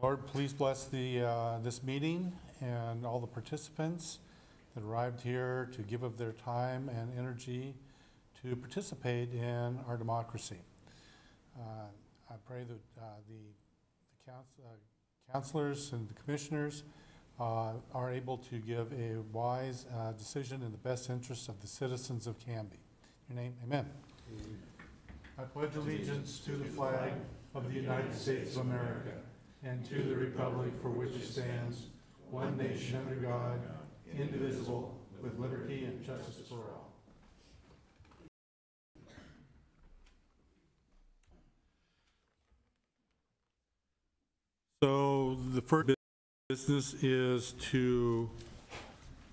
Lord, please bless this meeting and all the participants that arrived here to give of their time and energy to participate in our democracy. I pray that the counselors and the commissioners are able to give a wise decision in the best interest of the citizens of Canby. In your name, amen. I pledge allegiance to the flag of the United States of America and to the republic for which it stands, one nation under God, indivisible, with liberty and justice for all. So the first business is to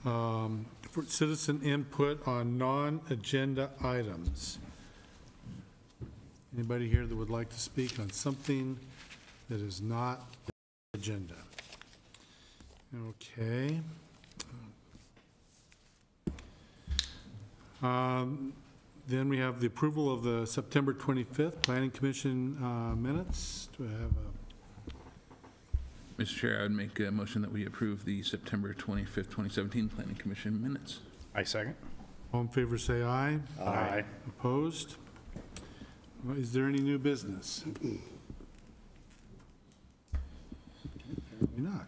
for citizen input on non-agenda items. Anybody here that would like to speak on something that is not agenda? Okay. Then we have the approval of the September 25th Planning Commission minutes. Do I have a... Mr. Chair, I would make a motion that we approve the September 25th, 2017 Planning Commission minutes. I second. All in favor say aye. Aye. Opposed? Well, is there any new business? Apparently not.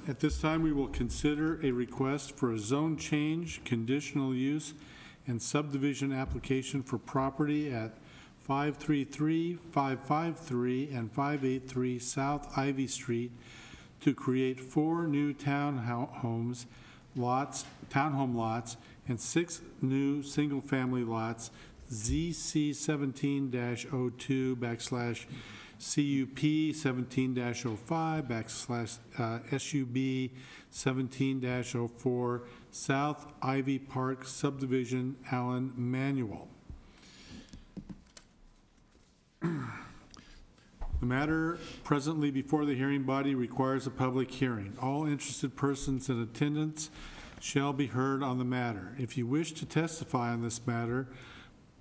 At this time, we will consider a request for a zone change, conditional use, and subdivision application for property at 533, 553, and 583 South Ivy Street to create 4 new townhome lots, and 6 new single-family lots, ZC 17-02 /CUP 17-05 /SUB 17-04 South Ivy Park Subdivision, Allen Manual. The matter presently before the hearing body requires a public hearing. All interested persons in attendance shall be heard on the matter. If you wish to testify on this matter,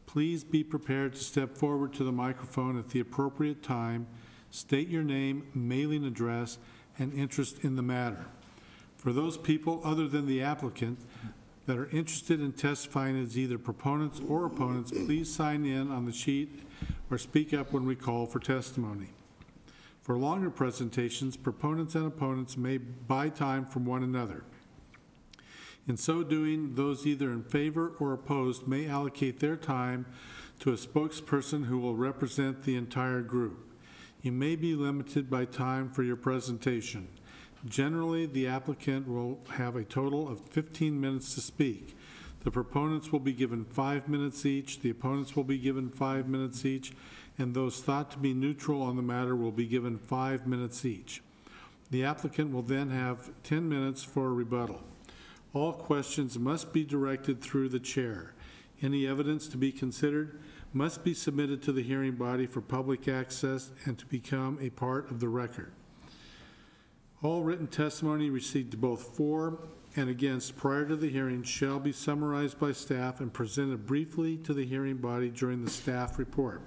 please be prepared to step forward to the microphone at the appropriate time, state your name, mailing address, and interest in the matter. For those people other than the applicant that are interested in testifying as either proponents or opponents, please sign in on the sheet or speak up when we call for testimony. For longer presentations, proponents and opponents may buy time from one another. In so doing, those either in favor or opposed may allocate their time to a spokesperson who will represent the entire group. You may be limited by time for your presentation. Generally, the applicant will have a total of 15 minutes to speak. The proponents will be given 5 minutes each, the opponents will be given 5 minutes each, and those thought to be neutral on the matter will be given 5 minutes each. The applicant will then have 10 minutes for a rebuttal. All questions must be directed through the chair. Any evidence to be considered must be submitted to the hearing body for public access and to become a part of the record. All written testimony received both for and against prior to the hearing shall be summarized by staff and presented briefly to the hearing body during the staff report.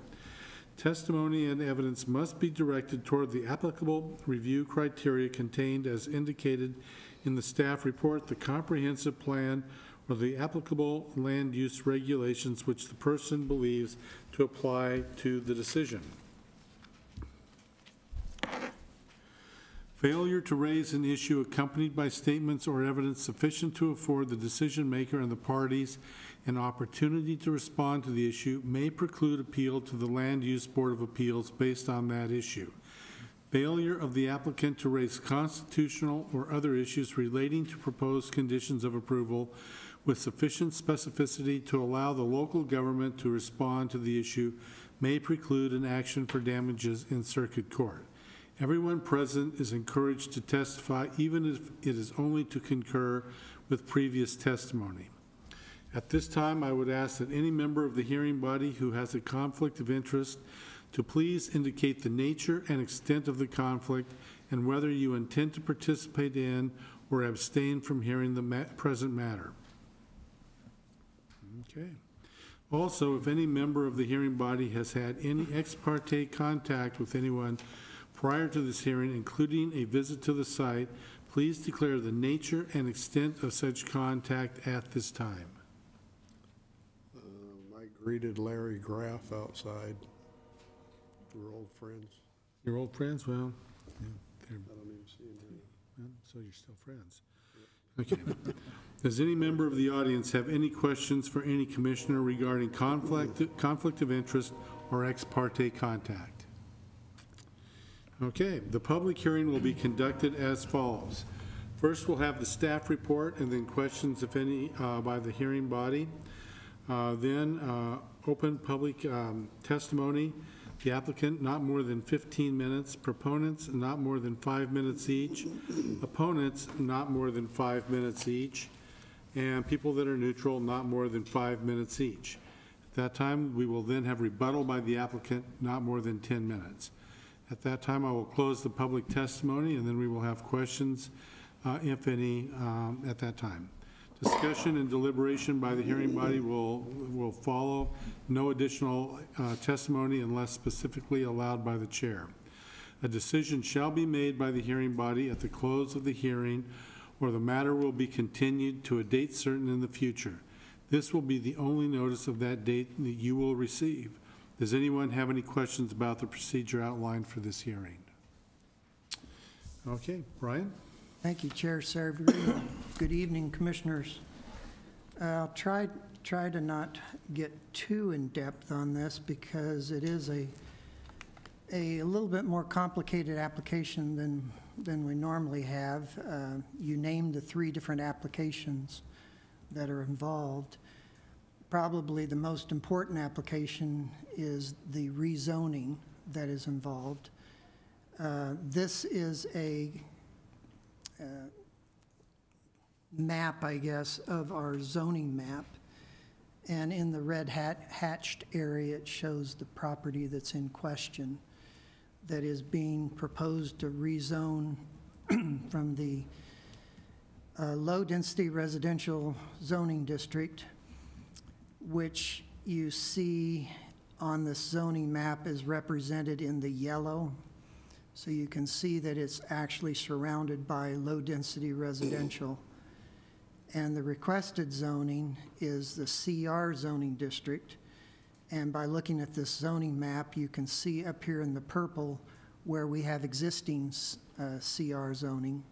Testimony and evidence must be directed toward the applicable review criteria contained as indicated in the staff report, the comprehensive plan, or the applicable land use regulations which the person believes to apply to the decision. Failure to raise an issue accompanied by statements or evidence sufficient to afford the decision maker and the parties an opportunity to respond to the issue may preclude appeal to the Land Use Board of Appeals based on that issue. Failure of the applicant to raise constitutional or other issues relating to proposed conditions of approval with sufficient specificity to allow the local government to respond to the issue may preclude an action for damages in circuit court. Everyone present is encouraged to testify, even if it is only to concur with previous testimony. At this time, I would ask that any member of the hearing body who has a conflict of interest to please indicate the nature and extent of the conflict and whether you intend to participate in or abstain from hearing the present matter. Okay. Also, if any member of the hearing body has had any ex parte contact with anyone prior to this hearing, including a visit to the site, please declare the nature and extent of such contact at this time. I greeted Larry Graff outside. We're old friends. Your old friends? Well, yeah, I don't even see him here. well, so you're still friends. Okay. Does any member of the audience have any questions for any commissioner regarding conflict of interest or ex parte contact? Okay, the public hearing will be conducted as follows. First, we'll have the staff report and then questions, if any, by the hearing body. Then open public testimony. The applicant, not more than 15 minutes. Proponents, not more than 5 minutes each. Opponents, not more than 5 minutes each. And people that are neutral, not more than 5 minutes each. At that time, we will then have rebuttal by the applicant, not more than 10 minutes. At that time, I will close the public testimony, and then we will have questions, if any, at that time. Discussion and deliberation by the hearing body will follow. No additional testimony unless specifically allowed by the chair. A decision shall be made by the hearing body at the close of the hearing, or the matter will be continued to a date certain in the future. This will be the only notice of that date that you will receive. Does anyone have any questions about the procedure outlined for this hearing? Okay, Brian? Thank you, Chair Sarver. Good evening, Commissioners. I'll try to not get too in-depth on this because it is a little bit more complicated application than we normally have. You named the 3 different applications that are involved. Probably the most important application is the rezoning that is involved. This is a map, I guess, of our zoning map. And in the red hatched area, it shows the property that's in question that is being proposed to rezone from the low-density residential zoning district, which you see on this zoning map is represented in the yellow. So you can see that it's actually surrounded by low-density residential. And the requested zoning is the CR zoning district. And by looking at this zoning map, you can see up here in the purple where we have existing CR zoning,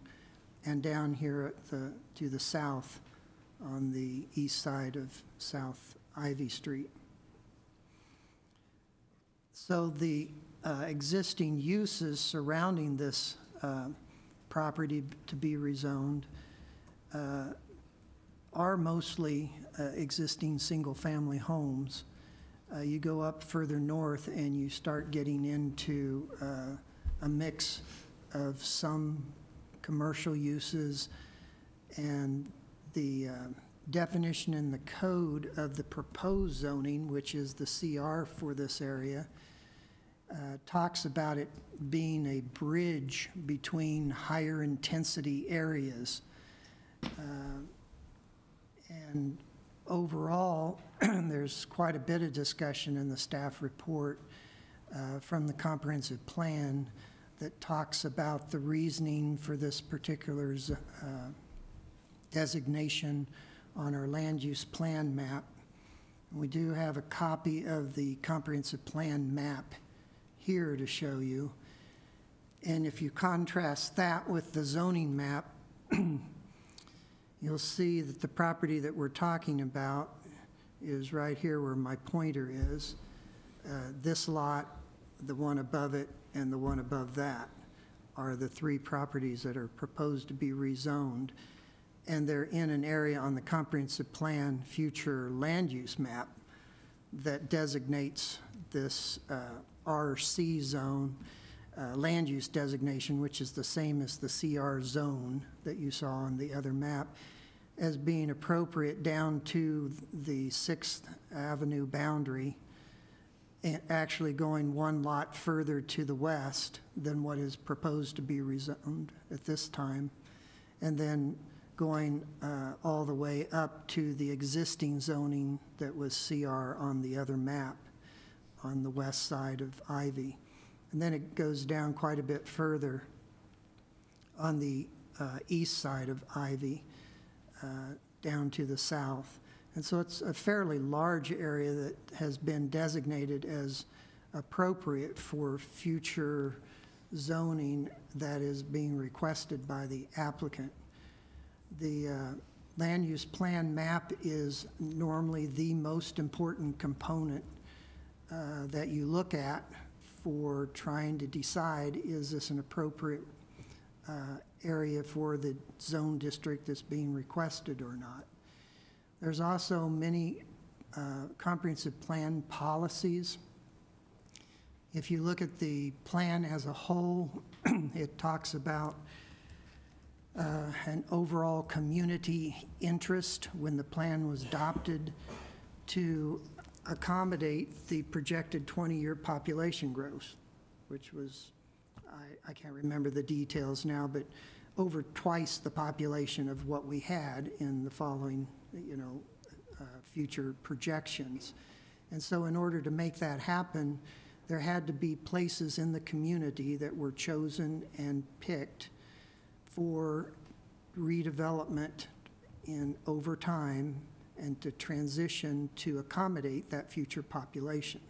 and down here to the south on the east side of South Ivy Street. So the existing uses surrounding this property to be rezoned are mostly existing single-family homes. You go up further north and you start getting into a mix of some commercial uses, and the definition in the code of the proposed zoning, which is the CR for this area, talks about it being a bridge between higher intensity areas. And overall, there's quite a bit of discussion in the staff report from the comprehensive plan that talks about the reasoning for this particular designation on our land use plan map. We do have a copy of the comprehensive plan map here to show you. And if you contrast that with the zoning map, you'll see that the property that we're talking about is right here where my pointer is. This lot, the one above it, and the one above that are the 3 properties that are proposed to be rezoned. And they're in an area on the comprehensive plan future land use map that designates this RC zone land use designation, which is the same as the CR zone that you saw on the other map, as being appropriate down to the 6th Avenue boundary, and actually going 1 lot further to the west than what is proposed to be rezoned at this time, and then going all the way up to the existing zoning that was CR on the other map on the west side of Ivy. And then it goes down quite a bit further on the east side of Ivy, down to the south. And so it's a fairly large area that has been designated as appropriate for future zoning that is being requested by the applicant. The land use plan map is normally the most important component that you look at for trying to decide, is this an appropriate area for the zone district that's being requested or not. There's also many comprehensive plan policies. If you look at the plan as a whole, it talks about an overall community interest when the plan was adopted to accommodate the projected 20-year population growth, which was, I can't remember the details now, but over twice the population of what we had in the following, future projections. And so in order to make that happen, there had to be places in the community that were chosen and picked for redevelopment over time and to transition to accommodate that future population.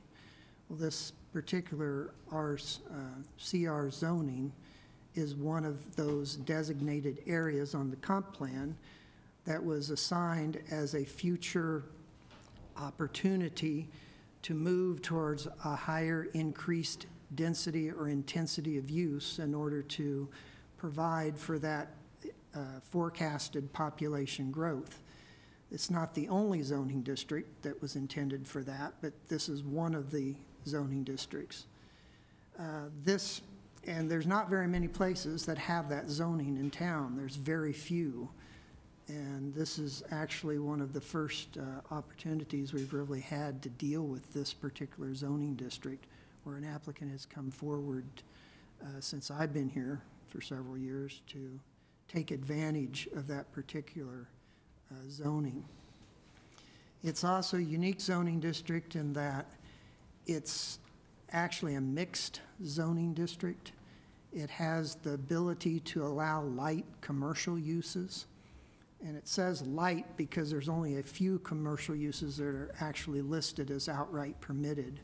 Well, this particular CR zoning is one of those designated areas on the comp plan that was assigned as a future opportunity to move towards a higher increased density or intensity of use in order to provide for that forecasted population growth. It's not the only zoning district that was intended for that, but this is one of the zoning districts. And there's not very many places that have that zoning in town. There's very few. And this is actually one of the first opportunities we've really had to deal with this particular zoning district, where an applicant has come forward since I've been here for several years to take advantage of that particular zoning. It's also a unique zoning district in that it's actually a mixed zoning district. It has the ability to allow light commercial uses. And it says light because there's only a few commercial uses that are actually listed as outright permitted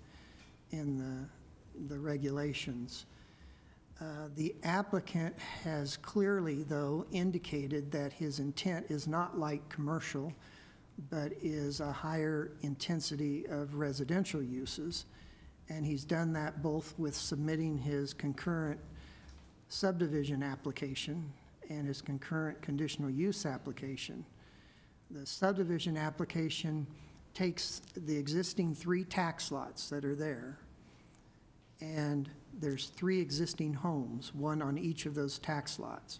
in the regulations. The applicant has clearly, though, indicated that his intent is not light commercial, but is a higher intensity of residential uses. And he's done that both with submitting his concurrent subdivision application and his concurrent conditional use application. The subdivision application takes the existing 3 tax lots that are there, and there's 3 existing homes, one on each of those tax lots.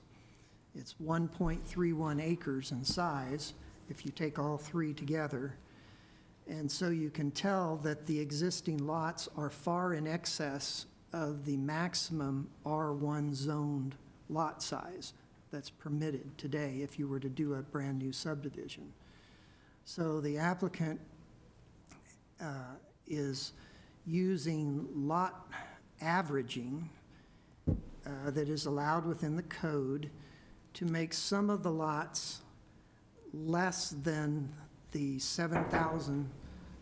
It's 1.31 acres in size if you take all 3 together. And so you can tell that the existing lots are far in excess of the maximum R1 zoned lot size that's permitted today if you were to do a brand new subdivision. So the applicant is using lot averaging that is allowed within the code to make some of the lots less than the 7,000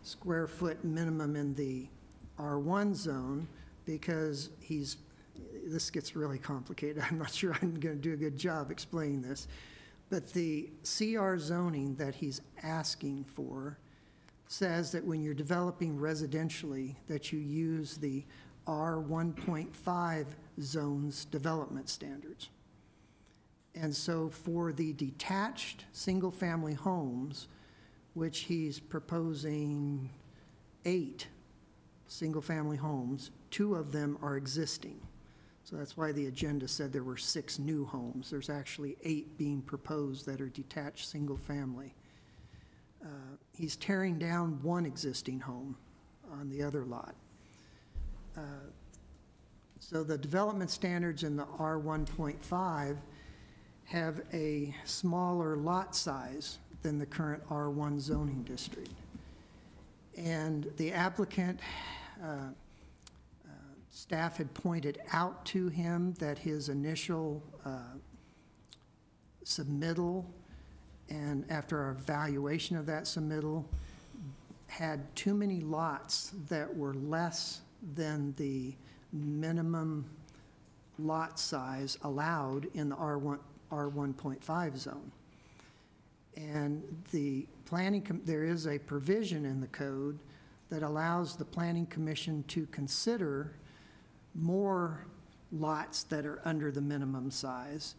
square foot minimum in the R1 zone, because this gets really complicated. I'm not sure I'm going to do a good job explaining this. But the CR zoning that he's asking for says that when you're developing residentially, that you use the R1.5 zones development standards. And so for the detached single-family homes, which he's proposing 8 single-family homes, 2 of them are existing. So that's why the agenda said there were 6 new homes. There's actually 8 being proposed that are detached single-family. He's tearing down 1 existing home on the other lot. So the development standards in the R1.5 have a smaller lot size than the current R1 zoning district. And the applicant Staff had pointed out to him that his initial submittal, and after our evaluation of that submittal, had too many lots that were less than the minimum lot size allowed in the R1.5 zone. And there is a provision in the code that allows the Planning Commission to consider more lots that are under the minimum size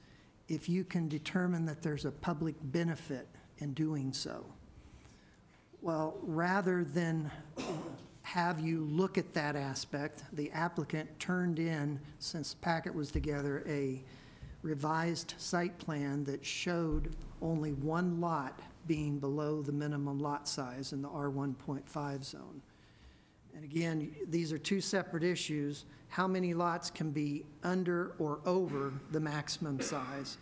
if you can determine that there's a public benefit in doing so. Well, rather than have you look at that aspect, the applicant turned in, since the packet was together, a revised site plan that showed only one lot being below the minimum lot size in the R1.5 zone. And again, these are two separate issues. How many lots can be under or over the maximum size?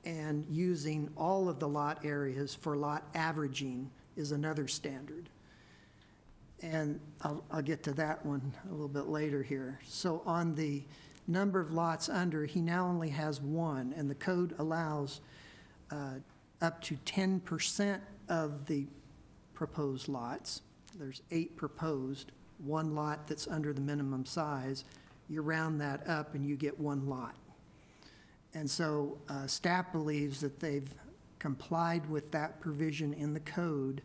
And using all of the lot areas for lot averaging is another standard. And I'll get to that one a little bit later here. So on the number of lots under, he now only has one, and the code allows up to 10% of the proposed lots. There's 8 proposed, 1 lot that's under the minimum size. You round that up and you get 1 lot. And so staff believes that they've complied with that provision in the code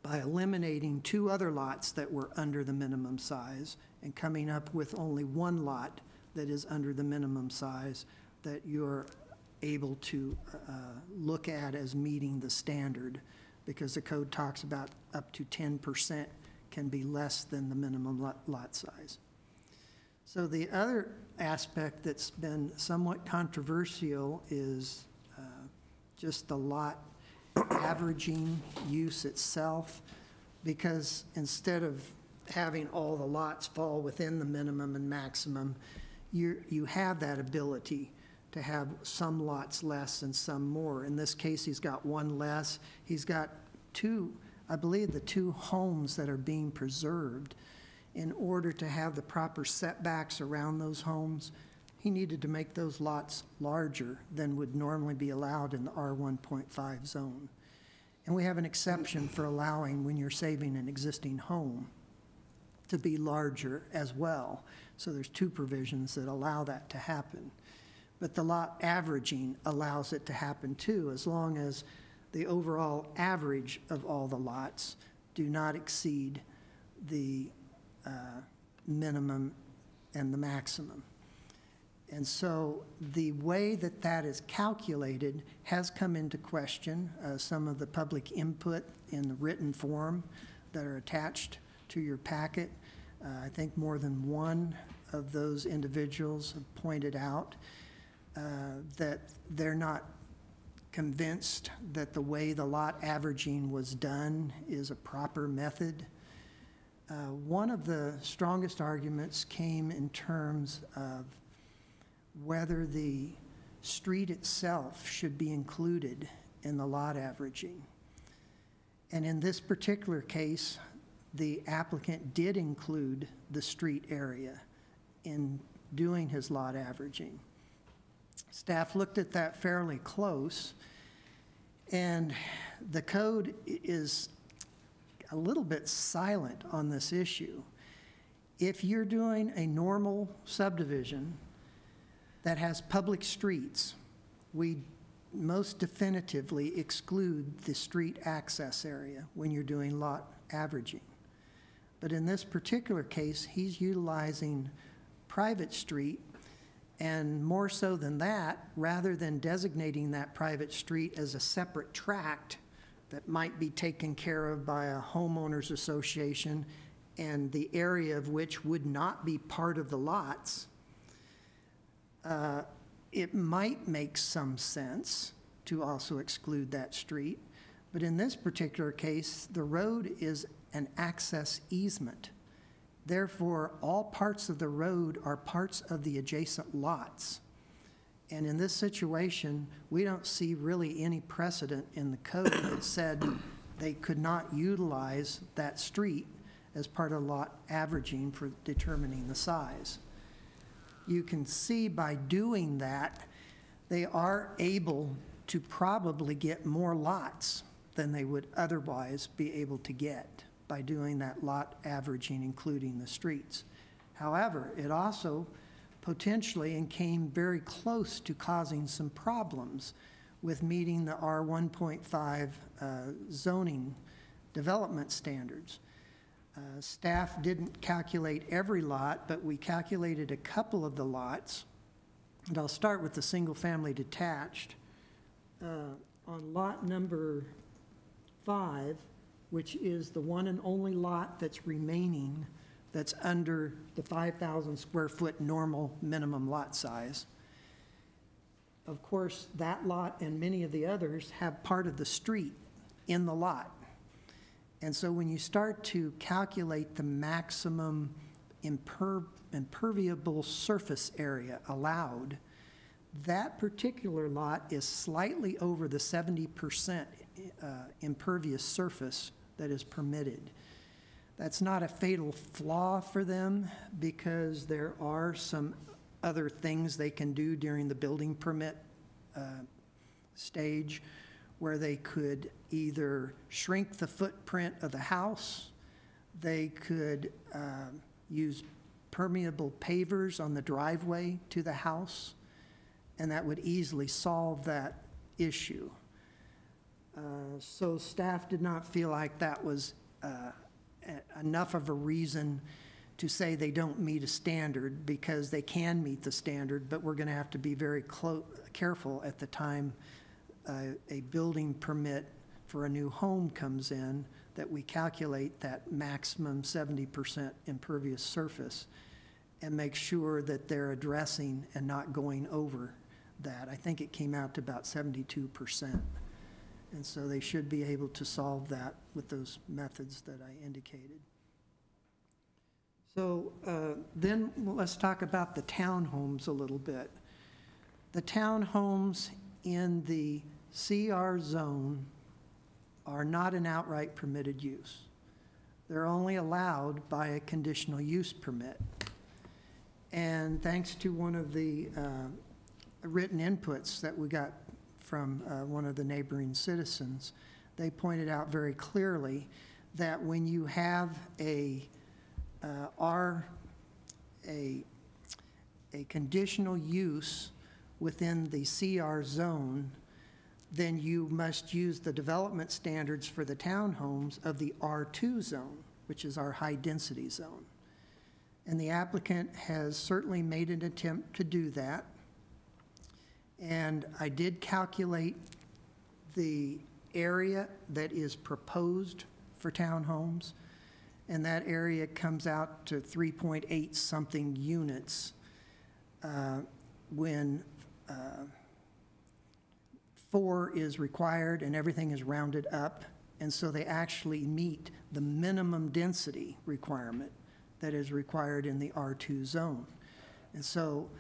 by eliminating 2 other lots that were under the minimum size and coming up with only 1 lot that is under the minimum size that you're able to look at as meeting the standard, because the code talks about up to 10% can be less than the minimum lot size. So the other aspect that's been somewhat controversial is just the lot averaging use itself, because instead of having all the lots fall within the minimum and maximum, you have that ability to have some lots less and some more. In this case, he's got 1 less. He's got 2, I believe the 2 homes that are being preserved. In order to have the proper setbacks around those homes, he needed to make those lots larger than would normally be allowed in the R1.5 zone. And we have an exception for allowing, when you're saving an existing home, to be larger as well. So there's 2 provisions that allow that to happen. But the lot averaging allows it to happen too, as long as the overall average of all the lots do not exceed the minimum and the maximum. And so the way that that is calculated has come into question. Some of the public input in the written form that are attached to your packet, I think more than one of those individuals have pointed out that they're not convinced that the way the lot averaging was done is a proper method. One of the strongest arguments came in terms of whether the street itself should be included in the lot averaging. And in this particular case, the applicant did include the street area in doing his lot averaging. Staff looked at that fairly close, and the code is a little bit silent on this issue. If you're doing a normal subdivision that has public streets, we most definitively exclude the street access area when you're doing lot averaging. But in this particular case, he's utilizing private street, and more so than that, rather than designating that private street as a separate tract that might be taken care of by a homeowners association and the area of which would not be part of the lots, it might make some sense to also exclude that street. But in this particular case, the road is an access easement. Therefore, all parts of the road are parts of the adjacent lots. And in this situation, we don't see really any precedent in the code that said they could not utilize that street as part of lot averaging for determining the size. You can see by doing that, they are able to probably get more lots than they would otherwise be able to get by doing that lot averaging, including the streets. However, it also potentially and came very close to causing some problems with meeting the R1.5 zoning development standards. Staff didn't calculate every lot, but we calculated a couple of the lots. And I'll start with the single-family detached. On lot number 5, which is the one and only lot that's remaining that's under the 5,000 square foot normal minimum lot size. Of course, that lot and many of the others have part of the street in the lot. And so when you start to calculate the maximum imperviable surface area allowed, that particular lot is slightly over the 70% impervious surface that is permitted. That's not a fatal flaw for them because there are some other things they can do during the building permit stage where they could either shrink the footprint of the house, they could use permeable pavers on the driveway to the house, and that would easily solve that issue. So staff did not feel like that was enough of a reason to say they don't meet a standard, because they can meet the standard, but we're going to have to be very careful at the time a building permit for a new home comes in, that we calculate that maximum 70% impervious surface and make sure that they're addressing and not going over that. I think it came out to about 72%. And so they should be able to solve that with those methods that I indicated. So then let's talk about the townhomes a little bit. The townhomes in the CR zone are not an outright permitted use. They're only allowed by a conditional use permit. And thanks to one of the written inputs that we got from one of the neighboring citizens, they pointed out very clearly that when you have a conditional use within the CR zone, then you must use the development standards for the townhomes of the R2 zone, which is our high-density zone. And the applicant has certainly made an attempt to do that. And I did calculate the area that is proposed for townhomes, and that area comes out to 3.8 something units when 4 is required and everything is rounded up. And so they actually meet the minimum density requirement that is required in the R2 zone. And so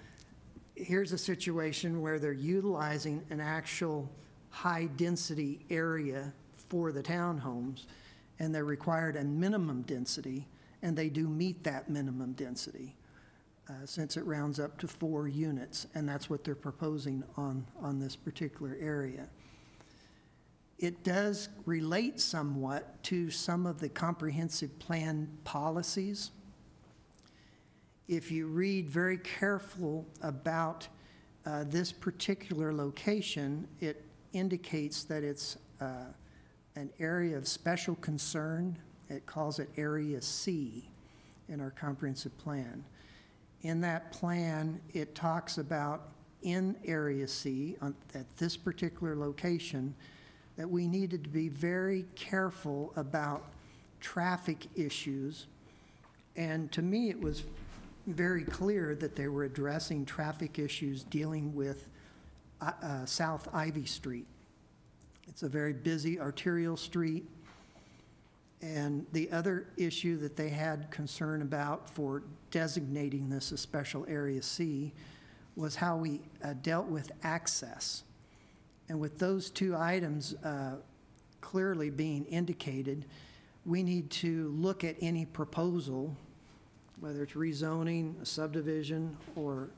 here's a situation where they're utilizing an actual high-density area for the townhomes, and they're required a minimum density, and they do meet that minimum density since it rounds up to 4 units, and that's what they're proposing on this particular area. It does relate somewhat to some of the comprehensive plan policies. If you read very careful about this particular location, it indicates that it's an area of special concern. It calls it Area C in our comprehensive plan. In that plan, it talks about in Area C, at this particular location, that we needed to be very careful about traffic issues. And to me, it was very clear that they were addressing traffic issues dealing with South Ivy Street. It's a very busy arterial street. And the other issue that they had concern about for designating this a special Area C was how we dealt with access. And with those two items clearly being indicated, we need to look at any proposal, whether it's rezoning, a subdivision, or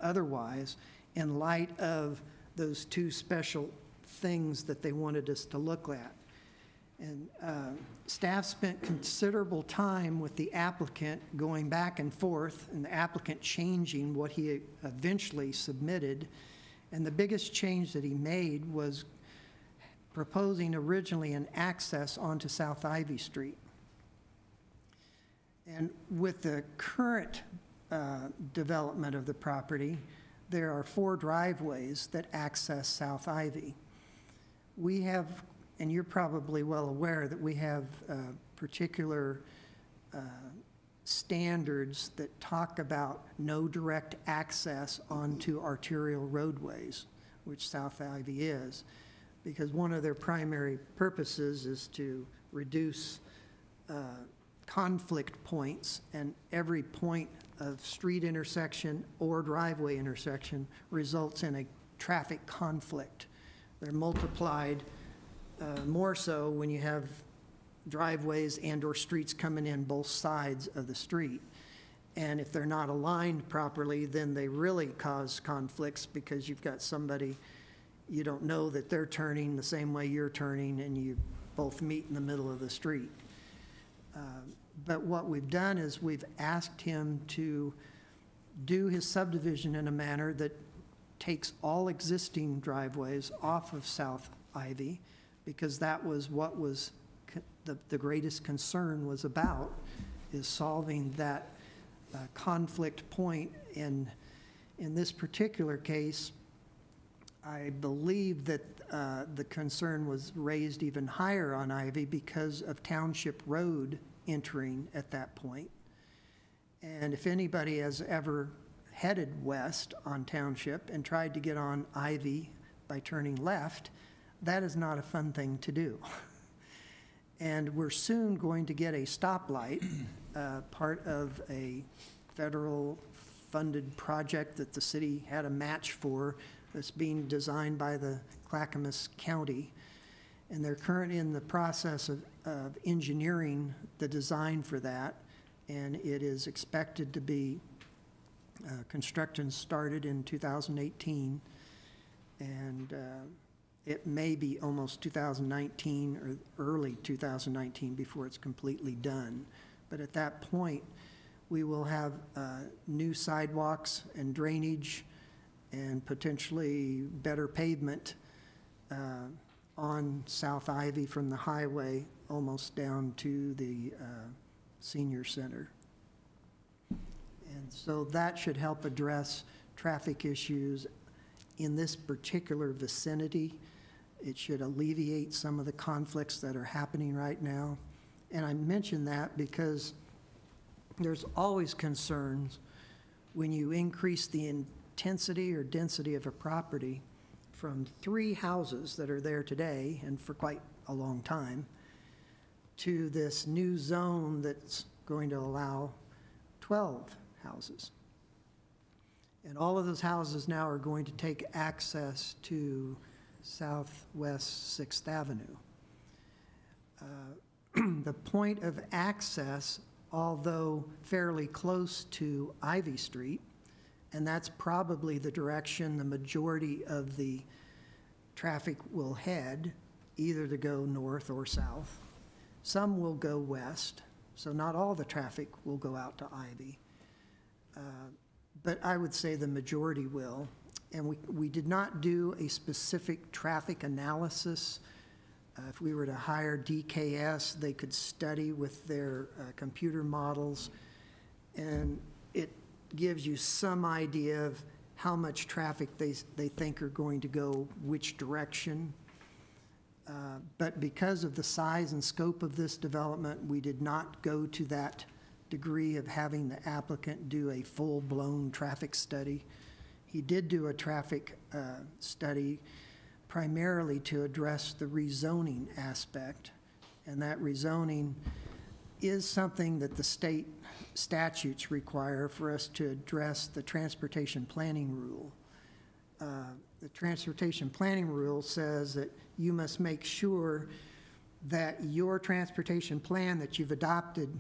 otherwise, in light of those two special things that they wanted us to look at. And staff spent considerable time with the applicant going back and forth, and the applicant changing what he eventually submitted. And the biggest change that he made was proposing originally an access onto South Ivy Street. And with the current development of the property, there are 4 driveways that access South Ivy. We have, and you're probably well aware, that we have particular standards that talk about no direct access onto arterial roadways, which South Ivy is, because one of their primary purposes is to reduce conflict points, and every point of street intersection or driveway intersection results in a traffic conflict. They're multiplied more so when you have driveways and/or streets coming in both sides of the street. And if they're not aligned properly, then they really cause conflicts, because you've got somebody, you don't know that they're turning the same way you're turning, and you both meet in the middle of the street. But what we've done is we've asked him to do his subdivision in a manner that takes all existing driveways off of South Ivy, because that was what was the greatest concern was about, is solving that conflict point. And in this particular case, I believe that the concern was raised even higher on Ivy because of Township Road entering at that point. And if anybody has ever headed west on Township and tried to get on Ivy by turning left, that is not a fun thing to do. And we're soon going to get a stoplight, part of a federal funded project that the city had a match for, that's being designed by the Clackamas County. And they're currently in the process of engineering the design for that, and it is expected to be construction started in 2018, and it may be almost 2019 or early 2019 before it's completely done. But at that point, we will have new sidewalks and drainage and potentially better pavement on South Ivy from the highway almost down to the senior center. And so that should help address traffic issues in this particular vicinity. It should alleviate some of the conflicts that are happening right now. And I mention that because there's always concerns when you increase the intensity or density of a property from 3 houses that are there today and for quite a long time to this new zone that's going to allow 12 houses. And all of those houses now are going to take access to Southwest 6th Avenue. The point of access, although fairly close to Ivy Street, and that's probably the direction the majority of the traffic will head, either to go north or south. Some will go west, so not all the traffic will go out to Ivy. But I would say the majority will. And we did not do a specific traffic analysis. If we were to hire DKS, they could study with their computer models, and it gives you some idea of how much traffic they think are going to go which direction. But because of the size and scope of this development, we did not go to that degree of having the applicant do a full-blown traffic study. He did do a traffic study primarily to address the rezoning aspect, and that rezoning is something that the state statutes require for us to address the transportation planning rule. The transportation planning rule says that you must make sure that your transportation plan that you've adopted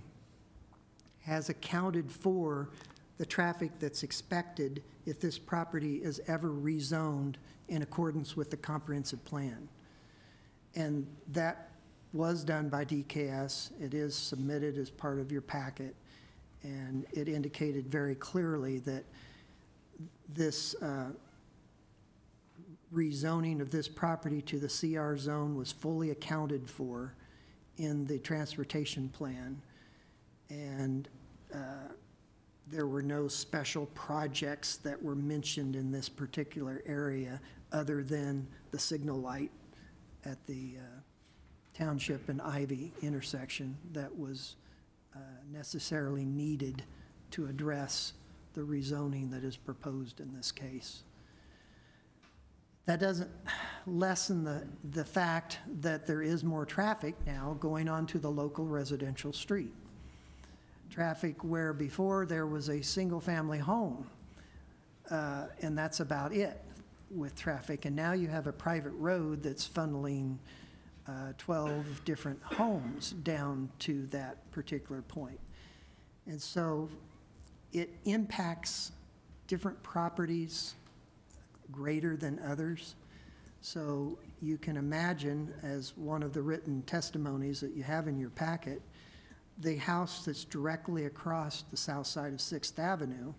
has accounted for the traffic that's expected if this property is ever rezoned in accordance with the comprehensive plan. And that was done by DKS. It is submitted as part of your packet, and it indicated very clearly that this rezoning of this property to the CR zone was fully accounted for in the transportation plan. And there were no special projects that were mentioned in this particular area other than the signal light at the Township and Ivy intersection that was necessarily needed to address the rezoning that is proposed in this case. That doesn't lessen the fact that there is more traffic now going onto the local residential street. Traffic where before there was a single-family home, and that's about it with traffic. And now you have a private road that's funneling 12 different homes down to that particular point. And so it impacts different properties greater than others. So you can imagine, as one of the written testimonies that you have in your packet, the house that's directly across the south side of 6th Avenue,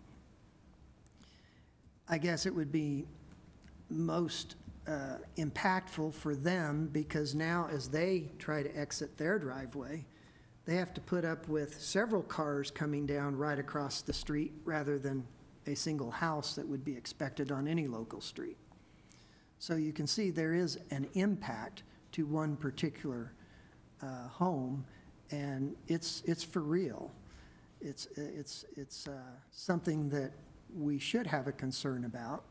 I guess it would be most impactful for them, because now as they try to exit their driveway, they have to put up with several cars coming down right across the street rather than a single house that would be expected on any local street. So you can see there is an impact to one particular home, and it's for real. It's something that we should have a concern about,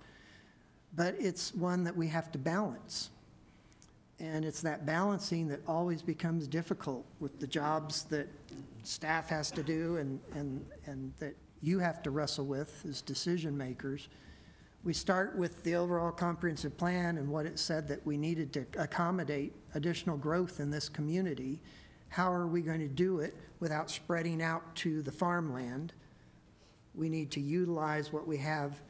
but it's one that we have to balance. And it's that balancing that always becomes difficult with the jobs that staff has to do and that you have to wrestle with as decision makers. We start with the overall comprehensive plan and what it said that we needed to accommodate additional growth in this community. How are we going to do it without spreading out to the farmland? We need to utilize what we have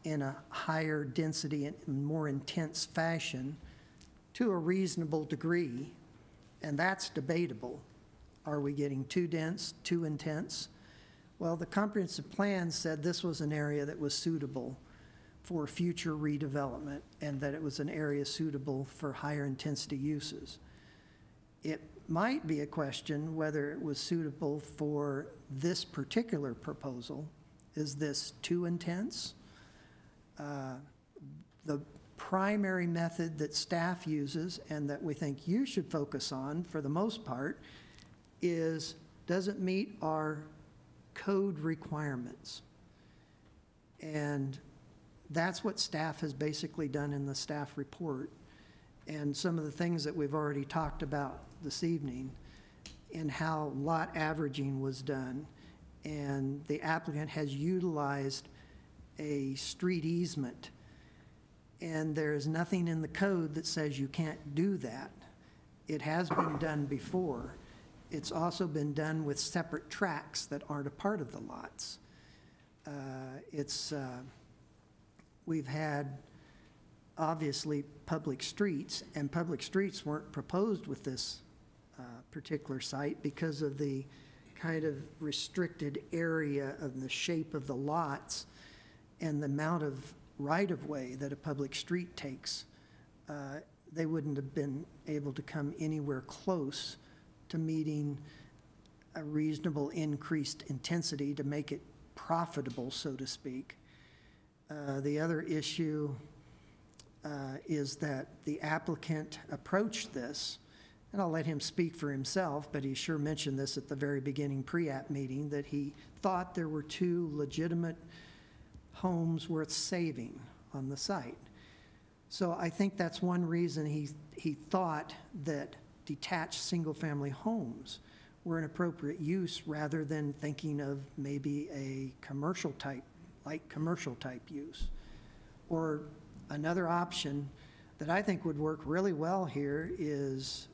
in a higher density and more intense fashion to a reasonable degree, and that's debatable. Are we getting too dense, too intense? Well, the comprehensive plan said this was an area that was suitable for future redevelopment and that it was an area suitable for higher intensity uses. It might be a question whether it was suitable for this particular proposal. Is this too intense? The primary method that staff uses and that we think you should focus on for the most part is, does it meet our code requirements? And that's what staff has basically done in the staff report, and some of the things that we've already talked about this evening in how lot averaging was done. And the applicant has utilized a street easement, and there is nothing in the code that says you can't do that. It has been done before. It's also been done with separate tracks that aren't a part of the lots. We've had, obviously, public streets, and public streets weren't proposed with this particular site because of the kind of restricted area of the shape of the lots and the amount of right-of-way that a public street takes. They wouldn't have been able to come anywhere close to meeting a reasonable increased intensity to make it profitable, so to speak. The other issue is that the applicant approached this, and I'll let him speak for himself, but he sure mentioned this at the very beginning pre-app meeting, that he thought there were two legitimate homes worth saving on the site. So I think that's one reason he thought that detached single-family homes were an appropriate use rather than thinking of maybe a commercial type, light commercial type use. Or another option that I think would work really well here is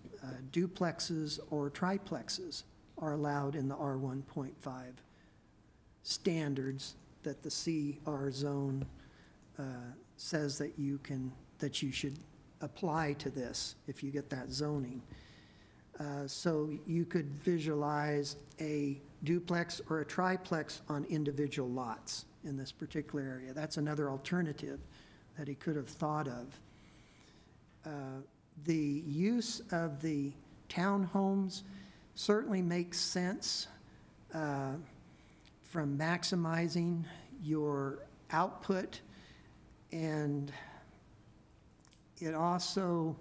duplexes or triplexes are allowed in the R1.5 standards that the CR zone says that you should apply to this if you get that zoning. So you could visualize a duplex or a triplex on individual lots in this particular area. That's another alternative that he could have thought of. The use of the townhomes certainly makes sense from maximizing your output, and it also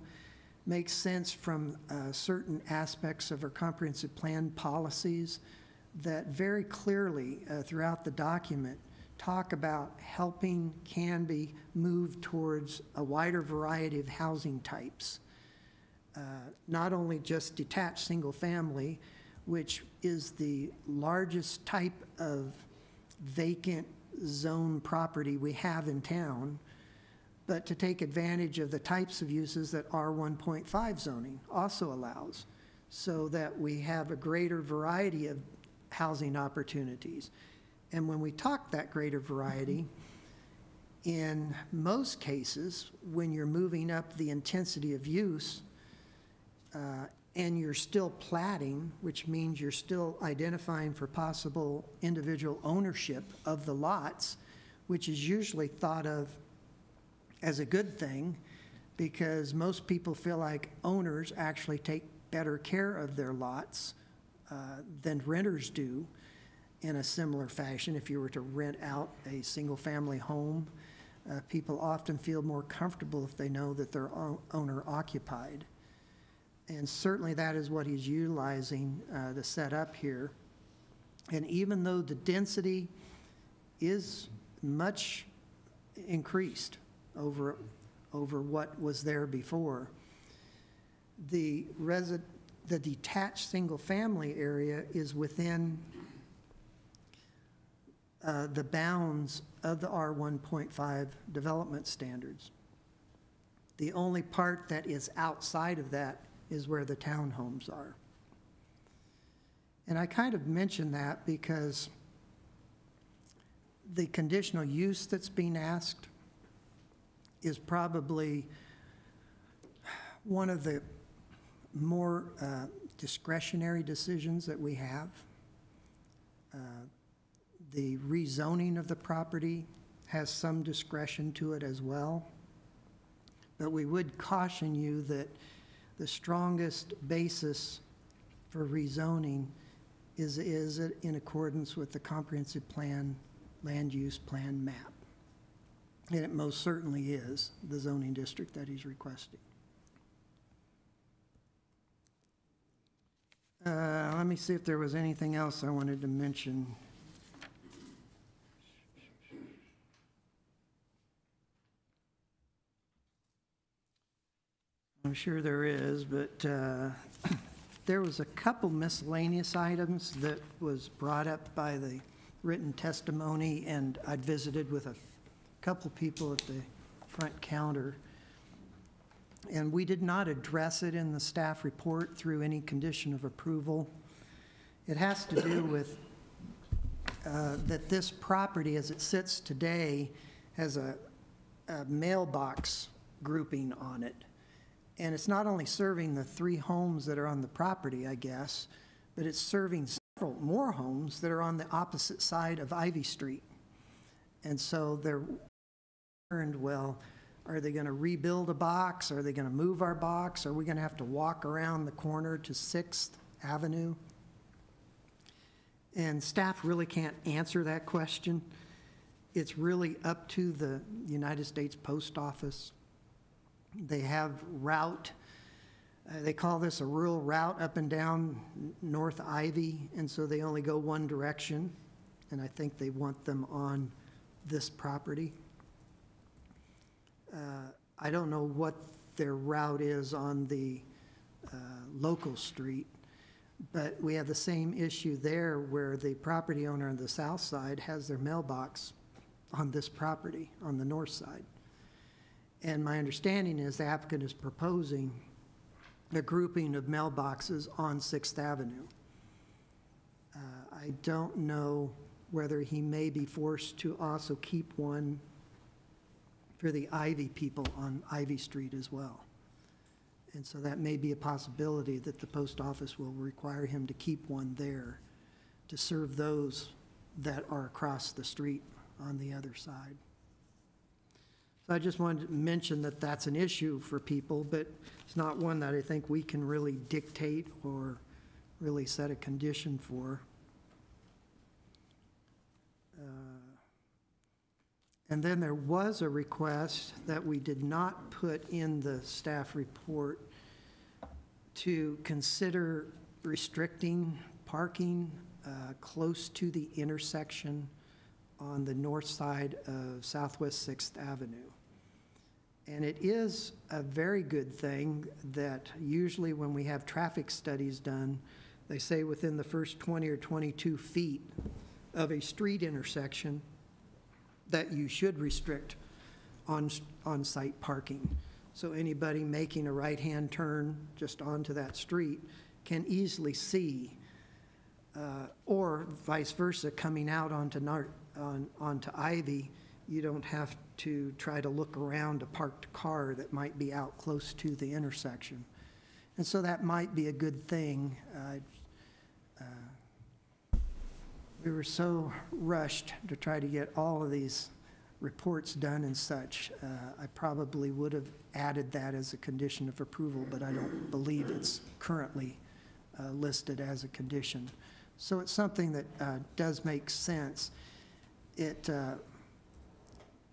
makes sense from certain aspects of our comprehensive plan policies that very clearly throughout the document talk about helping Canby move towards a wider variety of housing types. Not only just detached single family, which is the largest type of vacant zone property we have in town, but to take advantage of the types of uses that R1.5 zoning also allows, so that we have a greater variety of housing opportunities. And when we talk that greater variety, in most cases, when you're moving up the intensity of use, and you're still platting, which means you're still identifying for possible individual ownership of the lots, which is usually thought of as a good thing, because most people feel like owners actually take better care of their lots than renters do in a similar fashion. If you were to rent out a single-family home, people often feel more comfortable if they know that they're owner-occupied. And certainly that is what he's utilizing to set up here. And even though the density is much increased over what was there before, the detached single-family area is within the bounds of the R1.5 development standards. The only part that is outside of that is where the townhomes are. And I kind of mention that because the conditional use that's being asked is probably one of the more discretionary decisions that we have. The rezoning of the property has some discretion to it as well. But we would caution you that the strongest basis for rezoning is in accordance with the comprehensive plan, land use plan map. And it most certainly is the zoning district that he's requesting. Let me see if there was anything else I wanted to mention. I'm sure there is, but there was a couple miscellaneous items that was brought up by the written testimony, and I'd visited with a couple people at the front counter. And we did not address it in the staff report through any condition of approval. It has to do with that this property, as it sits today, has a mailbox grouping on it. And it's not only serving the 3 homes that are on the property, I guess, but it's serving several more homes that are on the opposite side of Ivy Street. And so they're concerned, well, are they going to rebuild a box? Are they going to move our box? Are we going to have to walk around the corner to 6th Avenue? And staff really can't answer that question. It's really up to the United States Post Office. They have route, they call this a rural route up and down North Ivy, and so they only go one direction, and I think they want them on this property. I don't know what their route is on the local street, but we have the same issue there where the property owner on the south side has their mailbox on this property on the north side. And my understanding is the applicant is proposing a grouping of mailboxes on Sixth Avenue. I don't know whether he may be forced to also keep one for the Ivy people on Ivy Street as well. And so that may be a possibility that the post office will require him to keep one there to serve those that are across the street on the other side. So I just wanted to mention that that's an issue for people, but it's not one that I think we can really dictate or really set a condition for. And then there was a request that we did not put in the staff report to consider restricting parking close to the intersection on the north side of Southwest 6th Avenue. And it is a very good thing that usually when we have traffic studies done, they say within the first 20 or 22 feet of a street intersection that you should restrict on-site parking. So anybody making a right-hand turn just onto that street can easily see, or vice versa, coming out onto Ivy, you don't have to try to look around a parked car that might be out close to the intersection. And so that might be a good thing. We were so rushed to try to get all of these reports done and such. I probably would have added that as a condition of approval, but I don't believe it's currently listed as a condition. So it's something that does make sense. It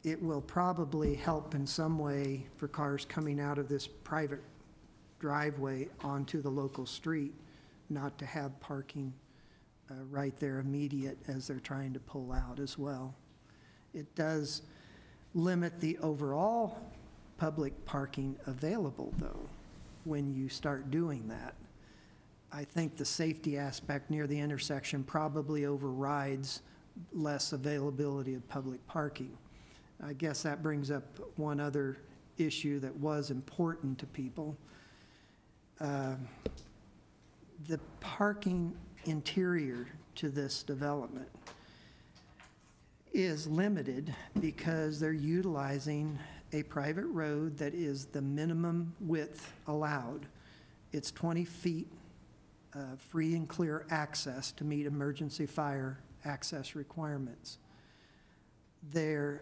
will probably help in some way for cars coming out of this private driveway onto the local street, not to have parking right there immediate as they're trying to pull out as well. It does limit the overall public parking available, though, when you start doing that. I think the safety aspect near the intersection probably overrides less availability of public parking. I guess that brings up one other issue that was important to people. The parking interior to this development is limited because they're utilizing a private road that is the minimum width allowed. It's 20 feet free and clear access to meet emergency fire access requirements. The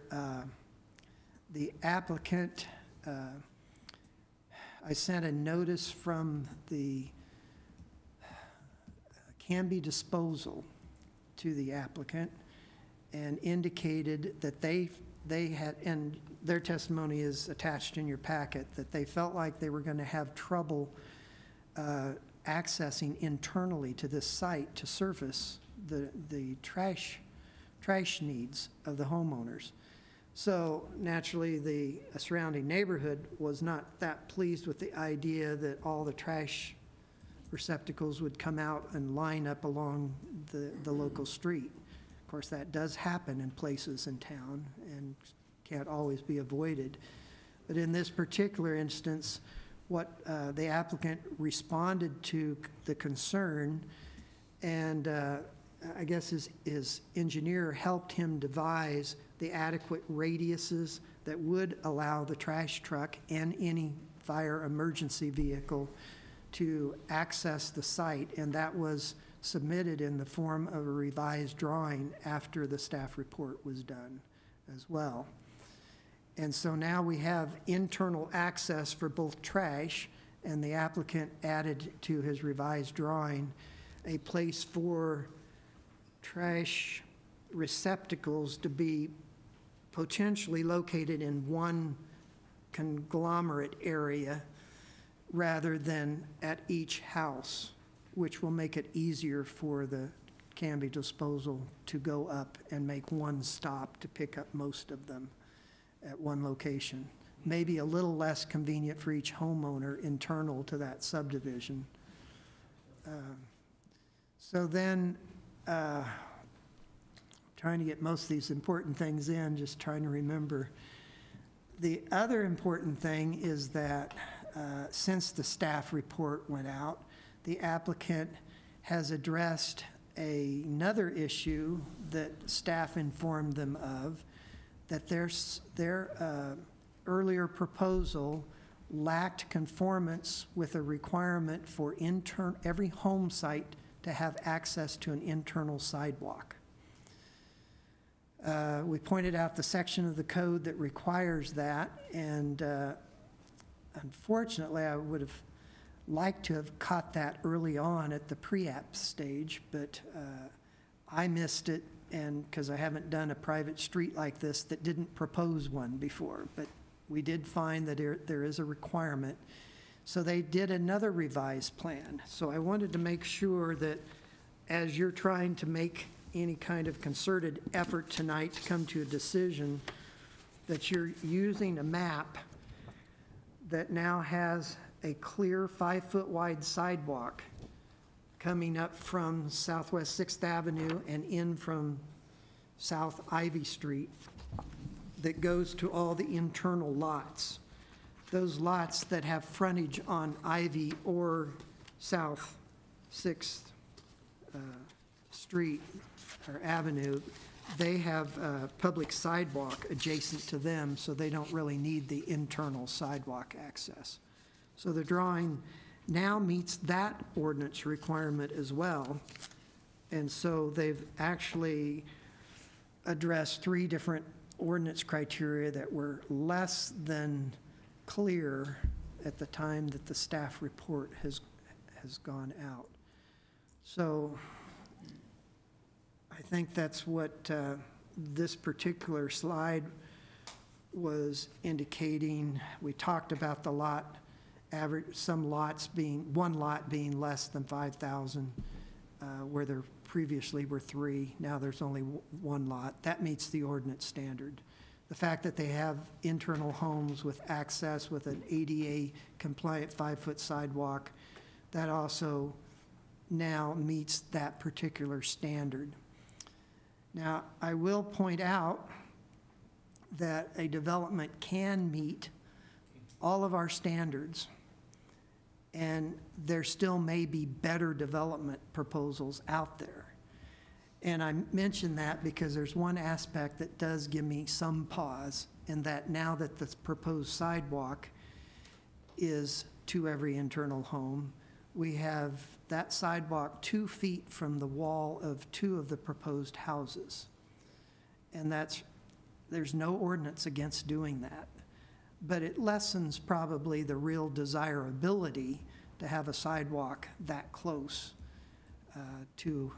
applicant, I sent a notice from the Canby Disposal to the applicant and indicated that they had, and their testimony is attached in your packet, that they felt like they were going to have trouble accessing internally to this site to service the trash needs of the homeowners. So naturally, the surrounding neighborhood was not that pleased with the idea that all the trash receptacles would come out and line up along the local street. Of course, that does happen in places in town and can't always be avoided. But in this particular instance, what the applicant responded to the concern, and I guess his engineer helped him devise the adequate radiuses that would allow the trash truck and any fire emergency vehicle to access the site, and that was submitted in the form of a revised drawing after the staff report was done as well. And so now we have internal access for both trash, and the applicant added to his revised drawing a place for trash receptacles to be potentially located in one conglomerate area rather than at each house, which will make it easier for the Canby Disposal to go up and make one stop to pick up most of them at one location. Maybe a little less convenient for each homeowner internal to that subdivision. So then, trying to get most of these important things in, just trying to remember. The other important thing is that since the staff report went out, the applicant has addressed another issue that staff informed them of, that their earlier proposal lacked conformance with a requirement for every home site to have access to an internal sidewalk. We pointed out the section of the code that requires that, and unfortunately, I would have liked to have caught that early on at the pre-app stage, but I missed it, and because I haven't done a private street like this that didn't propose one before, but we did find that there is a requirement. So they did another revised plan. So I wanted to make sure that as you're trying to make any kind of concerted effort tonight to come to a decision, that you're using a map that now has a clear 5-foot wide sidewalk coming up from Southwest 6th Avenue and in from South Ivy Street that goes to all the internal lots. Those lots that have frontage on Ivy or South 6th Street or Avenue, they have a public sidewalk adjacent to them, so they don't really need the internal sidewalk access. So the drawing now meets that ordinance requirement as well. And so they've actually addressed 3 different ordinance criteria that were less than clear at the time that the staff report has gone out. So I think that's what this particular slide was indicating. We talked about the lot average, some lots being, one lot being less than 5,000, where there previously were 3. Now there's only 1 lot. That meets the ordinance standard. The fact that they have internal homes with access with an ADA compliant 5-foot sidewalk, that also now meets that particular standard. Now, I will point out that a development can meet all of our standards, and there still may be better development proposals out there. And I mention that because there's one aspect that does give me some pause, in that now that the proposed sidewalk is to every internal home, we have that sidewalk 2 feet from the wall of 2 of the proposed houses. And there's no ordinance against doing that. But it lessens probably the real desirability to have a sidewalk that close to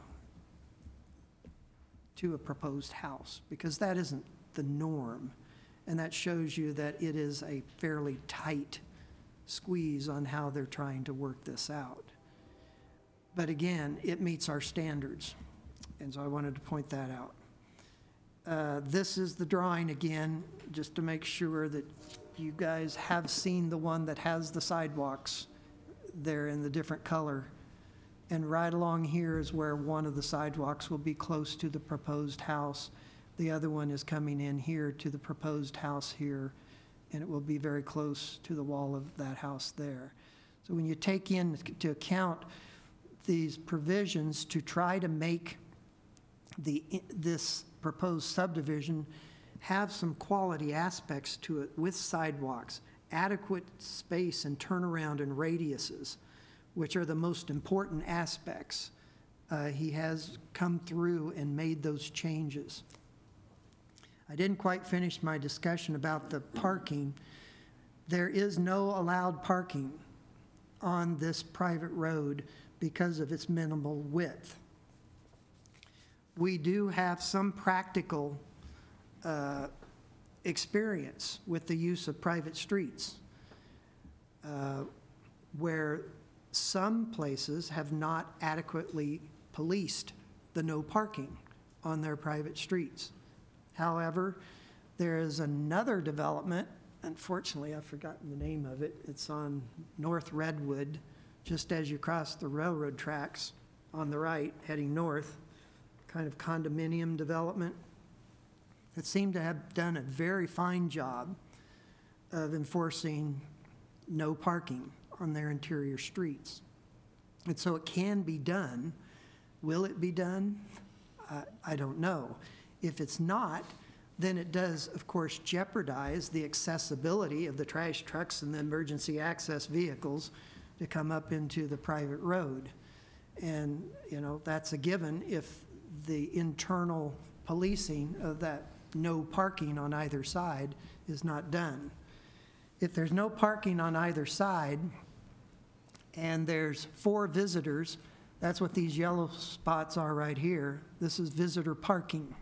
a proposed house, because that isn't the norm. And that shows you that it is a fairly tight squeeze on how they're trying to work this out. But again, it meets our standards, and so I wanted to point that out. This is the drawing again, just to make sure that you guys have seen the one that has the sidewalks there in the different color. And right along here is where one of the sidewalks will be close to the proposed house. The other one is coming in here to the proposed house here, and it will be very close to the wall of that house there. So when you take into account these provisions to try to make this proposed subdivision have some quality aspects to it with sidewalks, adequate space and turnaround and radiuses, which are the most important aspects, he has come through and made those changes. I didn't quite finish my discussion about the parking. There is no allowed parking on this private road because of its minimal width. We do have some practical experience with the use of private streets, where some places have not adequately policed the no parking on their private streets. However, there is another development, unfortunately I've forgotten the name of it, it's on North Redwood, just as you cross the railroad tracks on the right, heading north, kind of condominium development that seemed to have done a very fine job of enforcing no parking on their interior streets. And so it can be done. Will it be done? I don't know. If it's not, then it does, of course, jeopardize the accessibility of the trash trucks and the emergency access vehicles to come up into the private road. And, you know, that's a given if the internal policing of that no parking on either side is not done. If there's no parking on either side and there's 4 visitors, that's what these yellow spots are right here. This is visitor parking.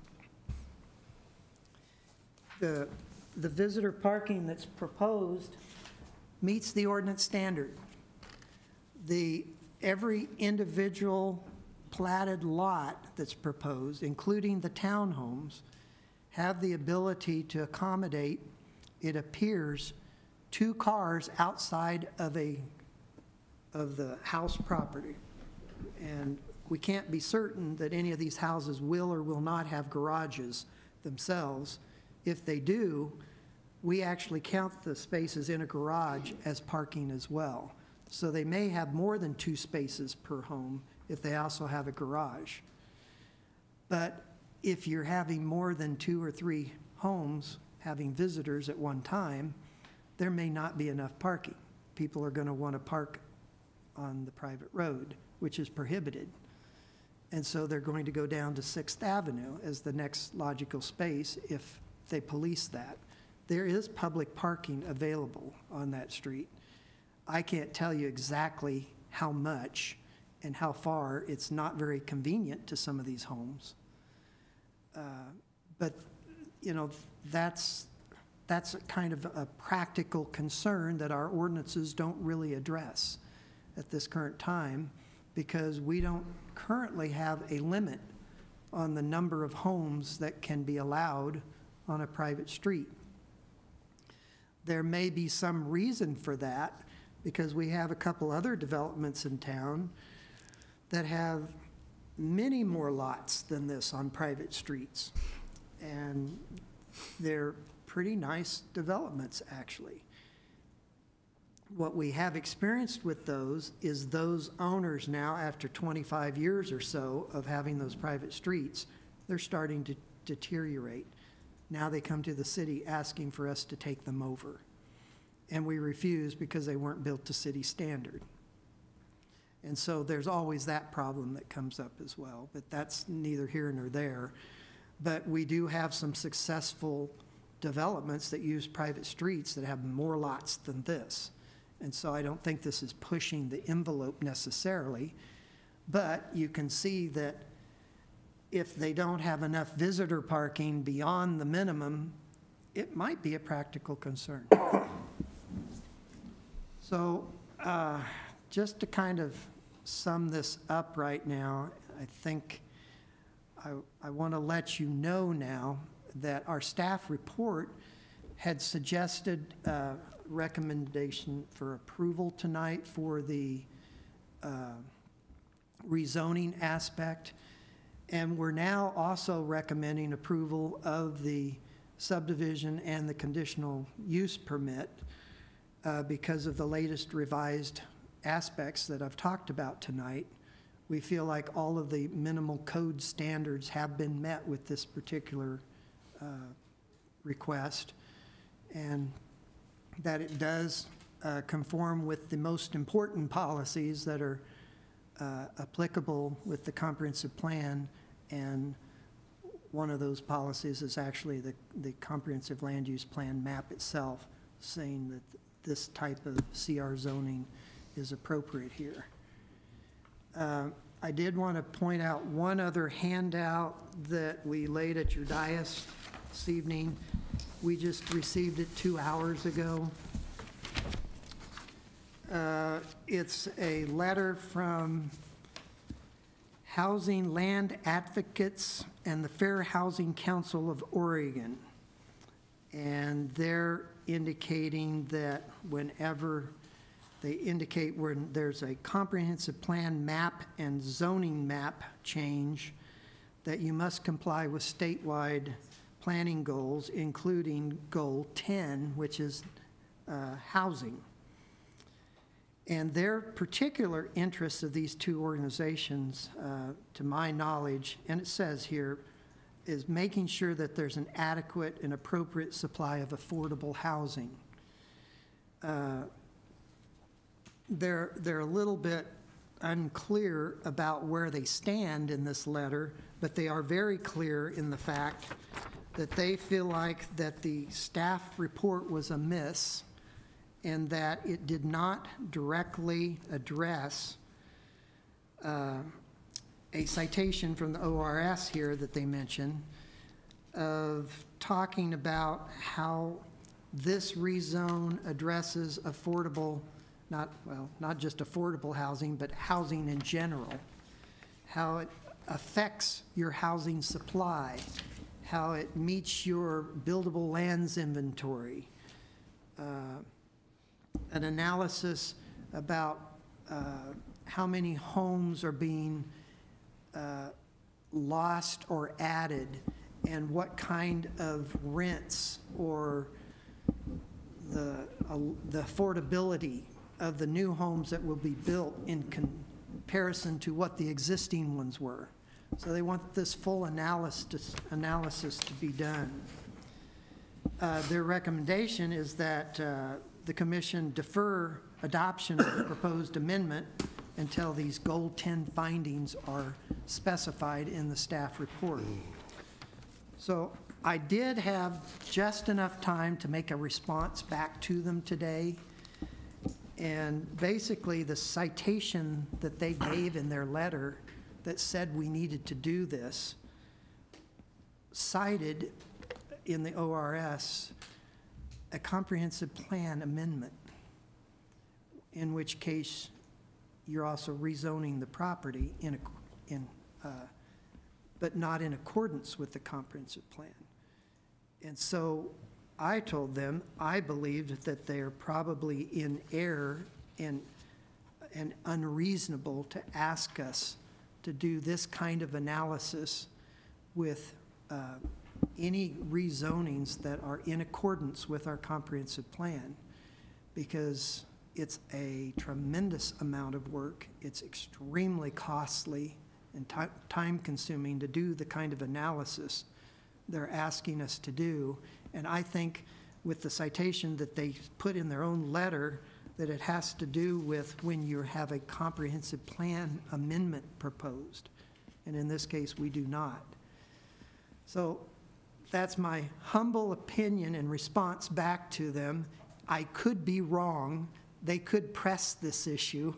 The visitor parking that's proposed meets the ordinance standard. Every individual platted lot that's proposed, including the townhomes, have the ability to accommodate, it appears, 2 cars outside of the house property. And we can't be certain that any of these houses will or will not have garages themselves. If they do, we actually count the spaces in a garage as parking as well. So they may have more than 2 spaces per home if they also have a garage. But if you're having more than 2 or 3 homes having visitors at one time, there may not be enough parking. People are going to want to park on the private road, which is prohibited. And so they're going to go down to 6th Avenue as the next logical space if they police that. There is public parking available on that street. I can't tell you exactly how much and how far. It's not very convenient to some of these homes. But, you know, that's a kind of a practical concern that our ordinances don't really address at this current time, because we don't currently have a limit on the number of homes that can be allowed on a private street. There may be some reason for that, because we have a couple other developments in town that have many more lots than this on private streets. And they're pretty nice developments, actually. What we have experienced with those is those owners now, after 25 years or so of having those private streets, they're starting to deteriorate. Now they come to the city asking for us to take them over. And we refuse because they weren't built to city standard. And so there's always that problem that comes up as well, but that's neither here nor there. But we do have some successful developments that use private streets that have more lots than this. And so I don't think this is pushing the envelope necessarily, but you can see that if they don't have enough visitor parking beyond the minimum, it might be a practical concern. So just to kind of sum this up right now, I think I want to let you know now that our staff report had suggested recommendation for approval tonight for the rezoning aspect. And we're now also recommending approval of the subdivision and the conditional use permit because of the latest revised aspects that I've talked about tonight. We feel like all of the minimal code standards have been met with this particular request, and that it does conform with the most important policies that are applicable with the comprehensive plan. And one of those policies is actually the comprehensive land use plan map itself, saying that this type of CR zoning is appropriate here. I did want to point out one other handout that we laid at your dais this evening. We just received it 2 hours ago. It's a letter from Housing Land Advocates and the Fair Housing Council of Oregon. And they're indicating that whenever they indicate when there's a comprehensive plan map and zoning map change, that you must comply with statewide planning goals, including Goal 10, which is housing. And their particular interests of these two organizations, to my knowledge, and it says here, is making sure that there's an adequate and appropriate supply of affordable housing. They're a little bit unclear about where they stand in this letter, but they are very clear in the fact that they feel like that the staff report was amiss and that it did not directly address a citation from the ORS here that they mention of talking about how this rezone addresses affordable, not just affordable housing, but housing in general, how it affects your housing supply, how it meets your buildable lands inventory, an analysis about how many homes are being lost or added, and what kind of rents or the affordability of the new homes that will be built in comparison to what the existing ones were. So they want this full analysis to be done. Their recommendation is that the commission defer adoption of the proposed amendment until these Goal 10 findings are specified in the staff report. So I did have just enough time to make a response back to them today. And basically, the citation that they gave in their letter that said we needed to do this cited in the ORS a comprehensive plan amendment, in which case you're also rezoning the property but not in accordance with the comprehensive plan. And so I told them I believed that they are probably in error and unreasonable to ask us to do this kind of analysis with any rezonings that are in accordance with our comprehensive plan, because it's a tremendous amount of work. It's extremely costly and time-consuming to do the kind of analysis they're asking us to do. And I think with the citation that they put in their own letter, that it has to do with when you have a comprehensive plan amendment proposed. And in this case, we do not. So that's my humble opinion in response back to them. I could be wrong. They could press this issue,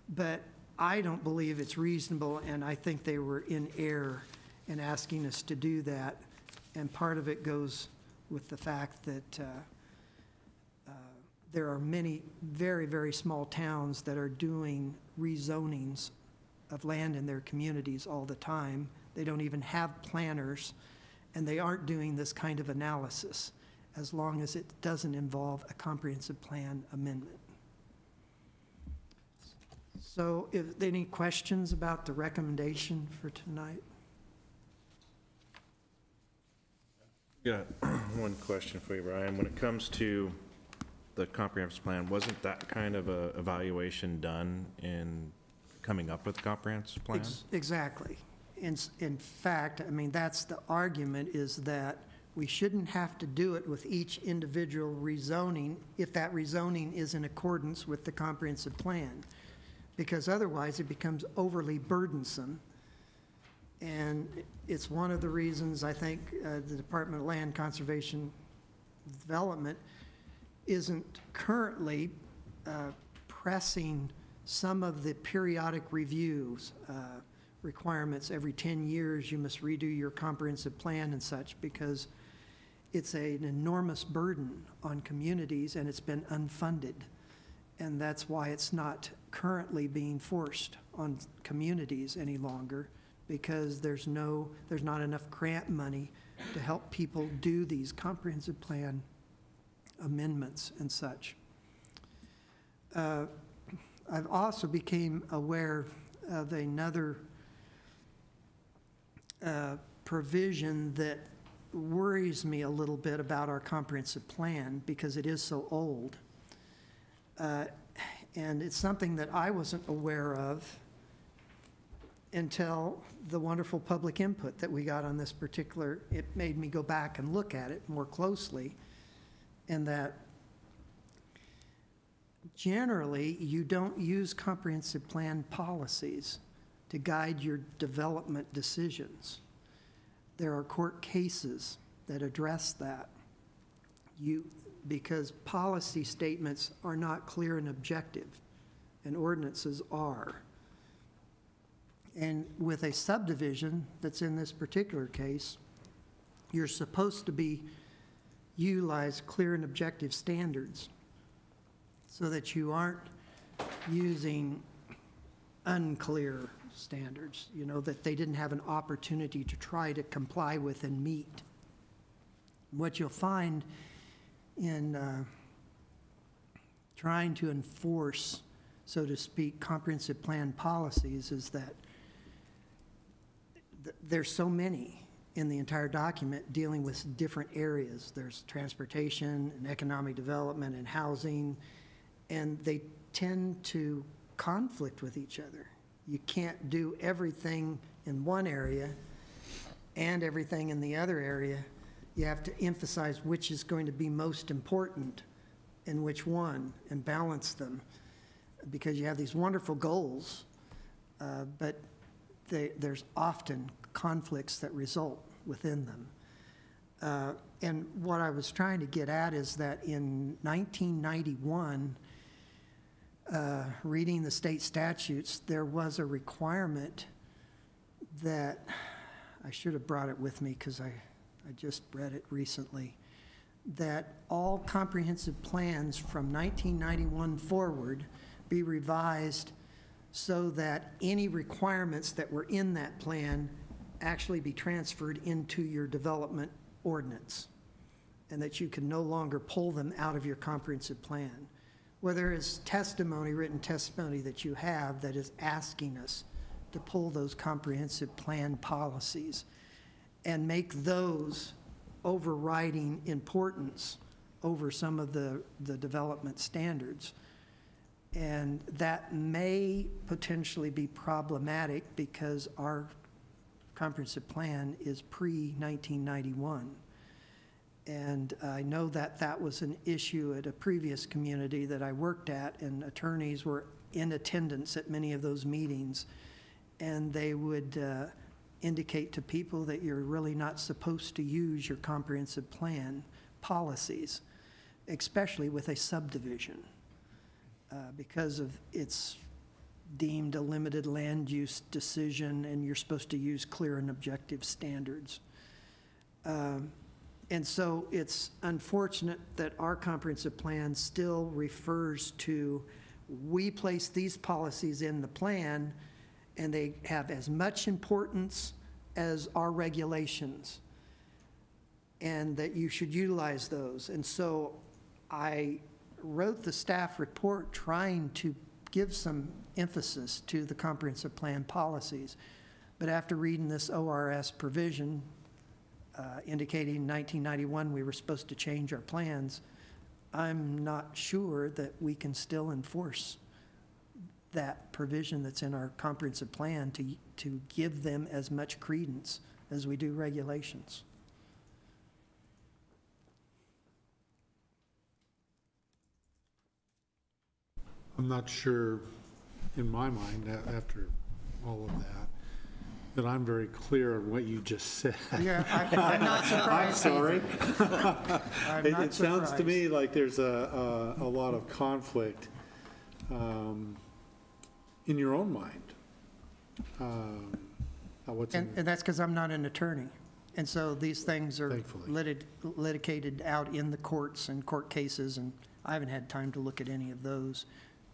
but I don't believe it's reasonable, and I think they were in error in asking us to do that. And part of it goes with the fact that there are many very, very small towns that are doing rezonings of land in their communities all the time. They don't even have planners, and they aren't doing this kind of analysis as long as it doesn't involve a comprehensive plan amendment. So if any questions about the recommendation for tonight? Yeah, one question for you, Brian. When it comes to the comprehensive plan, wasn't that kind of a evaluation done in coming up with the comprehensive plan? Exactly. In fact, I mean, that's the argument, is that we shouldn't have to do it with each individual rezoning if that rezoning is in accordance with the comprehensive plan, because otherwise it becomes overly burdensome. And it's one of the reasons I think the Department of Land Conservation Development isn't currently pressing some of the periodic reviews, requirements. Every 10 years you must redo your comprehensive plan and such, because it's an enormous burden on communities and it's been unfunded. And that's why it's not currently being forced on communities any longer, because there's not enough grant money to help people do these comprehensive plan amendments and such. I've also became aware of another provision that worries me a little bit about our comprehensive plan, because it is so old. And it's something that I wasn't aware of until the wonderful public input that we got on this particular, it made me go back and look at it more closely, and that generally, you don't use comprehensive plan policies to guide your development decisions. There are court cases that address that. Because policy statements are not clear and objective, and ordinances are. And with a subdivision that's in this particular case, you're supposed to utilize clear and objective standards so that you aren't using unclear standards, that they didn't have an opportunity to try to comply with and meet. What you'll find in trying to enforce, so to speak, comprehensive plan policies is that there's so many in the entire document dealing with different areas. There's transportation and economic development and housing, and they tend to conflict with each other. You can't do everything in one area and everything in the other area. You have to emphasize which is going to be most important and which one, and balance them, because you have these wonderful goals, but there's often conflicts that result within them. And what I was trying to get at is that in 1991, reading the state statutes, there was a requirement that, I should have brought it with me because I just read it recently, that all comprehensive plans from 1991 forward be revised so that any requirements that were in that plan actually be transferred into your development ordinance, and that you can no longer pull them out of your comprehensive plan. Where there is testimony, written testimony that you have that is asking us to pull those comprehensive plan policies and make those overriding importance over some of the development standards. And that may potentially be problematic because our comprehensive plan is pre-1991. And I know that that was an issue at a previous community that I worked at, and attorneys were in attendance at many of those meetings, and they would indicate to people that you're really not supposed to use your comprehensive plan policies, especially with a subdivision, because of it's deemed a limited land use decision, and you're supposed to use clear and objective standards. And so it's unfortunate that our comprehensive plan still refers to, we place these policies in the plan and they have as much importance as our regulations, and that you should utilize those. And so I wrote the staff report trying to give some emphasis to the comprehensive plan policies. But after reading this ORS provision, indicating in 1991 we were supposed to change our plans, I'm not sure that we can still enforce that provision that's in our comprehensive plan to give them as much credence as we do regulations. I'm not sure, in my mind, after all of that I'm very clear on what you just said. Yeah, I'm not surprised. I'm sorry. I'm not It sounds to surprised. me like there's a lot of conflict in your own mind. What's in- And that's because I'm not an attorney. And so these things are Thankfully. litigated out in the courts and court cases, and I haven't had time to look at any of those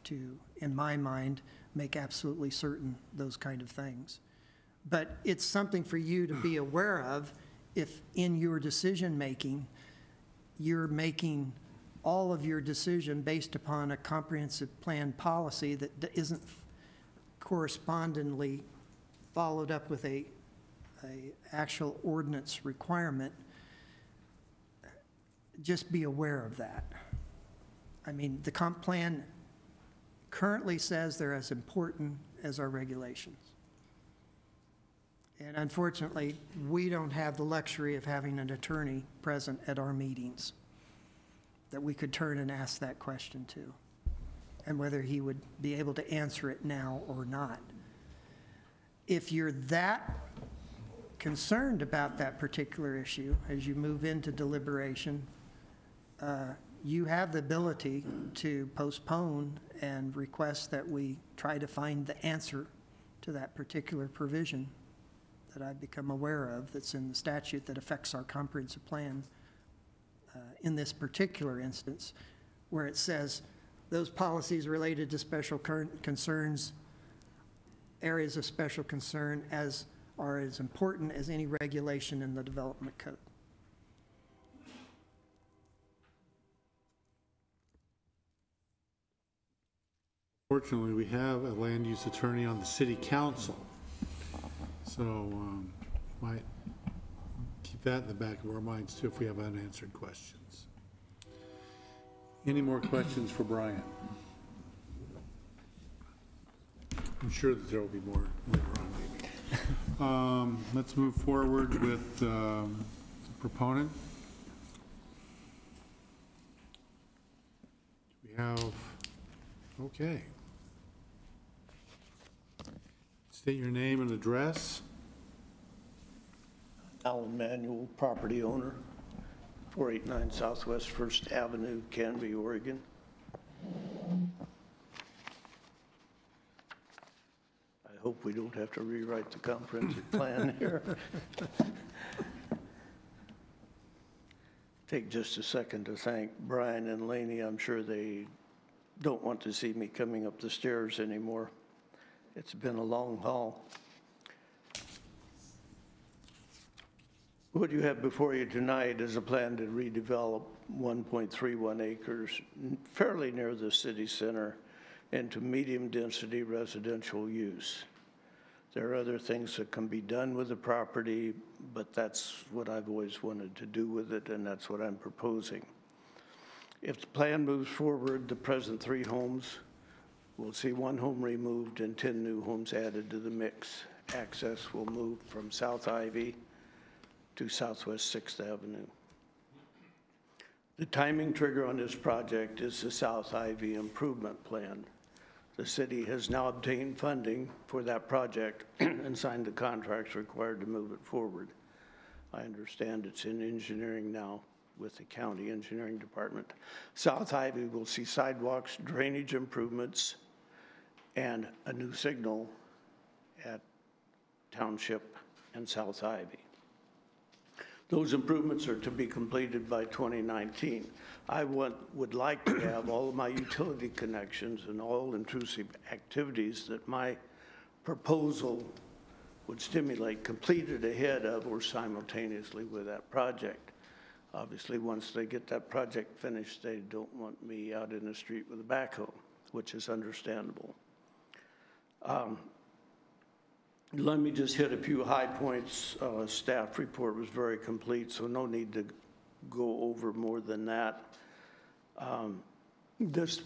to, in my mind, make absolutely certain those kind of things. But it's something for you to be aware of if in your decision-making, you're making all of your decision based upon a comprehensive plan policy that isn't correspondingly followed up with a actual ordinance requirement. Just be aware of that. I mean, the comp plan currently says they're as important as our regulations. And unfortunately, we don't have the luxury of having an attorney present at our meetings that we could turn and ask that question to, and whether he would be able to answer it now or not. If you're that concerned about that particular issue as you move into deliberation, you have the ability to postpone and request that we try to find the answer to that particular provision that I've become aware of that's in the statute that affects our comprehensive plan in this particular instance, where it says those policies related to special concerns, areas of special concern are as important as any regulation in the development code. Fortunately, we have a land use attorney on the city council, so might keep that in the back of our minds too if we have unanswered questions. Any more questions for Brian? I'm sure that there will be more later on, maybe. Let's move forward with the proponent. We have, okay. State your name and address. Alan Manuel, property owner, 489 Southwest First Avenue, Canby, Oregon. I hope we don't have to rewrite the comprehensive plan here. Take just a second to thank Brian and Laney. I'm sure they don't want to see me coming up the stairs anymore. It's been a long haul. What you have before you tonight is a plan to redevelop 1.31 acres fairly near the city center into medium-density residential use. There are other things that can be done with the property, but that's what I've always wanted to do with it, and that's what I'm proposing. If the plan moves forward, the present 3 homes will see 1 home removed and 10 new homes added to the mix. Access will move from South Ivy to Southwest 6th Avenue. The timing trigger on this project is the South Ivy Improvement Plan. The city has now obtained funding for that project and signed the contracts required to move it forward. I understand it's in engineering now with the county engineering department. South Ivy will see sidewalks, drainage improvements, and a new signal at Township and South Ivy. Those improvements are to be completed by 2019. I would like to have all of my utility connections and all intrusive activities that my proposal would stimulate completed ahead of or simultaneously with that project. Obviously, once they get that project finished, they don't want me out in the street with a backhoe, which is understandable. Let me just hit a few high points. Staff report was very complete, so no need to go over more than that. This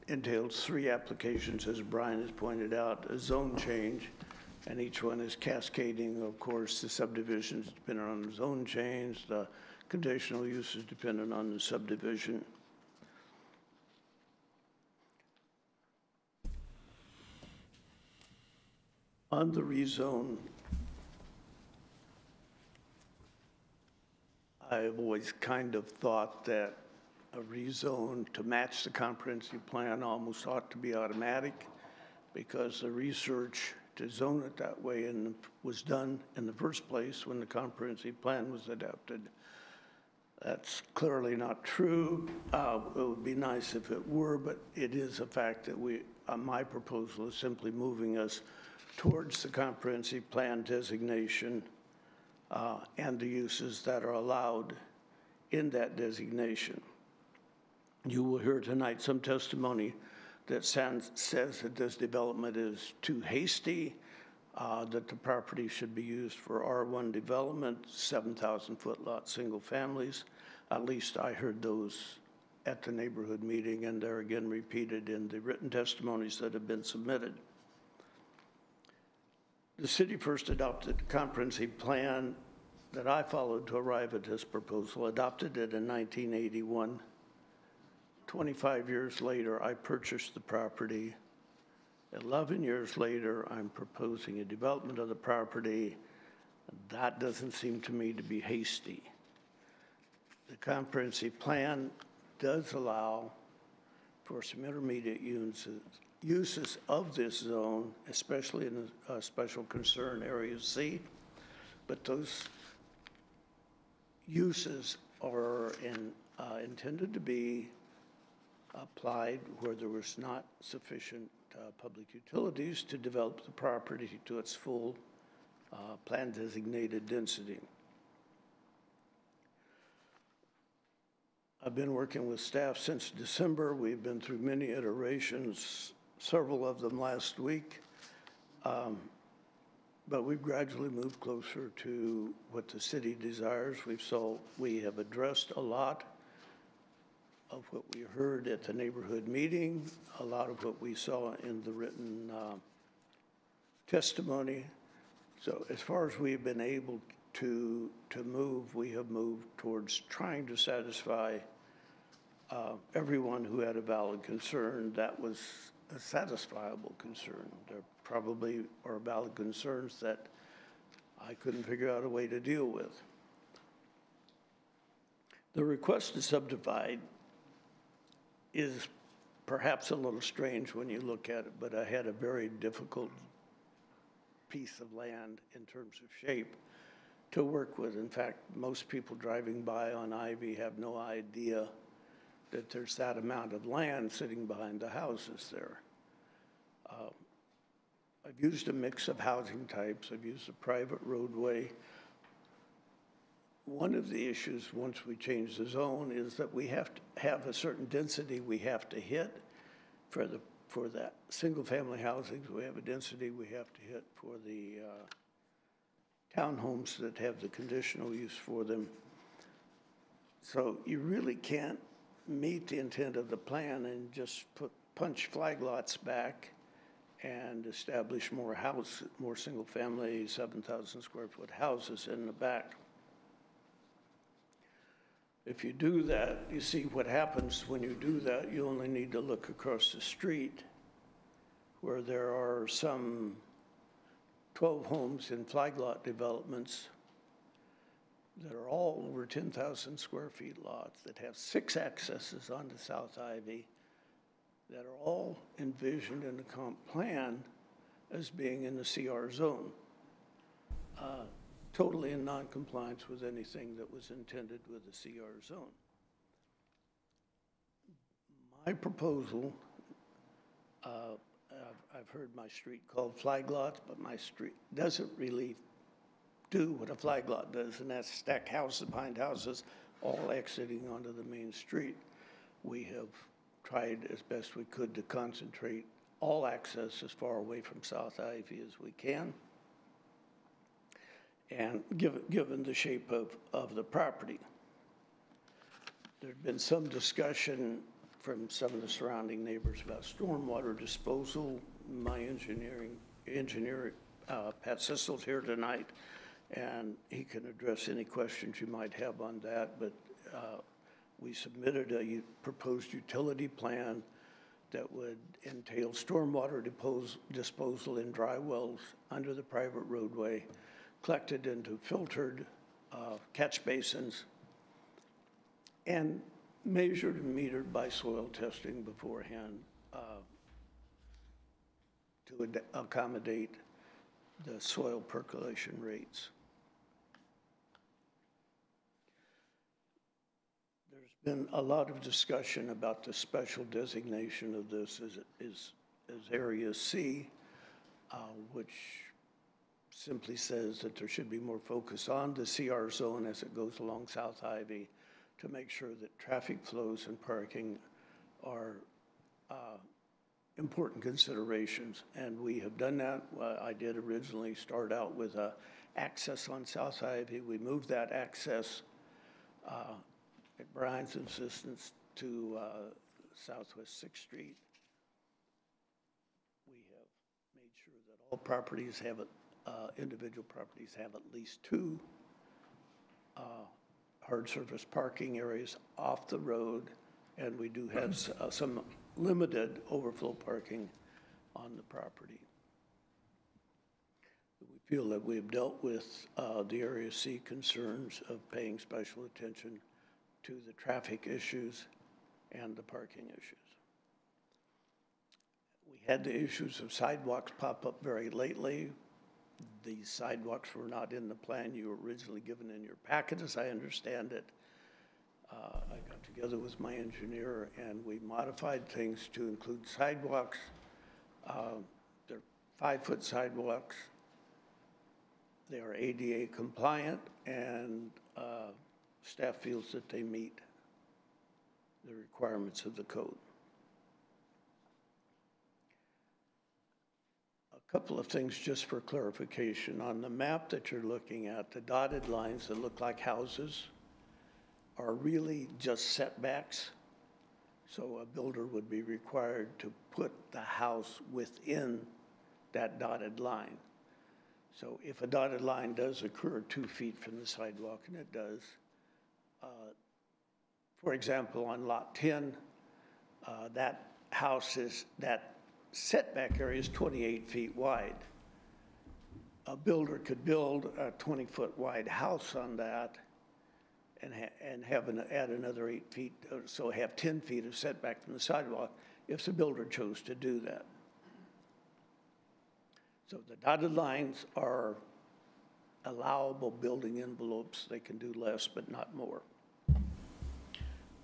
entails 3 applications, as Brian has pointed out, a zone change, and each one is cascading. Of course, the subdivisions dependent on the zone change, the conditional use is dependent on the subdivision. On the rezone, I've always kind of thought that a rezone to match the comprehensive plan almost ought to be automatic, because the research to zone it that way was done in the first place when the comprehensive plan was adopted. That's clearly not true. It would be nice if it were, but it is a fact that my proposal is simply moving us towards the comprehensive plan designation and the uses that are allowed in that designation. You will hear tonight some testimony that says that this development is too hasty, that the property should be used for R1 development, 7,000-foot lot single families. At least I heard those at the neighborhood meeting, and they're again repeated in the written testimonies that have been submitted. The city first adopted a comprehensive plan that I followed to arrive at this proposal, adopted it in 1981. 25 years later, I purchased the property. 11 years later, I'm proposing a development of the property. That doesn't seem to me to be hasty. The comprehensive plan does allow for some intermediate uses of this zone, especially in the special concern area C, but those uses are intended to be applied where there was not sufficient public utilities to develop the property to its full plan designated density. I've been working with staff since December. We've been through many iterations, several of them last week, but we've gradually moved closer to what the city desires. We have addressed a lot of what we heard at the neighborhood meeting, a lot of what we saw in the written testimony. So as far as we've been able to move, we have moved towards trying to satisfy everyone who had a valid concern. That was a satisfiable concern. There probably are valid concerns that I couldn't figure out a way to deal with. The request to subdivide is perhaps a little strange when you look at it, but I had a very difficult piece of land in terms of shape to work with. In fact, most people driving by on Ivy have no idea that there's that amount of land sitting behind the houses there. I've used a mix of housing types. I've used a private roadway. One of the issues once we change the zone is that we have to have a certain density we have to hit for that single-family housing. We have a density we have to hit for the townhomes that have the conditional use for them. So you really can't meet the intent of the plan and just punch flag lots back and establish more single-family 7,000 square foot houses in the back. If you do that, you see what happens when you do that. You only need to look across the street where there are some 12 homes in flag lot developments that are all over 10,000 square feet lots that have 6 accesses onto South Ivy that are all envisioned in the comp plan as being in the CR zone, totally in non-compliance with anything that was intended with the CR zone. My proposal, I've heard my street called flag lots, but my street doesn't really do what a flag lot does, and that's stack houses behind houses, all exiting onto the main street. We have tried as best we could to concentrate all access as far away from South Ivy as we can, and given the shape of the property. There's been some discussion from some of the surrounding neighbors about stormwater disposal. My engineer, Pat Sissel's here tonight, and he can address any questions you might have on that, but we submitted a proposed utility plan that would entail stormwater disposal in dry wells under the private roadway, collected into filtered catch basins, and measured and metered by soil testing beforehand to accommodate the soil percolation rates. There's been a lot of discussion about the special designation of this as Area C, which simply says that there should be more focus on the CR zone as it goes along South Ivy to make sure that traffic flows and parking are important considerations. And we have done that. I did originally start out with access on South Ivy. We moved that access at Brian's insistence to Southwest Sixth Street. We have made sure that all properties have, individual properties have at least two hard surface parking areas off the road, and we do have some limited overflow parking on the property. We feel that we've dealt with the Area C concerns of paying special attention to the traffic issues and the parking issues. We had the issues of sidewalks pop up very lately. These sidewalks were not in the plan you were originally given in your packet, as I understand it. I got together with my engineer and we modified things to include sidewalks. They're 5-foot sidewalks. They are ADA compliant, and staff feels that they meet the requirements of the code. A couple of things just for clarification. On the map that you're looking at, the dotted lines that look like houses are really just setbacks. So a builder would be required to put the house within that dotted line. So if a dotted line does occur 2 feet from the sidewalk, and it does, for example, on lot 10, that setback area is 28 feet wide. A builder could build a 20-foot wide house on that and add another 8 feet, so have 10 feet of setback from the sidewalk if the builder chose to do that. So the dotted lines are allowable building envelopes. They can do less, but not more.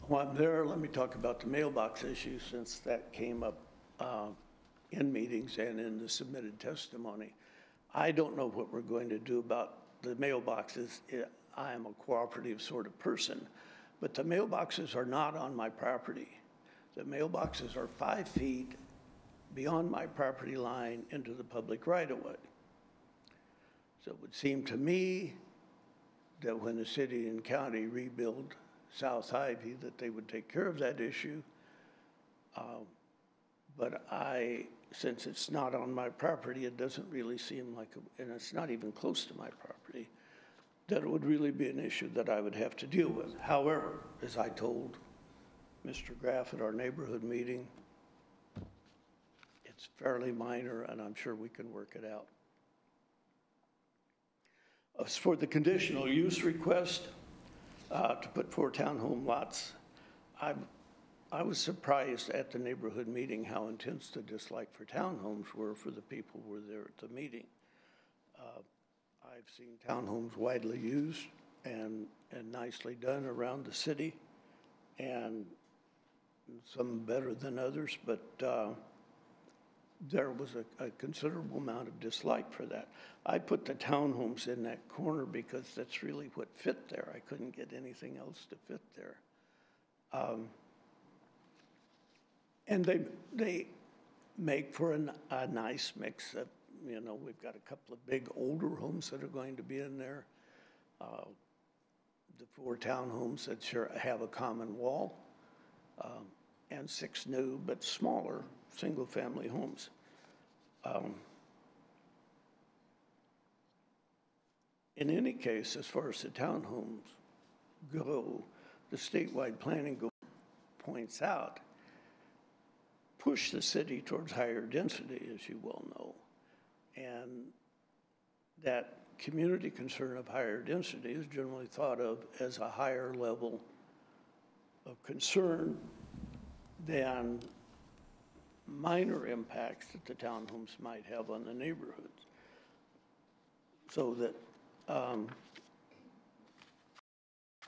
While I'm there, let me talk about the mailbox issue, since that came up in meetings and in the submitted testimony. I don't know what we're going to do about the mailboxes. I am a cooperative sort of person, but the mailboxes are not on my property. The mailboxes are 5 feet beyond my property line into the public right-of-way. So it would seem to me that when the city and county rebuild South Ivy, that they would take care of that issue. But since it's not on my property, it doesn't really seem like, and it's not even close to my property, that it would really be an issue that I would have to deal with. However, as I told Mr. Graff at our neighborhood meeting, it's fairly minor, and I'm sure we can work it out. As for the conditional use request to put 4 townhome lots, I was surprised at the neighborhood meeting how intense the dislike for townhomes were for the people who were there at the meeting. I've seen townhomes widely used and nicely done around the city, and some better than others, but there was a considerable amount of dislike for that. I put the townhomes in that corner because that's really what fit there. I couldn't get anything else to fit there. And they make for a nice mix of, we've got a couple of big older homes that are going to be in there. The 4 townhomes that have a common wall, and 6 new but smaller single-family homes. In any case, as far as the townhomes go, the statewide planning points out, push the city towards higher density, as you well know, and that community concern of higher density is generally thought of as a higher level of concern than minor impacts that the townhomes might have on the neighborhoods. So that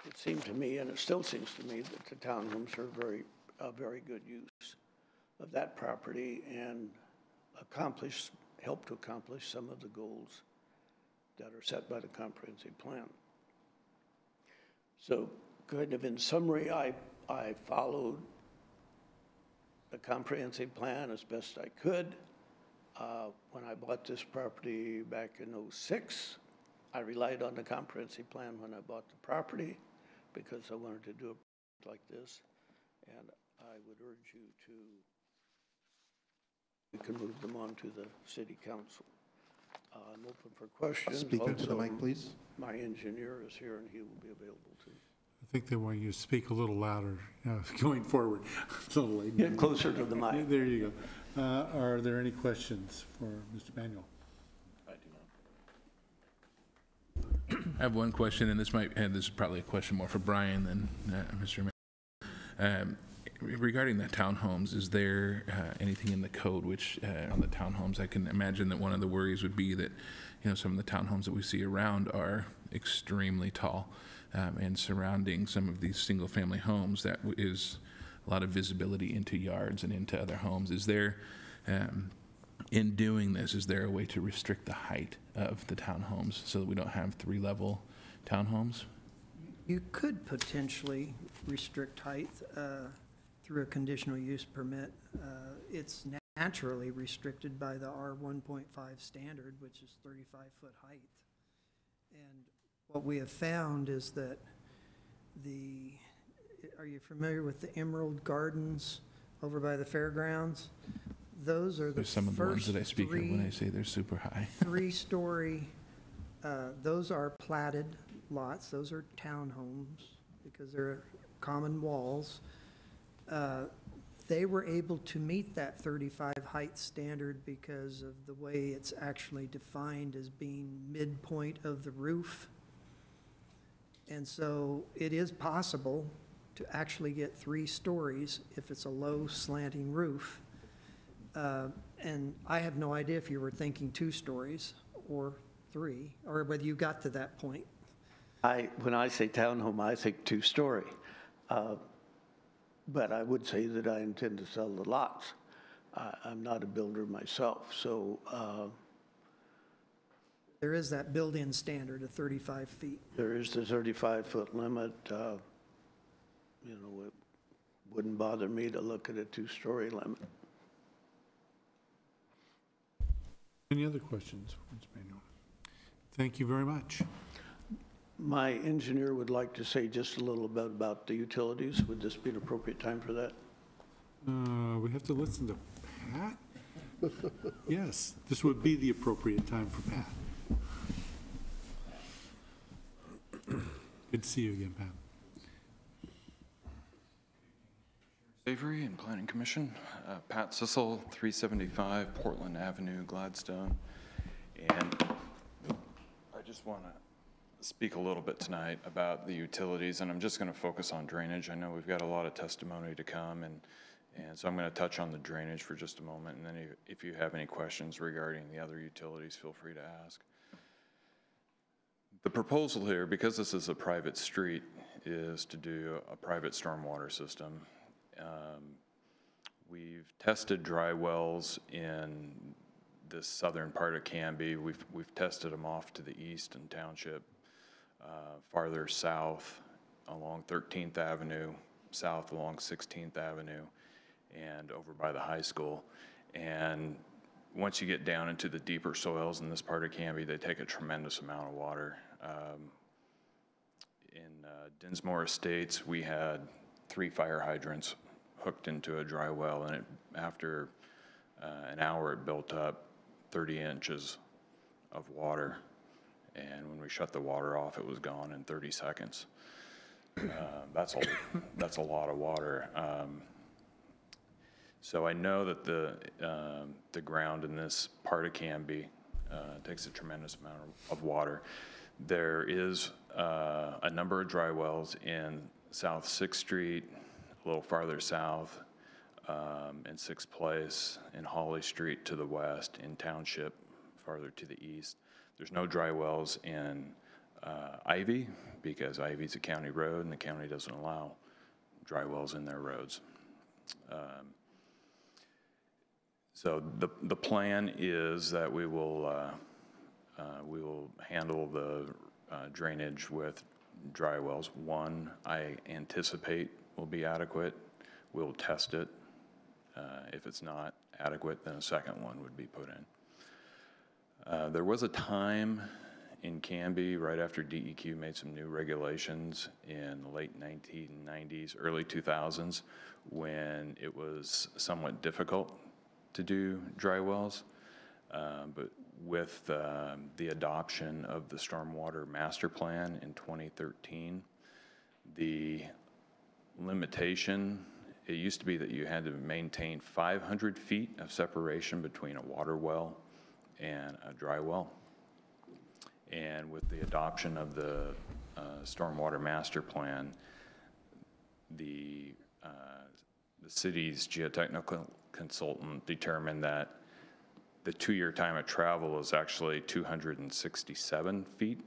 it seemed to me, and it still seems to me, that the townhomes are a very good use of that property and help to accomplish some of the goals that are set by the comprehensive plan. So kind of in summary, I followed the comprehensive plan as best I could. When I bought this property back in '06, I relied on the comprehensive plan when I bought the property because I wanted to do it like this. and I would urge you to, we can move them on to the city council. I'm open for questions. Speak into the Also, mic, please. my engineer is here, and he will be available too. I think they want you to speak a little louder going forward. It's a little late. Get closer to the mic. There you go. Are there any questions for Mr. Manuel? I have one question, and this is probably a question more for Brian than Mr. Regarding the townhomes, is there anything in the code which, on the townhomes, I can imagine that one of the worries would be that, some of the townhomes that we see around are extremely tall, and surrounding some of these single-family homes, that is a lot of visibility into yards and into other homes. Is there, in doing this, is there a way to restrict the height of the townhomes so that we don't have three-level townhomes? You could potentially restrict height through a conditional use permit. It's naturally restricted by the R1.5 standard, which is 35-foot height. And what we have found is that are you familiar with the Emerald Gardens over by the fairgrounds? Those are the There's some of the ones first that I speak of when I say they're super high. three-story, those are platted lots. Those are townhomes because they're common walls. They were able to meet that 35 height standard because of the way it's actually defined as being midpoint of the roof. And so it is possible to actually get 3 stories if it's a low slanting roof. And I have no idea if you were thinking 2 stories or 3, or whether you got to that point. When I say townhome, I think 2-story. But I would say that I intend to sell the lots. I'm not a builder myself, so There is that built-in standard of 35 feet. there is the 35-foot limit. It wouldn't bother me to look at a 2-story limit. Any other questions for Mr. Manuel? Thank you very much. My engineer would like to say just a little bit about the utilities. Would this be an appropriate time for that? We have to listen to Pat? Yes, this would be the appropriate time for Pat. Good to see you again, Pat. Avery and Planning Commission, Pat Sissel, 375 Portland Avenue, Gladstone. And I just want to speak a little bit tonight about the utilities, and I'm just going to focus on drainage. I know we've got a lot of testimony to come, and so I'm going to touch on the drainage for just a moment, and then if you have any questions regarding the other utilities, feel free to ask. The proposal here, because this is a private street, is to do a private stormwater system. We've tested dry wells in this southern part of Canby. We've tested them off to the east in Township, farther south along 13th Avenue, south along 16th Avenue, and over by the high school. And once you get down into the deeper soils in this part of Canby, they take a tremendous amount of water. In Dinsmore Estates, we had 3 fire hydrants hooked into a dry well, and after an hour it built up 30 inches of water, and when we shut the water off it was gone in 30 seconds. That's a lot of water. So I know that the ground in this part of Canby takes a tremendous amount of water. There is a number of dry wells in South 6th Street, a little farther south, in 6th Place, in Holly Street to the west, in Township farther to the east. There's no dry wells in Ivy, because Ivy's a county road and the county doesn't allow dry wells in their roads. So the plan is that we will handle the drainage with dry wells. One, I anticipate will be adequate. We'll test it. If it's not adequate, then a second one would be put in. There was a time in Canby, right after DEQ made some new regulations in the late 1990s, early 2000s, when it was somewhat difficult to do dry wells. But with the adoption of the Stormwater Master Plan in 2013, the limitation, it used to be that you had to maintain 500 feet of separation between a water well and a dry well. And with the adoption of the Stormwater Master Plan, the city's geotechnical consultant determined that the 2-year time of travel is actually 267 feet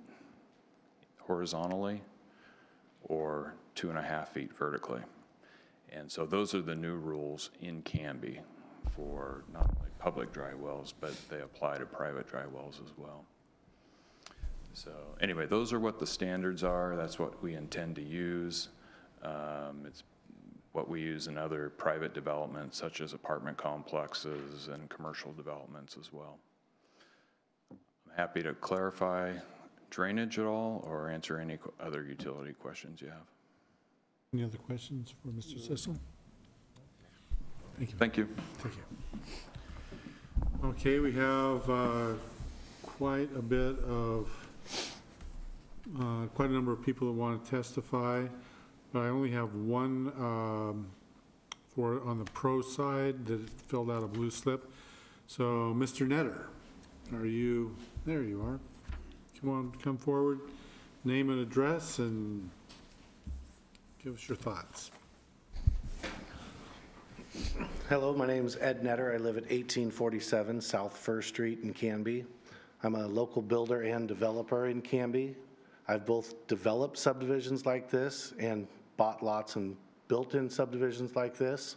horizontally or 2.5 feet vertically. And so those are the new rules in Canby for not only public dry wells, but they apply to private dry wells as well. So anyway, those are what the standards are. That's what we intend to use. It's what we use in other private developments, such as apartment complexes and commercial developments as well. I'm happy to clarify drainage at all or answer any other utility questions you have. Any other questions for Mr. Sissel? Thank you. Thank you. Thank you. Okay, we have quite a bit of, quite a number of people that want to testify, but I only have one on the pro side that filled out a blue slip. So, Mr. Netter, are you, there you are. Come forward, name and address, and give us your thoughts. Hello, my name is Ed Netter. I live at 1847 South First Street in Canby. I'm a local builder and developer in Canby. I've both developed subdivisions like this and bought lots and built in subdivisions like this.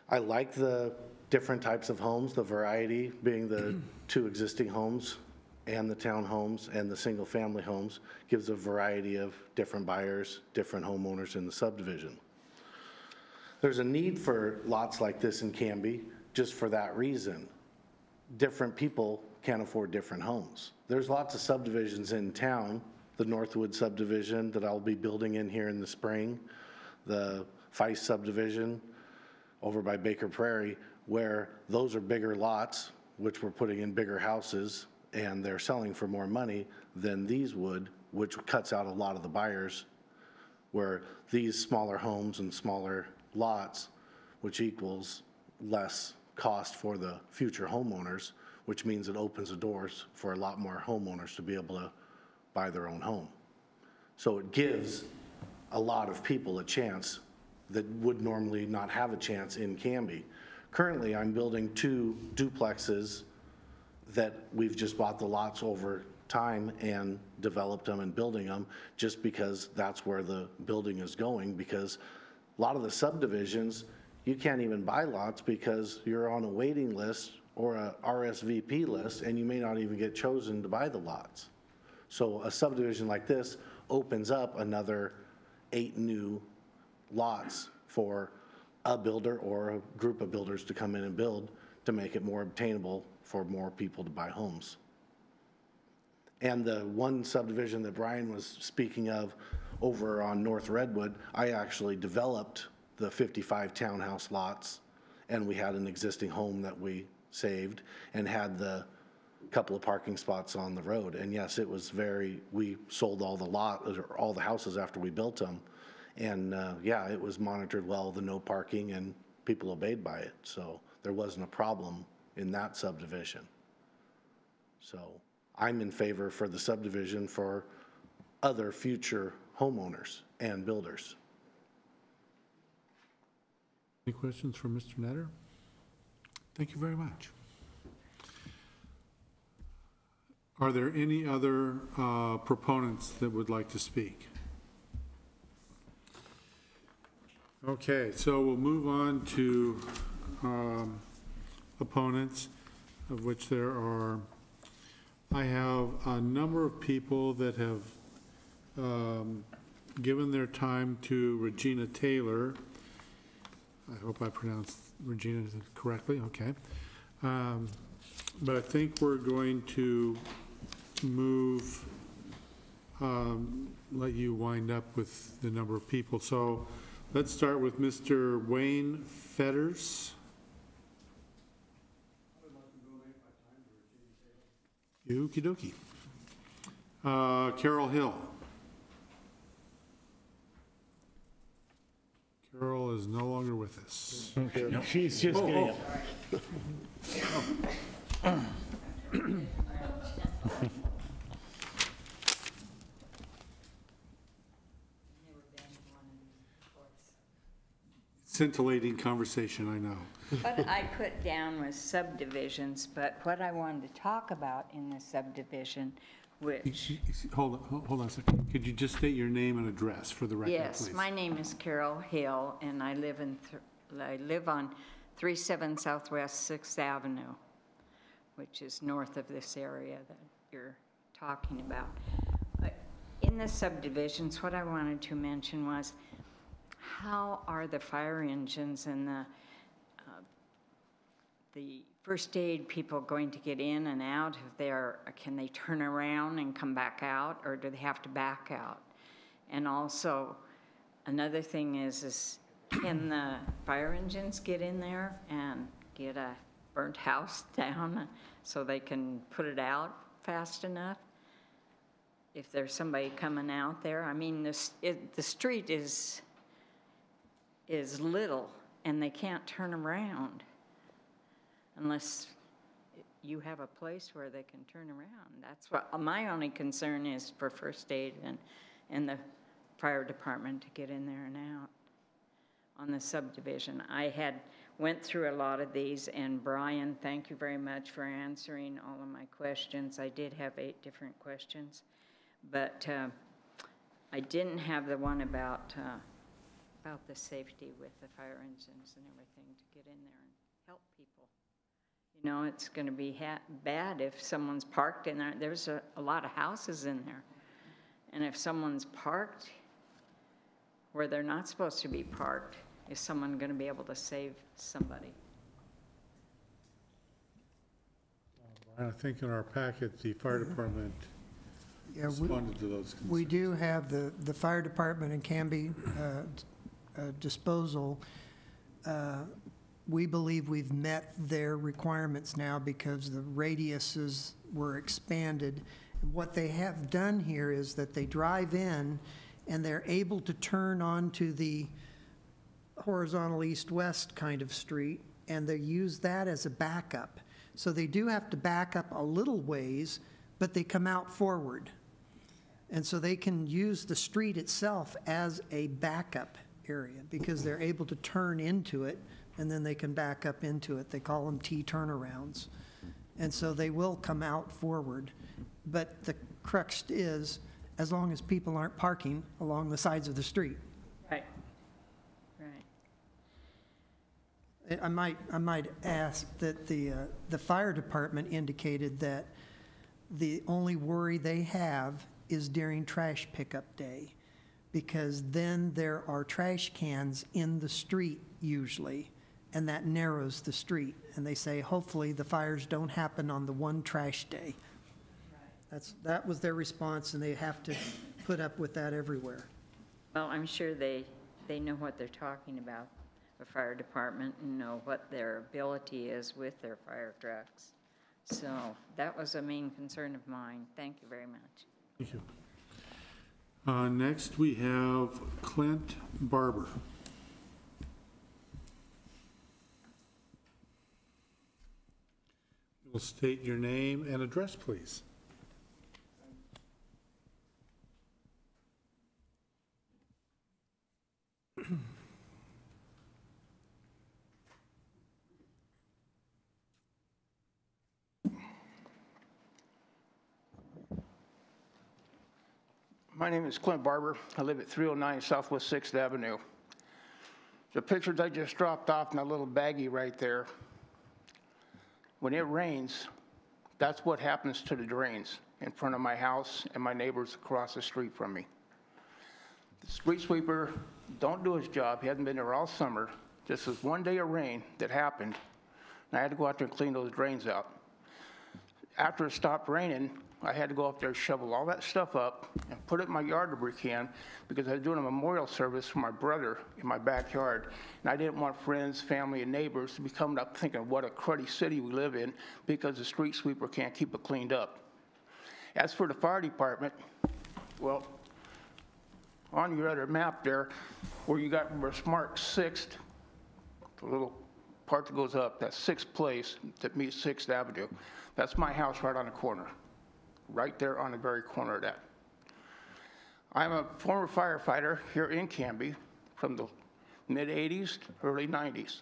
I like the different types of homes, the variety being the 2 existing homes and the townhomes and the single family homes gives a variety of different buyers, different homeowners in the subdivision. There's a need for lots like this in Canby just for that reason. Different people can't afford different homes. There's lots of subdivisions in town, the Northwood subdivision that I'll be building in here in the spring, the Feist subdivision over by Baker Prairie, where those are bigger lots, which we're putting in bigger houses, and they're selling for more money than these would, which cuts out a lot of the buyers, where these smaller homes and smaller lots, which equals less cost for the future homeowners, which means it opens the doors for a lot more homeowners to be able to buy their own home. So it gives a lot of people a chance that would normally not have a chance in Canby. Currently, I'm building 2 duplexes that we've just bought the lots over time and developed them and building them just because that's where the building is going, because a lot of the subdivisions, you can't even buy lots because you're on a waiting list or a RSVP list and you may not even get chosen to buy the lots. So a subdivision like this opens up another 8 new lots for a builder or a group of builders to come in and build to make it more obtainable for more people to buy homes. And the one subdivision that Brian was speaking of over on North Redwood, I actually developed the 55 townhouse lots, and we had an existing home that we saved and had the couple of parking spots on the road. And yes, it was we sold all the houses after we built them. And yeah, it was monitored well, the no parking, and people obeyed by it. So there wasn't a problem in that subdivision. So I'm in favor for the subdivision for other future homeowners and builders. Any questions for Mr. Netter? Thank you very much. Are there any other proponents that would like to speak? Okay, so we'll move on to opponents, of which there are, I have a number of people that have given their time to Regina Taylor. I hope I pronounced Regina correctly, okay. But I think we're going to move, let you wind up with the number of people. So let's start with Mr. Wayne Fetters. Okey dokey. Carol Hill. Carol is no longer with us. She's just getting up. Scintillating conversation, I know. What I put down was subdivisions, but what I wanted to talk about in the subdivision, which, Hold on a second. Could you just state your name and address for the record, yes, please? my name is Carol Hill, and I live on 37 Southwest 6th Avenue, which is north of this area that you're talking about. In the subdivisions, what I wanted to mention was, how are the fire engines and the first aid people going to get in and out of there? Can they turn around and come back out, or do they have to back out? And also, another thing is can the fire engines get in there and get a burnt house down so they can put it out fast enough? If there's somebody coming out there, I mean, the street is little, and they can't turn around unless you have a place where they can turn around. That's what my only concern is for first aid and the fire department to get in there and out on the subdivision. I went through a lot of these, and Brian, thank you very much for answering all of my questions. I did have 8 different questions, but I didn't have the one about the safety with the fire engines and everything to get in there and help people. You know, it's going to be bad if someone's parked in there. There's a lot of houses in there. And if someone's parked where they're not supposed to be parked, is someone going to be able to save somebody? I think in our packet, the fire department responded to those concerns. We do have the fire department in Canby disposal. We believe we've met their requirements now because the radiuses were expanded. What they have done here is that they drive in and they're able to turn onto the horizontal east-west kind of street, and they use that as a backup. So they do have to back up a little ways, but they come out forward. And so they can use the street itself as a backup area because they're able to turn into it, and then they can back up into it. They call them T-turnarounds. And so they will come out forward. But the crux is, as long as people aren't parking along the sides of the street. Right. Right. I might ask that the fire department indicated that the only worry they have is during trash pickup day, because then there are trash cans in the street usually, and that narrows the street. And they say, hopefully the fires don't happen on the one trash day. That was their response, and they have to put up with that everywhere. Well, I'm sure they know what they're talking about, the fire department, and know what their ability is with their fire trucks. So that was a main concern of mine. Thank you very much. Thank you. Next, we have Clint Barber. Will state your name and address, please. My name is Clint Barber. I live at 309 Southwest 6th Avenue. The pictures I just dropped off in that little baggie right there, when it rains, that's what happens to the drains in front of my house and my neighbors across the street from me. The street sweeper don't do his job. He hasn't been there all summer. This was one day of rain that happened, and I had to go out there and clean those drains out. After it stopped raining, I had to go up there, shovel all that stuff up, and put it in my yard debris can because I was doing a memorial service for my brother in my backyard. And I didn't want friends, family, and neighbors to be coming up thinking what a cruddy city we live in because the street sweeper can't keep it cleaned up. As for the fire department, well, on your other map there, where you got where Smart 6th, the little part that goes up, that 6th place that meets 6th Avenue, that's my house right on the corner. Right there on the very corner of that. I'm a former firefighter here in Canby from the mid-'80s, early '90s.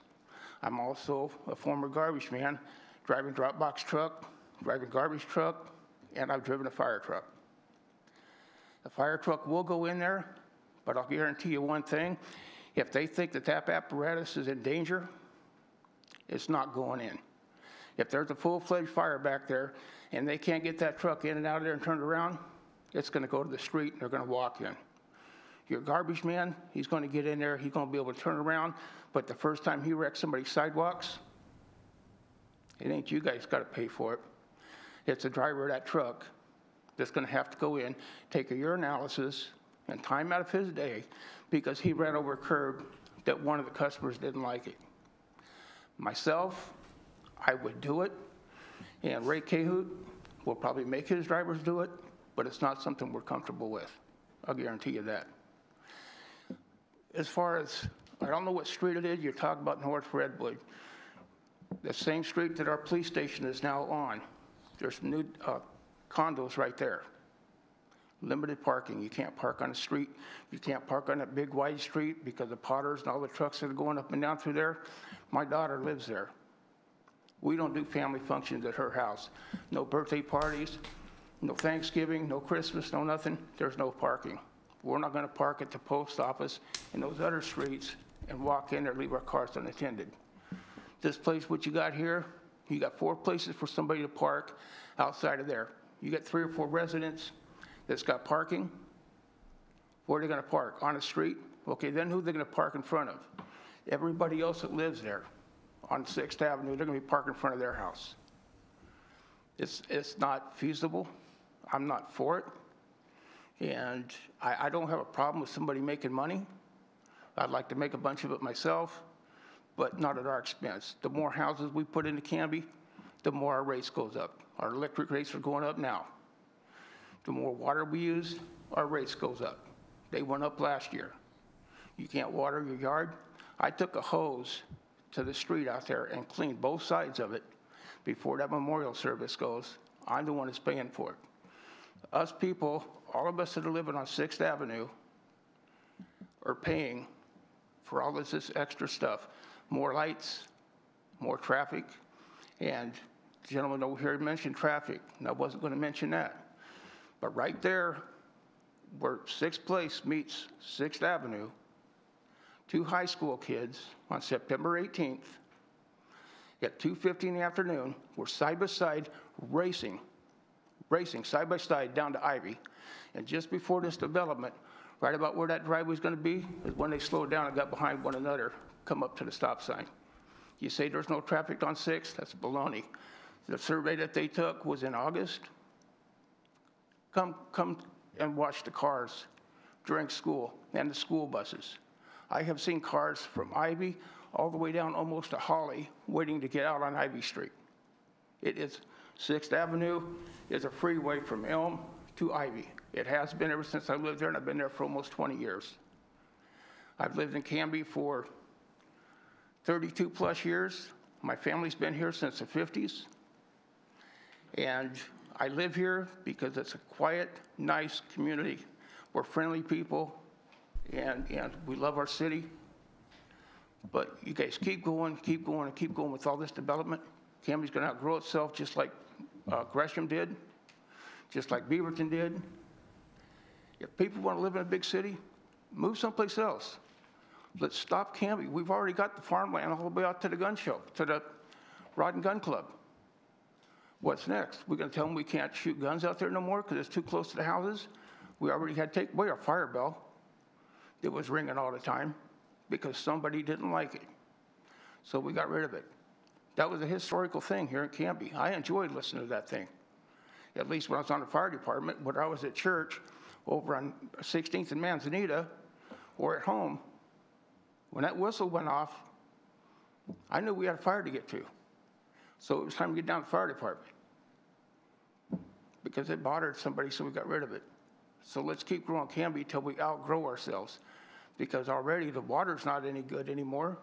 I'm also a former garbage man, driving drop box truck, driving garbage truck, and I've driven a fire truck. The fire truck will go in there, but I'll guarantee you one thing, if they think that that apparatus is in danger, it's not going in. If there's a full-fledged fire back there and they can't get that truck in and out of there and turn it around, it's going to go to the street and they're going to walk in. Your garbage man, he's going to get in there, he's going to be able to turn around, but the first time he wrecks somebody's sidewalks, it ain't you guys got to pay for it. It's the driver of that truck that's going to have to go in, take a urinalysis, and time out of his day because he ran over a curb that one of the customers didn't like it. Myself, I would do it, and Ray Cahoot will probably make his drivers do it, but it's not something we're comfortable with. I'll guarantee you that. As far as, I don't know what street it is, you're talking about North Redwood. The same street that our police station is now on. There's new condos right there. Limited parking. You can't park on the street. You can't park on that big wide street because the Potters and all the trucks that are going up and down through there. My daughter lives there. We don't do family functions at her house. No birthday parties, no Thanksgiving, no Christmas, no nothing. There's no parking. We're not going to park at the post office and those other streets and walk in there, leave our cars unattended. This place, what you got here, you got 4 places for somebody to park outside of there. You got 3 or 4 residents that's got parking. Where are they going to park? On the street? Okay, then who are they going to park in front of? Everybody else that lives there on 6th Avenue, they're going to be parked in front of their house. It's not feasible. I'm not for it. And I don't have a problem with somebody making money. I'd like to make a bunch of it myself, but not at our expense. The more houses we put into Canby, the more our rates goes up. Our electric rates are going up now. The more water we use, our rates goes up. They went up last year. You can't water your yard. I took a hose to the street out there and cleaned both sides of it before that memorial service goes. I'm the one that's paying for it. Us people, all of us that are living on 6th Avenue are paying for all this extra stuff. More lights, more traffic, and the gentleman over here mentioned traffic, and I wasn't going to mention that. But right there, where 6th Place meets 6th Avenue, 2 high school kids on September 18th at 2:50 in the afternoon were side by side racing side by side down to Ivy. And just before this development, right about where that driveway is going to be, is when they slowed down and got behind one another, come up to the stop sign. You say there's no traffic on 6th? That's baloney. The survey that they took was in August. Come and watch the cars during school and the school buses. I have seen cars from Ivy all the way down almost to Holly waiting to get out on Ivy Street. It is 6th Avenue is a freeway from Elm to Ivy. It has been ever since I lived there, and I've been there for almost 20 years. I've lived in Canby for 32 plus years. My family's been here since the 50s. And I live here because it's a quiet, nice community. We're friendly people, and we love our city. But you guys keep going, and keep going with all this development. Canby's going to outgrow itself just like Gresham did, just like Beaverton did. If people want to live in a big city, move someplace else. Let's stop Canby. We've already got the farmland all the way out to the gun show, to the Rod and Gun Club. What's next? We're going to tell them we can't shoot guns out there no more because it's too close to the houses? We already had to take away our fire bell that was ringing all the time because somebody didn't like it. So we got rid of it. That was a historical thing here in Canby. I enjoyed listening to that thing. at least when I was on the fire department, when I was at church over on 16th and Manzanita or at home, when that whistle went off, I knew we had a fire to get to. So it was time to get down to the fire department because it bothered somebody, so we got rid of it. So let's keep growing Canby till we outgrow ourselves, because already the water's not any good anymore.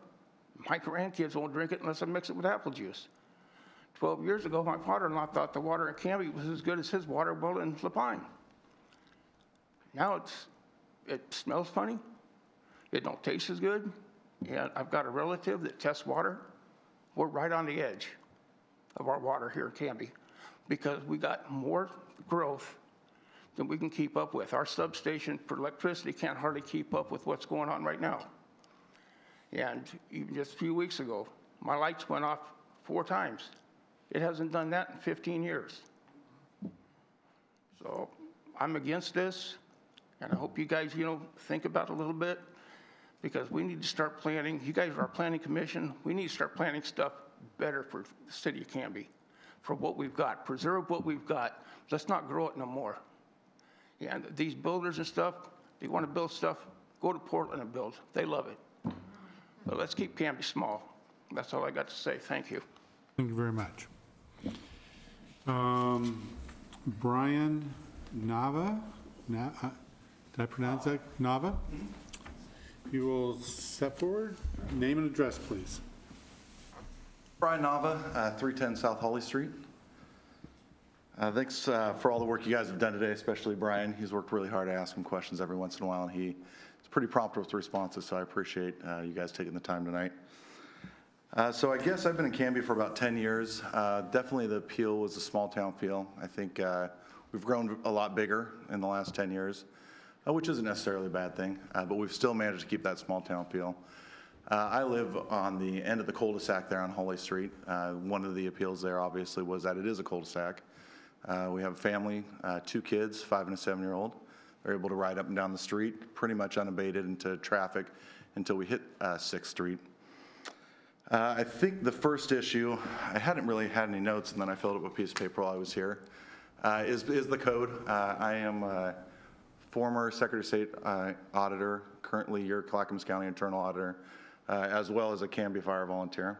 My grandkids won't drink it unless I mix it with apple juice. 12 years ago, my father-in-law thought the water in Canby was as good as his water well in Lapine. Now it smells funny. It don't taste as good. And I've got a relative that tests water. We're right on the edge of our water here in Canby because we got more growth than we can keep up with. Our substation for electricity can't hardly keep up with what's going on right now. And even just a few weeks ago, my lights went off 4 times. It hasn't done that in 15 years. So I'm against this, and I hope you guys, think about it a little bit, because we need to start planning. You guys are our planning commission. We need to start planning stuff better for the city of Canby, for what we've got. Preserve what we've got. Let's not grow it no more. And these builders and stuff, they want to build stuff, go to Portland and build. They love it. But let's keep Canby small. That's all I got to say. Thank you. Thank you very much. Brian Nava, did I pronounce that? Nava? If you will step forward, name and address, please. Brian Nava, 310 South Holly Street. Thanks for all the work you guys have done today, especially Brian. He's worked really hard. I ask him questions every once in a while, and he's pretty prompt with responses, so I appreciate you guys taking the time tonight. So I guess I've been in Canby for about 10 years. Definitely the appeal was a small town feel. I think we've grown a lot bigger in the last 10 years, which isn't necessarily a bad thing, but we've still managed to keep that small town feel. I live on the end of the cul-de-sac there on Holly Street. One of the appeals there obviously was that it is a cul-de-sac. We have a family, 2 kids, 5 and a 7-year-old. They're able to ride up and down the street pretty much unabated into traffic until we hit 6th Street. I think the first issue, I hadn't really had any notes, and then I filled up a piece of paper while I was here, is the code. I am a former Secretary of State auditor, currently your Clackamas County Internal Auditor, as well as a Canby Fire volunteer.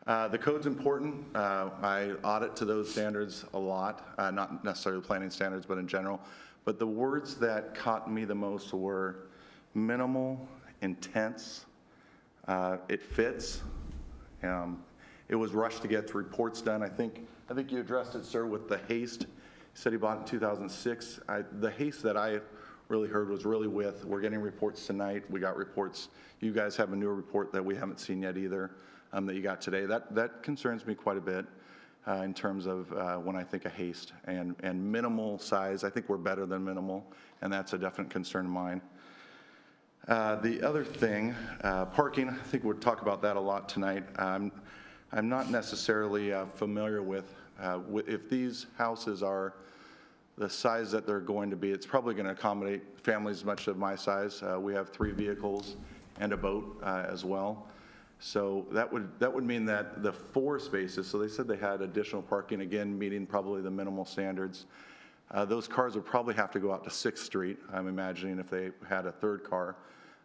The code's important. I audit to those standards a lot, not necessarily planning standards, but in general. But the words that caught me the most were minimal, intense, it fits. It was rushed to get the reports done. I think you addressed it, sir, with the haste. You said he bought it in 2006. The haste that I really heard was really with, we're getting reports tonight. We got reports. You guys have a new report that we haven't seen yet either, that you got today. That concerns me quite a bit in terms of when I think of haste and minimal size. I think we're better than minimal, and that's a definite concern of mine. The other thing, parking, I think we'll talk about that a lot tonight. I'm not necessarily familiar with if these houses are the size that they're going to be. It's probably going to accommodate families much of my size. We have 3 vehicles and a boat as well. So that would mean that the 4 spaces, so they said they had additional parking, again, meeting probably the minimal standards. Those cars would probably have to go out to 6th Street, I'm imagining, if they had a 3rd car.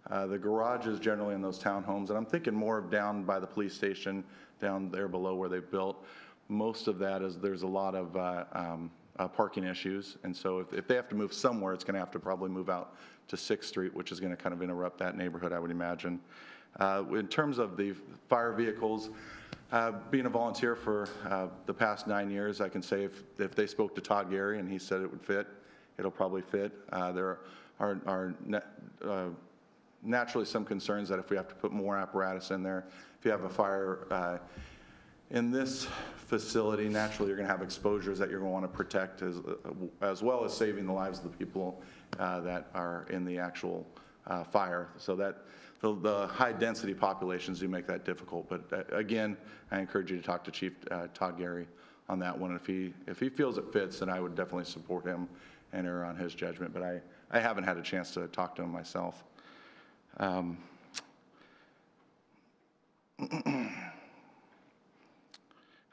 The garage is generally in those townhomes, and I'm thinking more of down by the police station, down there below where they've built. Most of that is there's a lot of parking issues, and so if they have to move somewhere, it's going to have to probably move out to 6th Street, which is going to kind of interrupt that neighborhood, I would imagine. In terms of the fire vehicles, being a volunteer for the past 9 years, I can say if they spoke to Todd Gary and he said it would fit, it'll probably fit. There are naturally some concerns that if we have to put more apparatus in there, if you have a fire in this facility, naturally you're going to have exposures that you're going to want to protect as well as saving the lives of the people that are in the actual fire. So that the high density populations do make that difficult. But again, I encourage you to talk to Chief Todd Gary on that one. If he feels it fits, then I would definitely support him and err on his judgment. But I haven't had a chance to talk to him myself.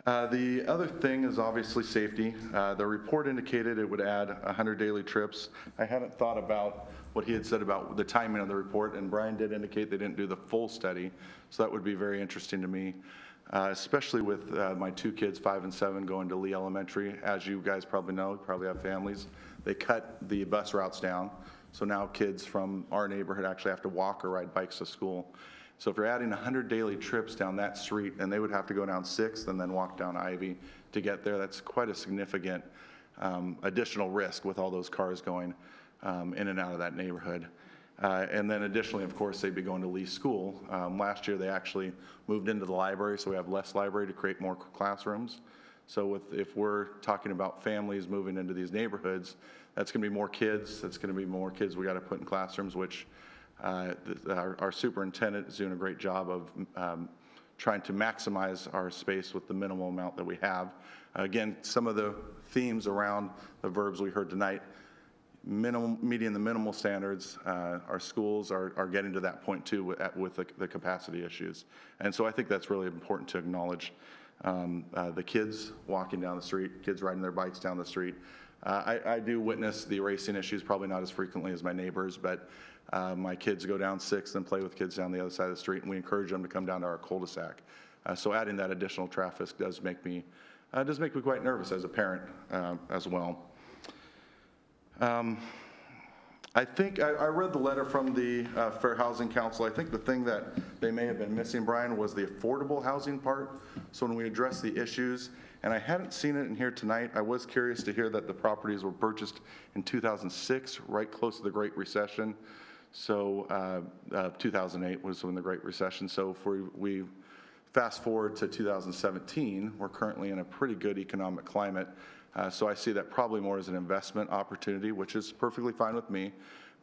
The other thing is obviously safety. The report indicated it would add 100 daily trips. I haven't thought about what he had said about the timing of the report, and Brian did indicate they didn't do the full study, so that would be very interesting to me, especially with my two kids, 5 and 7, going to Lee Elementary. As you guys probably know, you probably have families, they cut the bus routes down, so now kids from our neighborhood actually have to walk or ride bikes to school. So if you're adding 100 daily trips down that street, and they would have to go down 6th and then walk down Ivy to get there, that's quite a significant additional risk with all those cars going in and out of that neighborhood. And then additionally, of course, they'd be going to Lee School. Last year, they actually moved into the library, so we have less library to create more classrooms. So if we're talking about families moving into these neighborhoods, that's going to be more kids. That's going to be more kids we got to put in classrooms, which our superintendent is doing a great job of trying to maximize our space with the minimal amount that we have. Again, some of the themes around the verbs we heard tonight, meeting the minimal standards, our schools are getting to that point too with the capacity issues. And so I think that's really important to acknowledge. The kids walking down the street, kids riding their bikes down the street. I do witness the racing issues, probably not as frequently as my neighbors, but my kids go down 6th and play with kids down the other side of the street, and we encourage them to come down to our cul-de-sac. So adding that additional traffic does make me quite nervous as a parent as well. I think I read the letter from the Fair Housing Council. I think the thing that they may have been missing, Brian, was the affordable housing part. So when we address the issues, and I hadn't seen it in here tonight, I was curious to hear that the properties were purchased in 2006, right close to the Great Recession. So 2008 was when the Great Recession. So if we fast forward to 2017, we're currently in a pretty good economic climate. So I see that probably more as an investment opportunity, which is perfectly fine with me.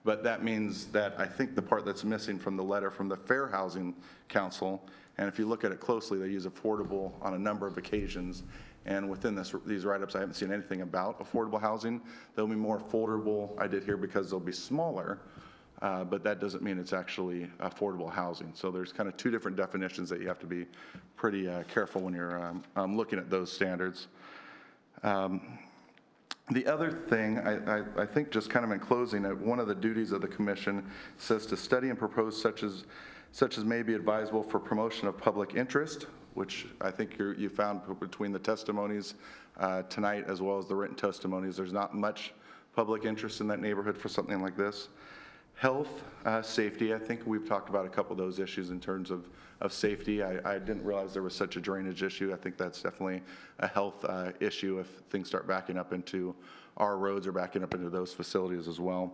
But that means that I think the part that's missing from the letter from the Fair Housing Council, and if you look at it closely, they use affordable on a number of occasions. And within these write-ups, I haven't seen anything about affordable housing. There'll be more affordable, I did hear, because they'll be smaller. But that doesn't mean it's actually affordable housing. So there's kind of two different definitions that you have to be pretty careful when you're looking at those standards. The other thing, I think just kind of in closing, one of the duties of the commission says to study and propose such as may be advisable for promotion of public interest, which I think you found between the testimonies tonight as well as the written testimonies, there's not much public interest in that neighborhood for something like this. Health, safety, I think we've talked about a couple of those issues in terms of safety. I didn't realize there was such a drainage issue. I think that's definitely a health issue if things start backing up into our roads or backing up into those facilities as well.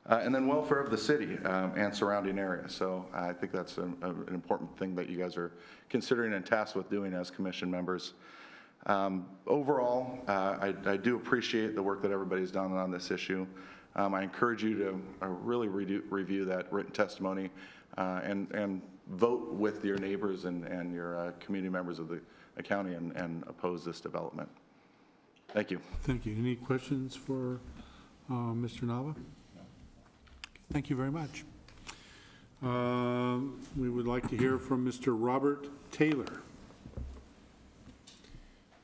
And then welfare of the city and surrounding areas. So I think that's an important thing that you guys are considering and tasked with doing as commission members. Overall, I do appreciate the work that everybody's done on this issue. I encourage you to really review that written testimony and vote with your neighbors and your community members of the county and oppose this development. Thank you. Thank you. Any questions for Mr. Nava? Thank you very much. We would like to hear from Mr. Robert Taylor.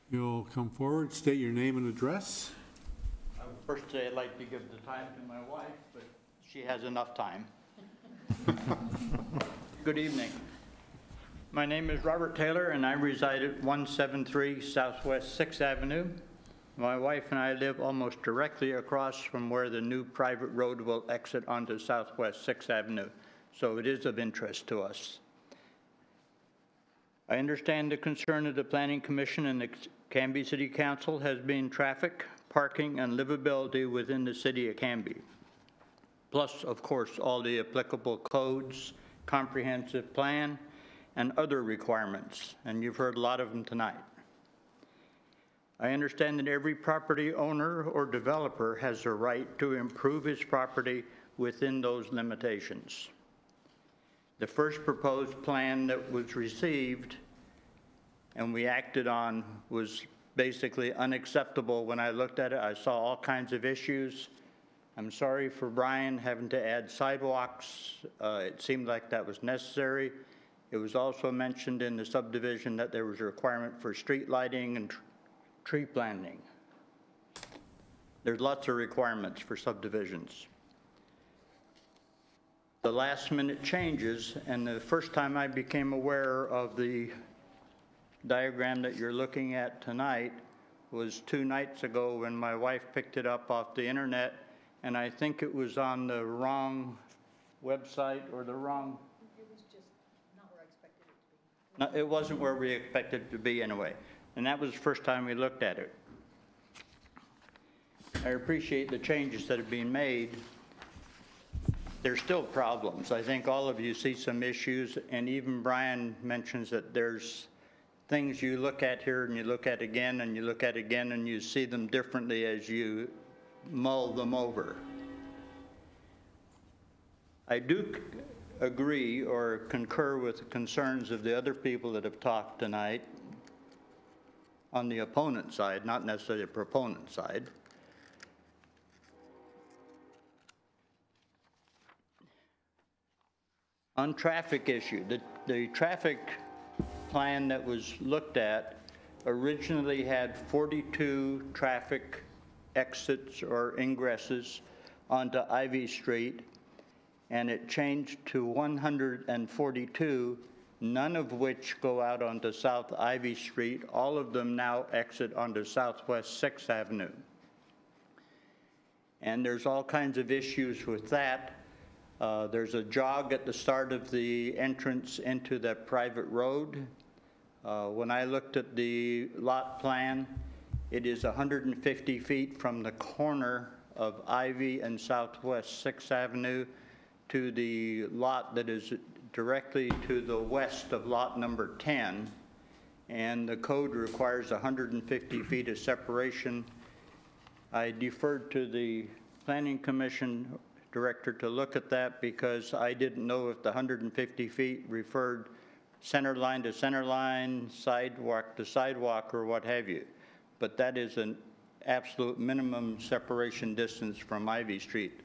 You'll come forward, state your name and address. First, I'd like to give the time to my wife, but she has enough time. Good evening. My name is Robert Taylor, and I reside at 173 Southwest 6th Avenue. My wife and I live almost directly across from where the new private road will exit onto Southwest 6th Avenue, so it is of interest to us. I understand the concern of the Planning Commission and the Canby City Council has been traffic, parking, and livability within the city of Canby. Plus, of course, all the applicable codes, comprehensive plan, and other requirements, and you've heard a lot of them tonight. I understand that every property owner or developer has the right to improve his property within those limitations. The first proposed plan that was received and we acted on was basically unacceptable. When I looked at it, I saw all kinds of issues. I'm sorry for Brian having to add sidewalks. It seemed like that was necessary. It was also mentioned in the subdivision that there was a requirement for street lighting and tree planting. There's lots of requirements for subdivisions. The last minute changes, and the first time I became aware of the diagram that you're looking at tonight was 2 nights ago when my wife picked it up off the internet, and I think it was on the wrong website or the wrong. It was just not where I expected it to be. No, it wasn't where we expected it to be anyway, and that was the first time we looked at it. I appreciate the changes that have been made. There's still problems. I think all of you see some issues, and even Brian mentions that there's things you look at here and you look at again and you look at again and you see them differently as you mull them over. I do agree or concur with the concerns of the other people that have talked tonight on the opponent side, not necessarily the proponent side. On traffic issue, the traffic plan that was looked at originally had 42 traffic exits or ingresses onto Ivy Street, and it changed to 142, none of which go out onto South Ivy Street. All of them now exit onto Southwest 6th Avenue. And there's all kinds of issues with that. There's a jog at the start of the entrance into the private road. When I looked at the lot plan, it is 150 feet from the corner of Ivy and Southwest 6th Avenue to the lot that is directly to the west of lot number 10. And the code requires 150 feet of separation. I deferred to the Planning Commission director to look at that because I didn't know if the 150 feet referred center line to center line, sidewalk to sidewalk, or what have you. But that is an absolute minimum separation distance from Ivy Street.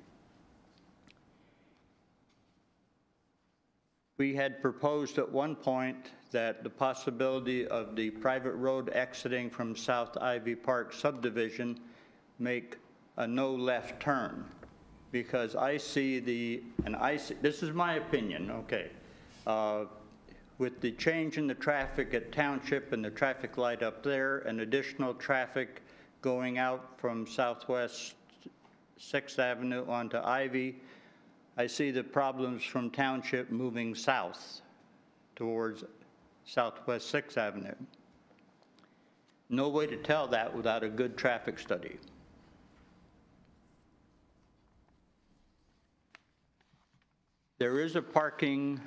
We had proposed at one point that the possibility of the private road exiting from South Ivy Park subdivision make a no left turn. Because I see this is my opinion, okay. With the change in the traffic at Township and the traffic light up there and additional traffic going out from Southwest 6th Avenue onto Ivy, I see the problems from Township moving south towards Southwest 6th Avenue. No way to tell that without a good traffic study. There is a parking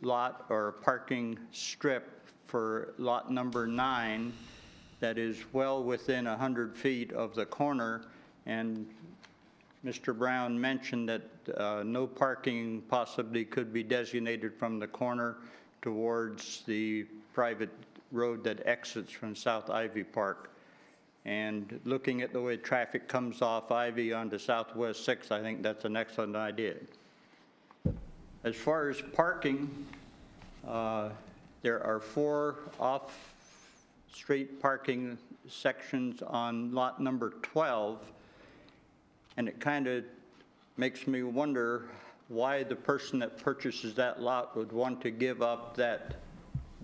lot or a parking strip for lot number 9 that is well within 100 feet of the corner, and Mr. Brown mentioned that no parking possibly could be designated from the corner towards the private road that exits from South Ivy Park. And looking at the way traffic comes off Ivy onto Southwest 6th, I think that's an excellent idea. As far as parking, there are 4 off-street parking sections on lot number 12, and it kind of makes me wonder why the person that purchases that lot would want to give up that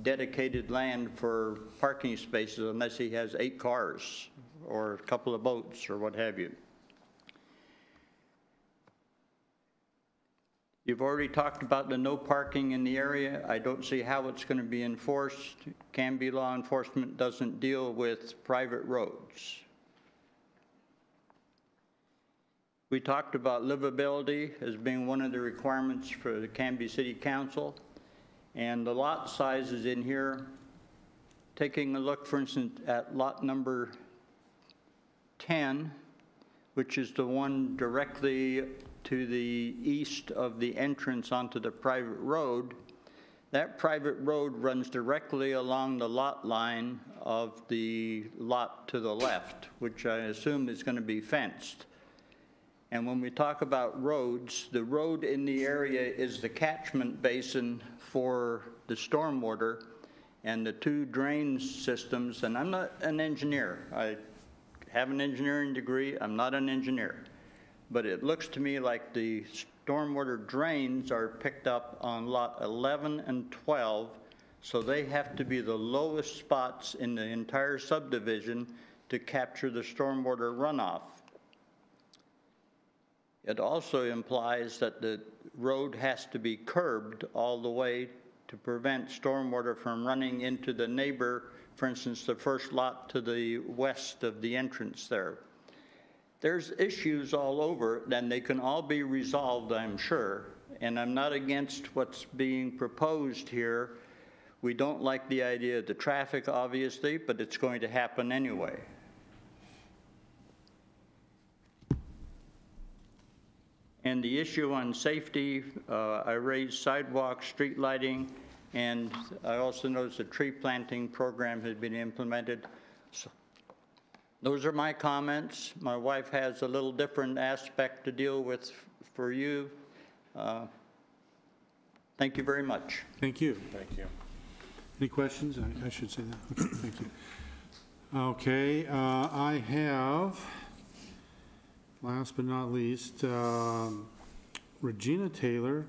dedicated land for parking spaces unless he has 8 cars or a couple of boats or what have you. You've already talked about the no parking in the area. I don't see how it's going to be enforced. Canby law enforcement doesn't deal with private roads. We talked about livability as being one of the requirements for the Canby City Council. And the lot sizes in here, taking a look, for instance, at lot number 10, which is the one directly to the east of the entrance onto the private road. That private road runs directly along the lot line of the lot to the left, which I assume is going to be fenced. And when we talk about roads, the road in the area is the catchment basin for the stormwater and the two drain systems. And I'm not an engineer. I have an engineering degree. I'm not an engineer. But it looks to me like the stormwater drains are picked up on lot 11 and 12, so they have to be the lowest spots in the entire subdivision to capture the stormwater runoff. It also implies that the road has to be curbed all the way to prevent stormwater from running into the neighbor, for instance, the first lot to the west of the entrance there. There's issues all over, and they can all be resolved, I'm sure, and I'm not against what's being proposed here. We don't like the idea of the traffic, obviously, but it's going to happen anyway. And the issue on safety, I raised sidewalks, street lighting, and I also noticed the tree planting program has been implemented. So those are my comments. My wife has a little different aspect to deal with for you. Thank you very much. Thank you. Thank you. Any questions? I should say that. Okay, thank you. Okay, I have, last but not least, Regina Taylor.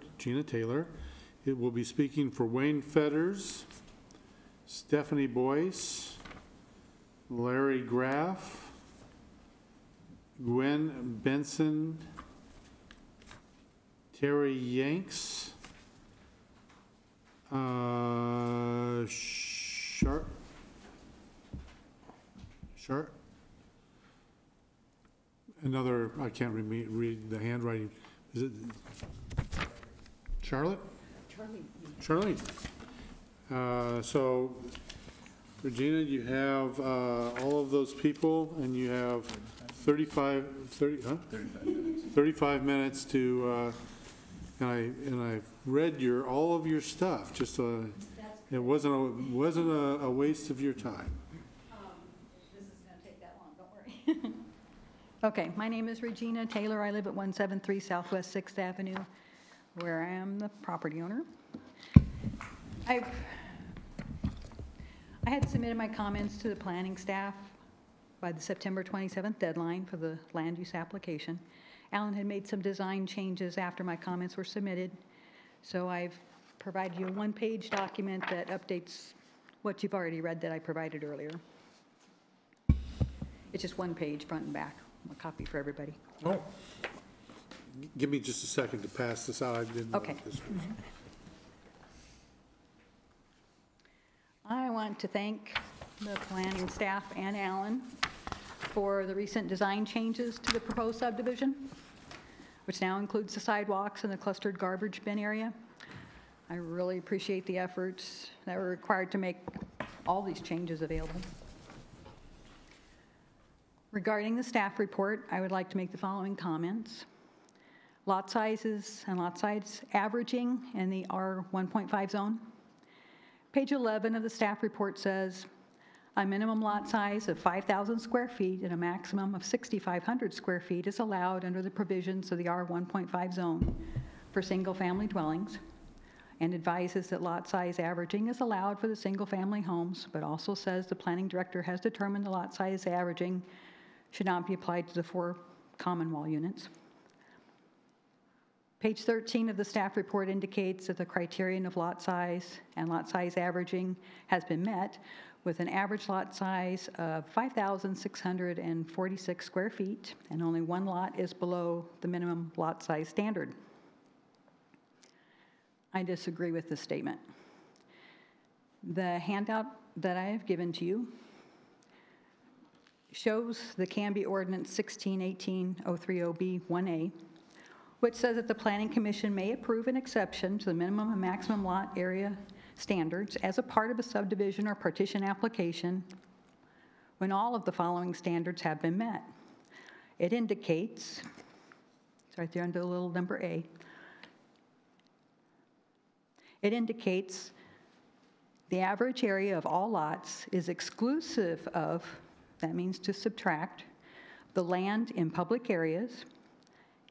It will be speaking for Wayne Fetters, Stephanie Boyce, Larry Graff, Gwen Benson, Terry Yanks, Sharp. Another, I can't read the handwriting. Is it Charlotte? Charlene. So, Regina, you have all of those people, and you have 35 minutes to, and I read all of your stuff. Just it wasn't a waste of your time. This is going to take that long. Don't worry. Okay, my name is Regina Taylor. I live at 173 Southwest 6th Avenue, where I am the property owner. I had submitted my comments to the planning staff by the September 27th deadline for the land use application. Alan had made some design changes after my comments were submitted, so I've provided you a one-page document that updates what you've already read that I provided earlier. It's just one page, front and back. A copy for everybody. Oh. Give me just a second to pass this out. I didn't know what this was. I want to thank the planning staff and Alan for the recent design changes to the proposed subdivision, which now includes the sidewalks and the clustered garbage bin area. I really appreciate the efforts that were required to make all these changes available. Regarding the staff report, I would like to make the following comments. Lot sizes and lot size averaging in the R1.5 zone. Page 11 of the staff report says, a minimum lot size of 5,000 square feet and a maximum of 6,500 square feet is allowed under the provisions of the R1.5 zone for single-family dwellings, and advises that lot size averaging is allowed for the single-family homes, but also says the planning director has determined the lot size averaging should not be applied to the 4 common wall units. Page 13 of the staff report indicates that the criterion of lot size and lot size averaging has been met with an average lot size of 5,646 square feet, and only one lot is below the minimum lot size standard. I disagree with this statement. The handout that I have given to you shows the Canby Ordinance 1618-030B1A, which says that the Planning Commission may approve an exception to the minimum and maximum lot area standards as a part of a subdivision or partition application when all of the following standards have been met. It indicates, it's right there under the little number A, it indicates the average area of all lots is exclusive of, that means to subtract, the land in public areas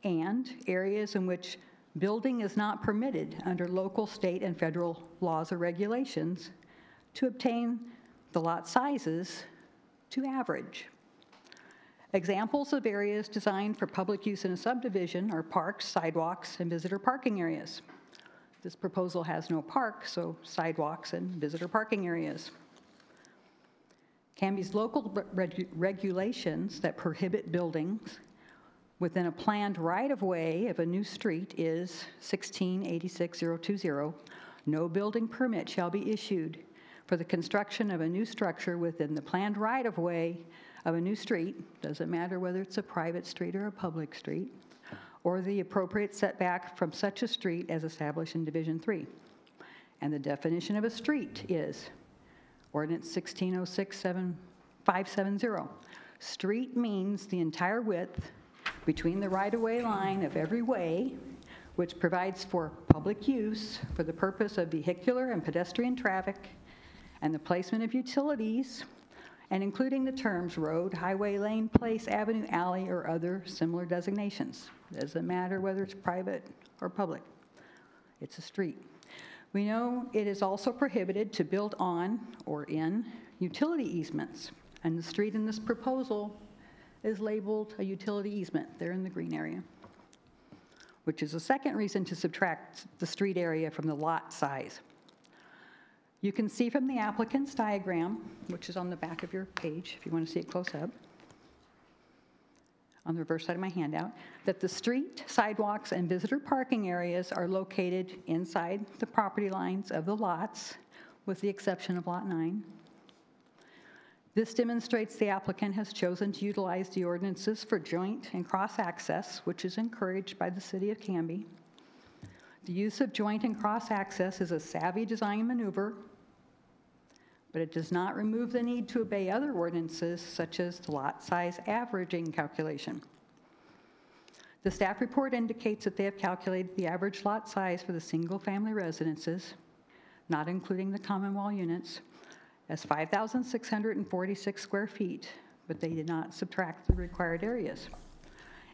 and areas in which building is not permitted under local, state, and federal laws or regulations to obtain the lot sizes to average. Examples of areas designed for public use in a subdivision are parks, sidewalks, and visitor parking areas. This proposal has no park, so sidewalks and visitor parking areas. Canby's local regulations that prohibit buildings within a planned right-of-way of a new street is 1686020. No building permit shall be issued for the construction of a new structure within the planned right-of-way of a new street, doesn't matter whether it's a private street or a public street, or the appropriate setback from such a street as established in Division 3. And the definition of a street is Ordinance 1606570. Street means the entire width between the right-of-way line of every way, which provides for public use for the purpose of vehicular and pedestrian traffic and the placement of utilities, and including the terms road, highway, lane, place, avenue, alley, or other similar designations. Doesn't matter whether it's private or public. It's a street. We know it is also prohibited to build on or in utility easements, and the street in this proposal is labeled a utility easement. They're in the green area, which is a second reason to subtract the street area from the lot size. You can see from the applicant's diagram, which is on the back of your page, if you want to see it close up, on the reverse side of my handout, that the street, sidewalks, and visitor parking areas are located inside the property lines of the lots, with the exception of Lot 9. This demonstrates the applicant has chosen to utilize the ordinances for joint and cross-access, which is encouraged by the City of Canby. The use of joint and cross-access is a savvy design maneuver, but it does not remove the need to obey other ordinances, such as the lot size averaging calculation. The staff report indicates that they have calculated the average lot size for the single-family residences, not including the common wall units, as 5,646 square feet, but they did not subtract the required areas.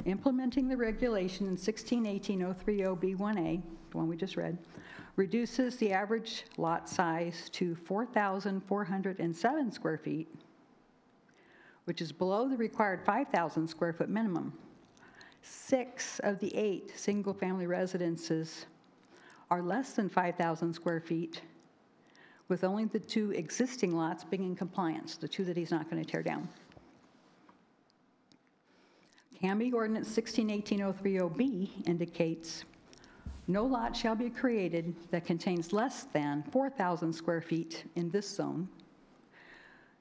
Implementing the regulation in 1618-030B1A, the one we just read, reduces the average lot size to 4,407 square feet, which is below the required 5,000 square foot minimum. 6 of the 8 single-family residences are less than 5,000 square feet, with only the 2 existing lots being in compliance, the 2 that he's not going to tear down. Canby Ordinance 1618-030B indicates no lot shall be created that contains less than 4,000 square feet in this zone.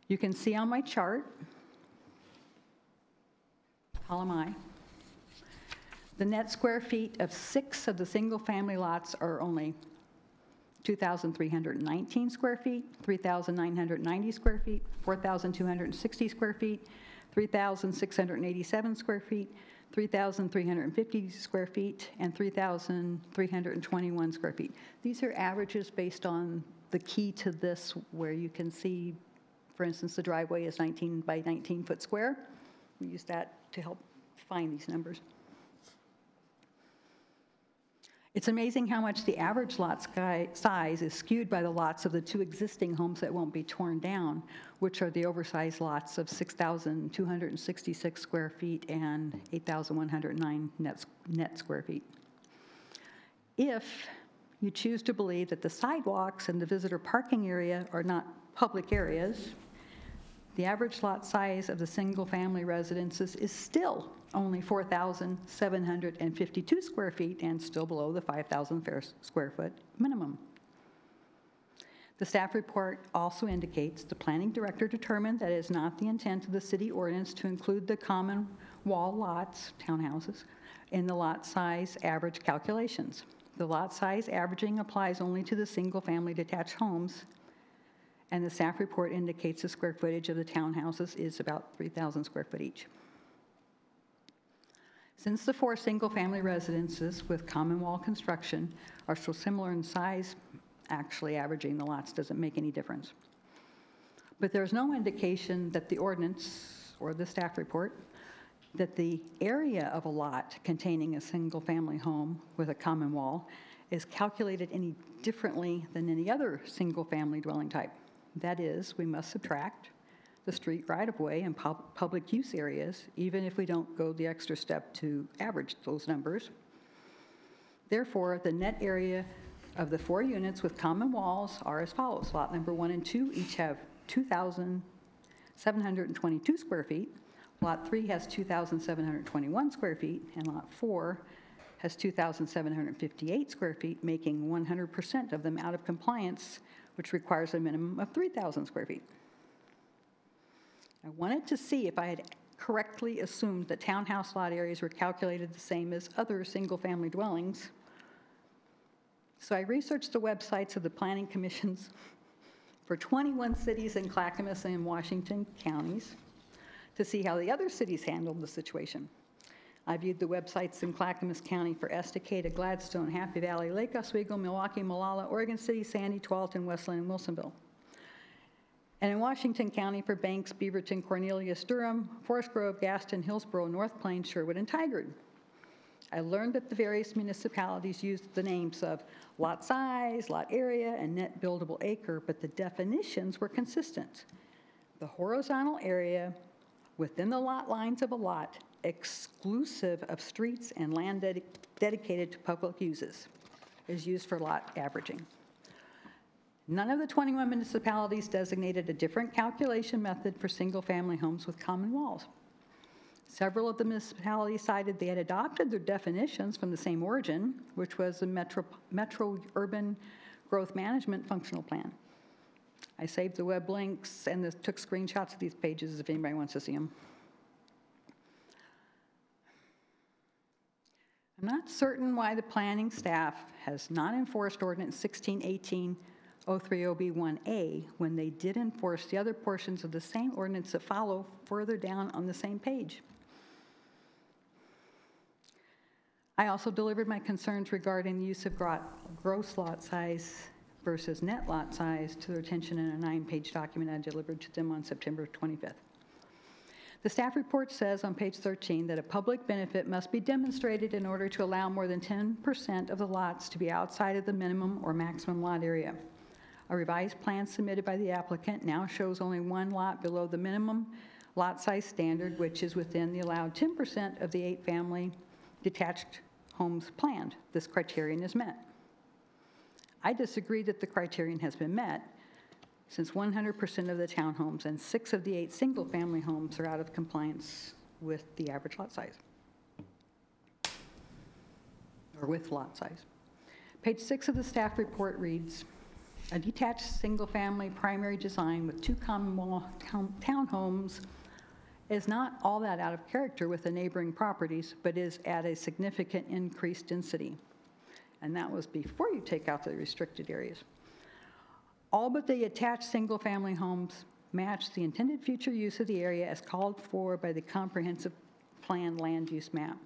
You can see on my chart, column I, the net square feet of 6 of the single-family lots are only 2,319 square feet, 3,990 square feet, 4,260 square feet, 3,687 square feet, 3,350 square feet, and 3,321 square feet. These are averages based on the key to this, where you can see, for instance, the driveway is 19 by 19 foot square. We use that to help find these numbers. It's amazing how much the average lot size is skewed by the lots of the 2 existing homes that won't be torn down, which are the oversized lots of 6,266 square feet and 8,109 net square feet. If you choose to believe that the sidewalks and the visitor parking area are not public areas, the average lot size of the single-family residences is still only 4,752 square feet and still below the 5,000 square foot minimum. The staff report also indicates the planning director determined that it is not the intent of the city ordinance to include the common wall lots, townhouses, in the lot size average calculations. The lot size averaging applies only to the single-family detached homes, and the staff report indicates the square footage of the townhouses is about 3,000 square foot each. Since the 4 single-family residences with common wall construction are so similar in size, actually averaging the lots doesn't make any difference. But there's no indication that the ordinance or the staff report that the area of a lot containing a single-family home with a common wall is calculated any differently than any other single-family dwelling type. That is, we must subtract the street right-of-way and public use areas, even if we don't go the extra step to average those numbers. Therefore, the net area of the 4 units with common walls are as follows. Lot number 1 and 2 each have 2,722 square feet. Lot 3 has 2,721 square feet, and Lot 4 has 2,758 square feet, making 100% of them out of compliance, which requires a minimum of 3,000 square feet. I wanted to see if I had correctly assumed that townhouse lot areas were calculated the same as other single-family dwellings. So I researched the websites of the planning commissions for 21 cities in Clackamas and Washington counties to see how the other cities handled the situation. I viewed the websites in Clackamas County for Estacada, Gladstone, Happy Valley, Lake Oswego, Milwaukee, Molalla, Oregon City, Sandy, Tualatin, Westland, and Wilsonville. And in Washington County for Banks, Beaverton, Cornelius, Durham, Forest Grove, Gaston, Hillsborough, North Plains, Sherwood, and Tigard. I learned that the various municipalities used the names of lot size, lot area, and net buildable acre, but the definitions were consistent. The horizontal area within the lot lines of a lot, exclusive of streets and land dedicated to public uses, is used for lot averaging. None of the 21 municipalities designated a different calculation method for single-family homes with common walls. Several of the municipalities cited they had adopted their definitions from the same origin, which was the Metro Urban Growth Management Functional Plan. I saved the web links and took screenshots of these pages if anybody wants to see them. I'm not certain why the planning staff has not enforced Ordinance 1618-030B1A when they did enforce the other portions of the same ordinance that follow further down on the same page. I also delivered my concerns regarding the use of gross lot size versus net lot size to their attention in a 9-page document I delivered to them on September 25th. The staff report says on page 13 that a public benefit must be demonstrated in order to allow more than 10% of the lots to be outside of the minimum or maximum lot area. A revised plan submitted by the applicant now shows only 1 lot below the minimum lot size standard, which is within the allowed 10% of the 8-family detached homes planned. This criterion is met. I disagree that the criterion has been met, since 100% of the townhomes and 6 of the 8 single-family homes are out of compliance with the average lot size, or with lot size. Page 6 of the staff report reads, a detached single-family primary design with 2 common wall townhomes is not all that out of character with the neighboring properties, but is at a significant increased density. And that was before you take out the restricted areas. All but the attached single-family homes match the intended future use of the area as called for by the comprehensive plan land use map.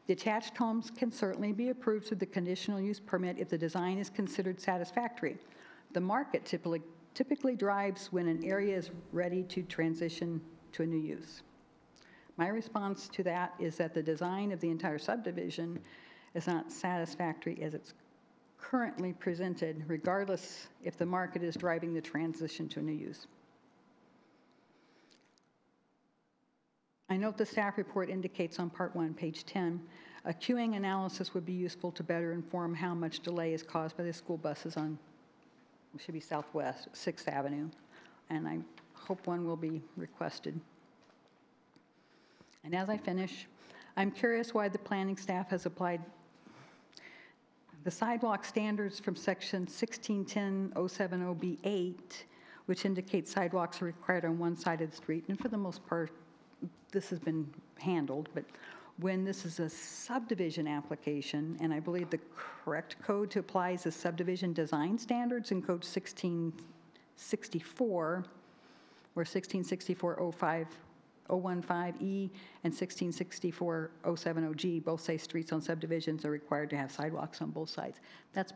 The attached homes can certainly be approved through the conditional use permit if the design is considered satisfactory. The market typically drives when an area is ready to transition to a new use. My response to that is that the design of the entire subdivision is not satisfactory as it's currently presented, regardless if the market is driving the transition to a new use. I note the staff report indicates on part 1, page 10, a queuing analysis would be useful to better inform how much delay is caused by the school buses on, it should be Southwest 6th Avenue, and I hope one will be requested. And as I finish, I'm curious why the planning staff has applied the sidewalk standards from section 1610-070B8, which indicates sidewalks are required on one side of the street, and for the most part, this has been handled, but when this is a subdivision application, and I believe the correct code to apply is the subdivision design standards in code 1664, or 1664-015E and 1664-070G both say streets on subdivisions are required to have sidewalks on both sides. That's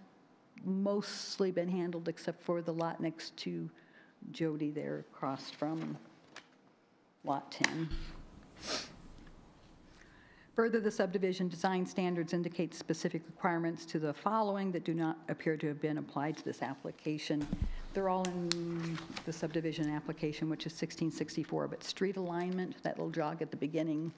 mostly been handled except for the lot next to Jody there across from lot 10. Further, the subdivision design standards indicate specific requirements to the following that do not appear to have been applied to this application. They're all in the subdivision application, which is 1664, but street alignment, that little jog at the beginning,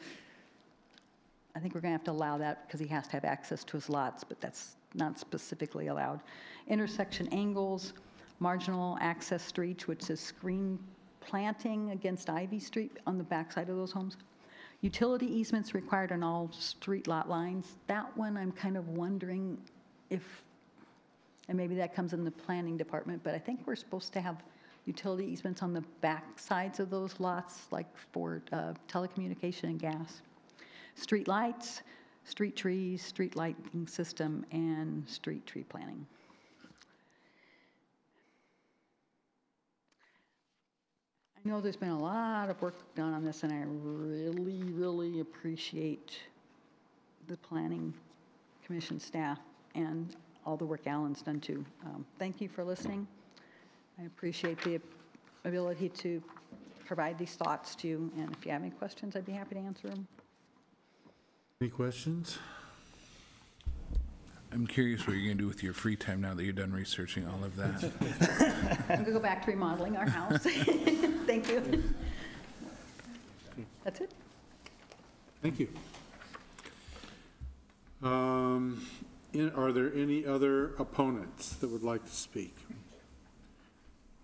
I think we're going to have to allow that because he has to have access to his lots, but that's not specifically allowed. Intersection angles, marginal access streets, which is screen planting against Ivy Street on the backside of those homes. Utility easements required on all street lot lines. That one I'm kind of wondering if, and maybe that comes in the planning department, but I think we're supposed to have utility easements on the back sides of those lots, like for telecommunication and gas. Street lights, street trees, street lighting system, and street tree planting. I know there's been a lot of work done on this, and I really, really appreciate the Planning Commission staff and all the work Alan's done too. Thank you for listening. I appreciate the ability to provide these thoughts to you, and if you have any questions, I'd be happy to answer them. Any questions? I'm curious what you're going to do with your free time now that you're done researching all of that. I'm going to go back to remodeling our house. Thank you. That's it. Thank you. Are there any other opponents that would like to speak?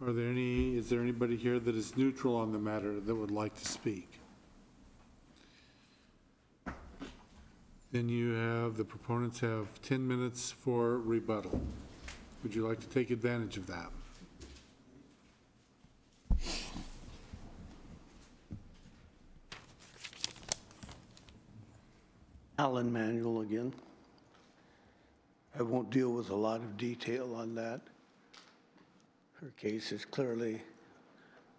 Is there anybody here that is neutral on the matter that would like to speak? Then the proponents have 10 minutes for rebuttal. Would you like to take advantage of that? Alan Manuel again. I won't deal with a lot of detail on that. Her case is clearly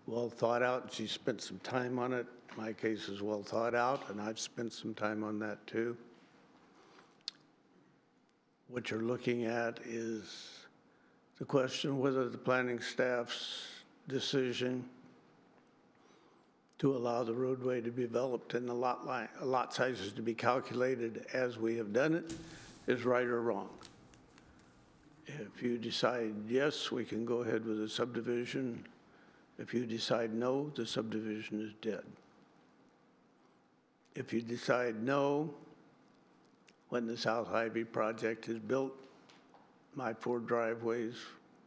well thought out. She spent some time on it. My case is well thought out, and I've spent some time on that too. What you're looking at is the question whether the planning staff's decision to allow the roadway to be developed and the lot sizes to be calculated as we have done it is right or wrong. If you decide yes, we can go ahead with the subdivision. If you decide no, the subdivision is dead. If you decide no, when the South Ivy project is built, my 4 driveways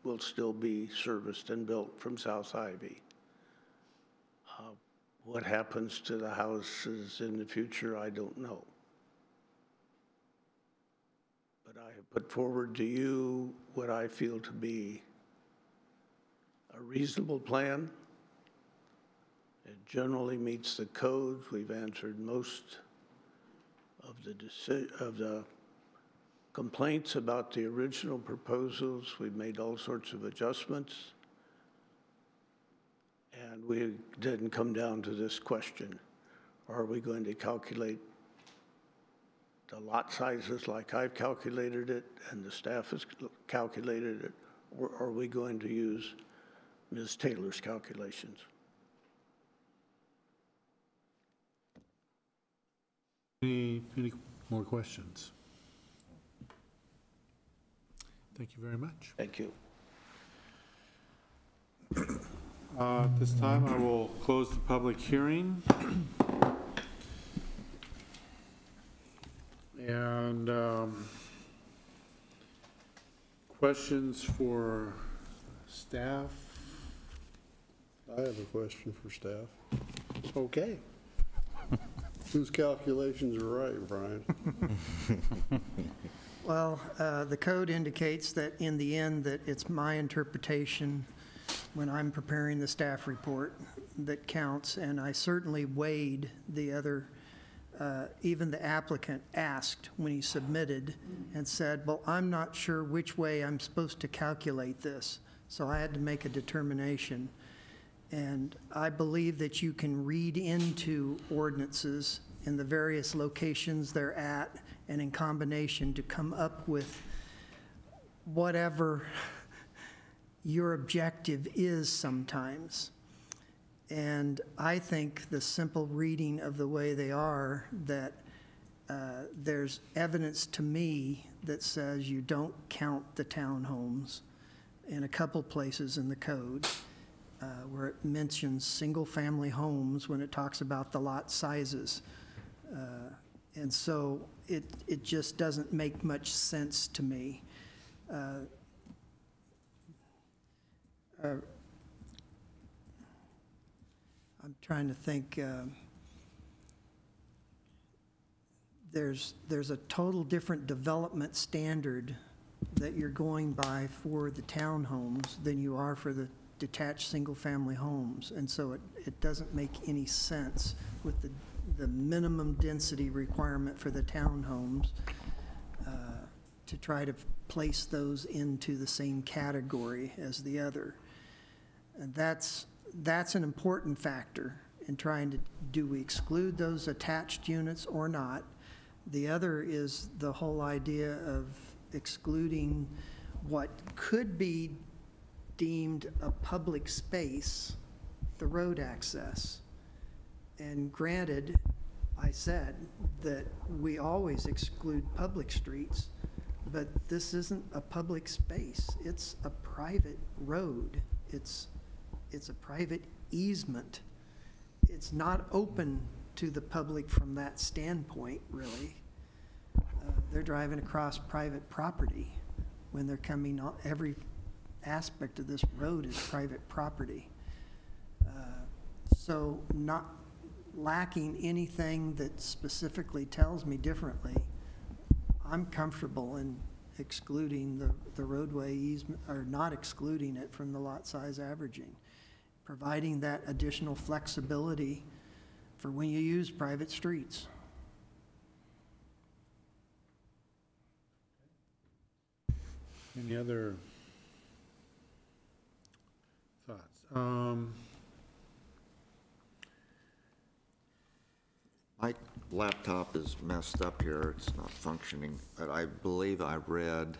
will still be serviced and built from South Ivy. What happens to the houses in the future, I don't know. But I have put forward to you what I feel to be a reasonable plan. It generally meets the codes. We've answered most of the complaints about the original proposals. We've made all sorts of adjustments. And we didn't come down to this question. Are we going to calculate the lot sizes like I've calculated it and the staff has calculated it, or are we going to use Ms. Taylor's calculations? Any more questions? Thank you very much. Thank you. At this time, I will close the public hearing. And questions for staff? I have a question for staff. Okay. Whose calculations are right, Brian? Well, the code indicates that in the end that it's my interpretation when I'm preparing the staff report that counts, and I certainly weighed the other, even the applicant asked when he submitted and said, well, I'm not sure which way I'm supposed to calculate this. So I had to make a determination. And I believe that you can read into ordinances in the various locations they're at and in combination to come up with whatever your objective is sometimes. And I think the simple reading of the way they are, that there's evidence to me that says you don't count the townhomes in a couple places in the code where it mentions single-family homes when it talks about the lot sizes. And so it just doesn't make much sense to me. I'm trying to think. There's a total different development standard that you're going by for the townhomes than you are for the detached single-family homes. And so it doesn't make any sense with the minimum density requirement for the townhomes to try to place those into the same category as the other. And that's an important factor in trying to, do we exclude those attached units or not? The other is the whole idea of excluding what could be deemed a public space, the road access. And granted, I said that we always exclude public streets, but this isn't a public space. It's a private road. It's a private easement. It's not open to the public from that standpoint, really. They're driving across private property when they're coming, every aspect of this road is private property. So not lacking anything that specifically tells me differently, I'm comfortable in excluding the roadway easement, or not excluding it from the lot size averaging, providing that additional flexibility for when you use private streets. Any other thoughts? My laptop is messed up here, it's not functioning, but I believe I read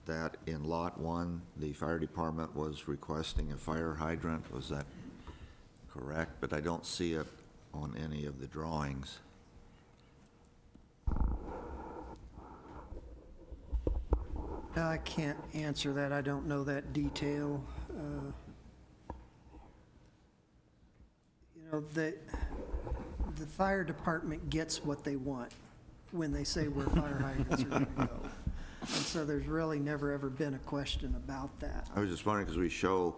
that in Lot 1, the fire department was requesting a fire hydrant. Was that correct? But I don't see it on any of the drawings. I can't answer that. I don't know that detail. You know, the fire department gets what they want when they say where fire hydrants are going to go. And so there's really never, ever been a question about that. I was just wondering, because we show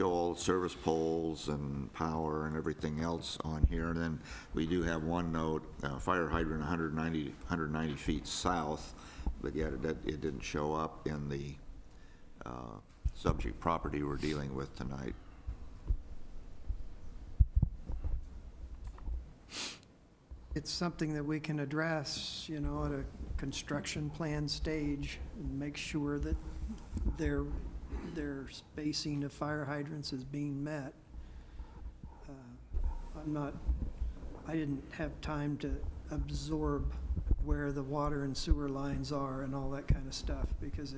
all the service poles and power and everything else on here, and then we do have one note, fire hydrant 190 feet south, but yet it didn't show up in the subject property we're dealing with tonight. It's something that we can address, you know, at a construction plan stage and make sure that their spacing of fire hydrants is being met. I didn't have time to absorb where the water and sewer lines are and all that kind of stuff, because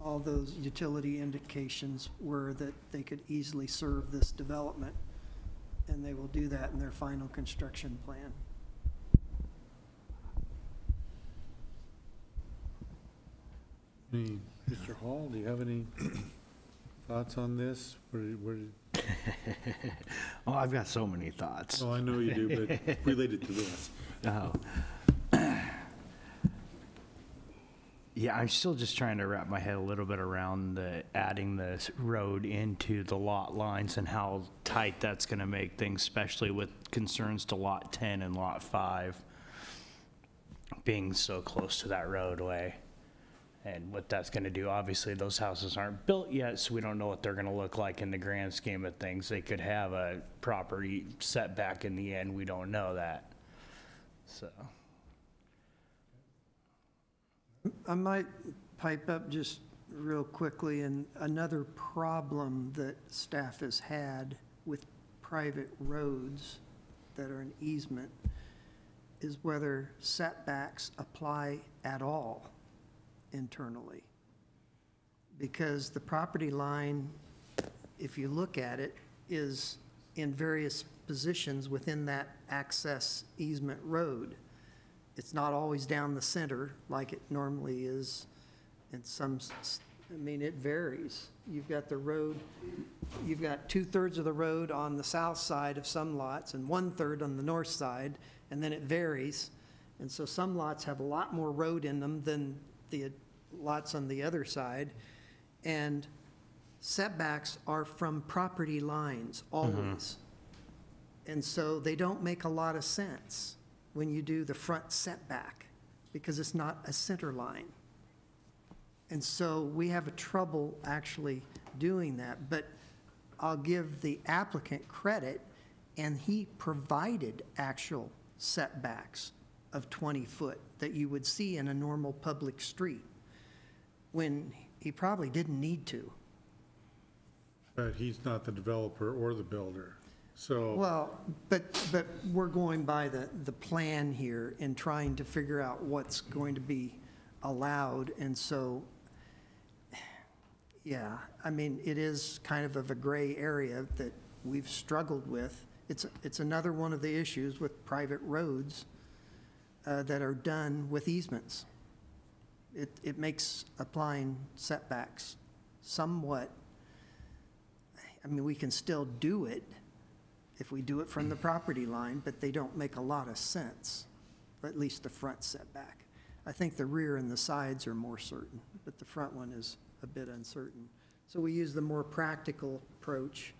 all those utility indications were that they could easily serve this development, and they will do that in their final construction plan. Mr. Hall, do you have any thoughts on this? Oh, I've got so many thoughts. Oh, I know you do, but related to this. Oh. Yeah, I'm still just trying to wrap my head a little bit around adding this road into the lot lines and how tight that's going to make things, especially with concerns to Lot 10 and Lot 5 being so close to that roadway. And what that's going to do, obviously those houses aren't built yet, so we don't know what they're going to look like in the grand scheme of things. They could have a property setback in the end, we don't know that. So I might pipe up just real quickly, and another problem that staff has had with private roads that are an easement is whether setbacks apply at all internally. Because the property line, if you look at it, is in various positions within that access easement road. it's not always down the center like it normally is in some, I mean, it varies. You've got the road, you've got 2/3 of the road on the south side of some lots and 1/3 on the north side, and then it varies. And so some lots have a lot more road in them than the lots on the other side. And setbacks are from property lines, always. And so they don't make a lot of sense when you do the front setback, because it's not a center line. And so we have a trouble actually doing that. But I'll give the applicant credit, and he provided actual setbacks of 20 foot that you would see in a normal public street, when he probably didn't need to. But he's not the developer or the builder, so. Well, but we're going by the plan here and trying to figure out what's going to be allowed. And so, yeah, I mean, it is kind of a gray area that we've struggled with. It's another one of the issues with private roads that are done with easements. It makes applying setbacks somewhat, I mean, we can still do it if we do it from the property line, but they don't make a lot of sense, at least the front setback. I think the rear and the sides are more certain, but the front one is a bit uncertain. So we use the more practical approach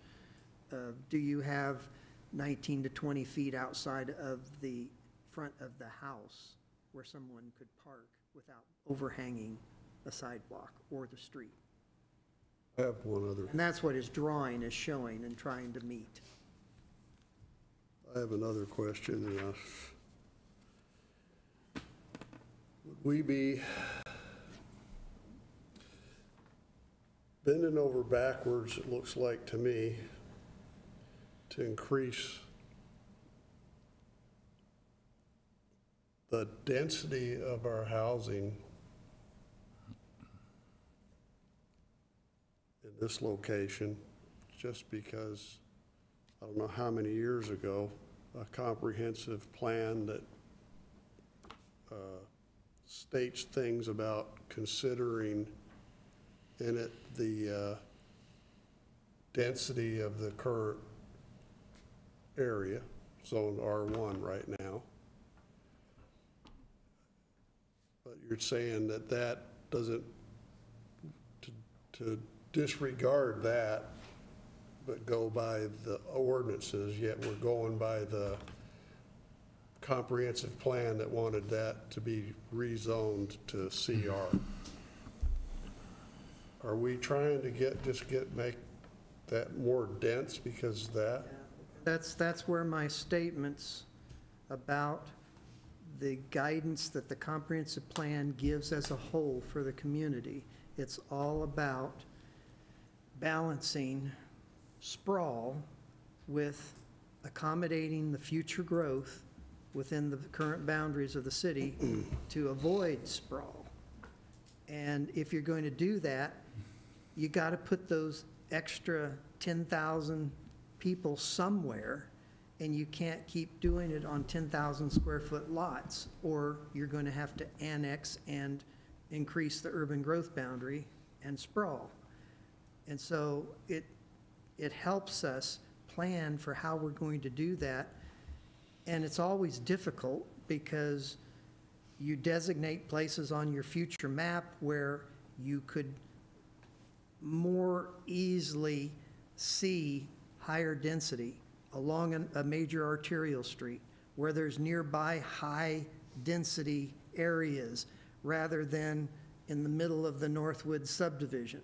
of, do you have 19 to 20 feet outside of the front of the house where someone could park without overhanging the sidewalk or the street? I have one other. And that's what his drawing is showing and trying to meet. I have another question. Would we be bending over backwards, it looks like to me, to increase the density of our housing in this location, just because I don't know how many years ago, a comprehensive plan that states things about considering in it the density of the current area, zone R1 right now. But you're saying that that doesn't, to disregard that, but go by the ordinances, yet we're going by the comprehensive plan that wanted that to be rezoned to CR. Are we trying to make that more dense because of that? That's where my statements about the guidance that the comprehensive plan gives as a whole for the community. It's all about balancing sprawl with accommodating the future growth within the current boundaries of the city to avoid sprawl. And if you're going to do that, you got to put those extra 10,000 people somewhere, and you can't keep doing it on 10,000 square foot lots, or you're going to have to annex and increase the urban growth boundary and sprawl. And so it helps us plan for how we're going to do that. And it's always difficult because you designate places on your future map where you could more easily see higher density along a major arterial street where there's nearby high density areas rather than in the middle of the Northwood subdivision.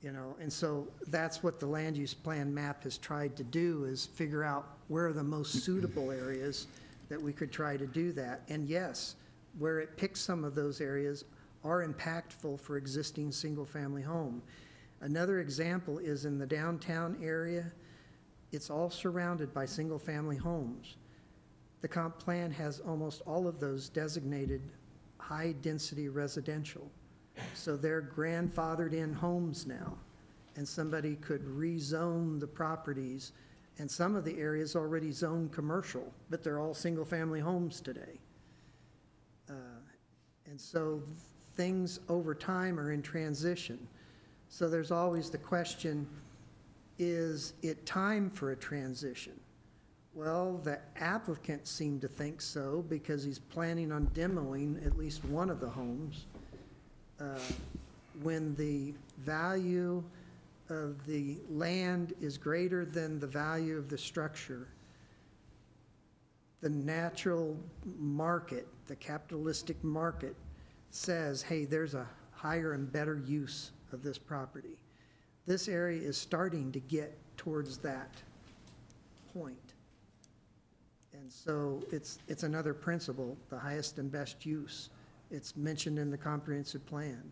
You know, and so that's what the land use plan map has tried to do, is figure out where are the most suitable areas that we could try to do that. And yes, where it picks some of those areas are impactful for existing single-family home. Another example is in the downtown area, it's all surrounded by single-family homes. The comp plan has almost all of those designated high-density residential. So they're grandfathered in homes now, and somebody could rezone the properties, and some of the areas already zoned commercial, but they're all single-family homes today. And so things over time are in transition. So there's always the question, is it time for a transition? Well, the applicant seemed to think so because he's planning on demoing at least one of the homes. When the value of the land is greater than the value of the structure, the natural market, the capitalistic market says, hey, there's a higher and better use of this property. This area is starting to get towards that point. And so it's another principle, the highest and best use. It's mentioned in the comprehensive plan.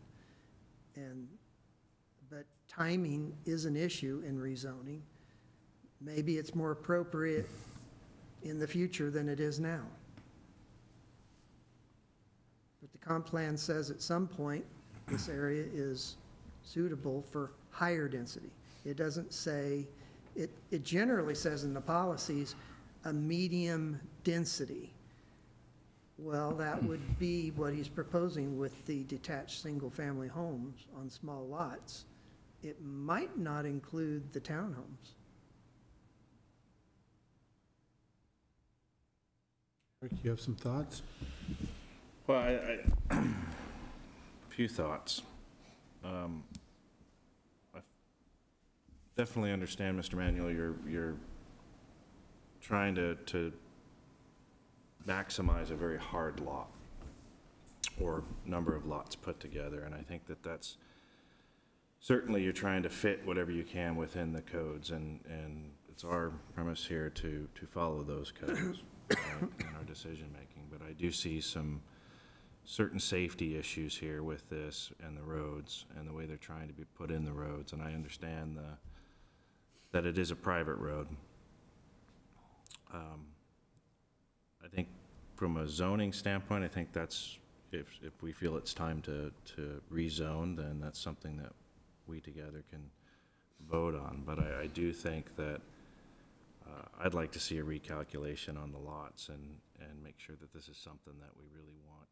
But timing is an issue in rezoning. Maybe it's more appropriate in the future than it is now. But the comp plan says at some point, this area is suitable for higher density. It doesn't say, it generally says in the policies, a medium density. Well, that would be what he's proposing with the detached single-family homes on small lots. It might not include the townhomes. Rick, you have some thoughts? Well, a few thoughts. I definitely understand, Mr. Manuel, you're trying to maximize a very hard lot or number of lots put together, and I think that's certainly you're trying to fit whatever you can within the codes, and it's our premise here to follow those codes in our decision making. But I do see some certain safety issues here with this and the roads and the way they're trying to be put in the roads, and I understand that it is a private road. I think from a zoning standpoint, I think that's, if we feel it's time to rezone, then that's something that we together can vote on. But I do think that I'd like to see a recalculation on the lots and make sure that this is something that we really want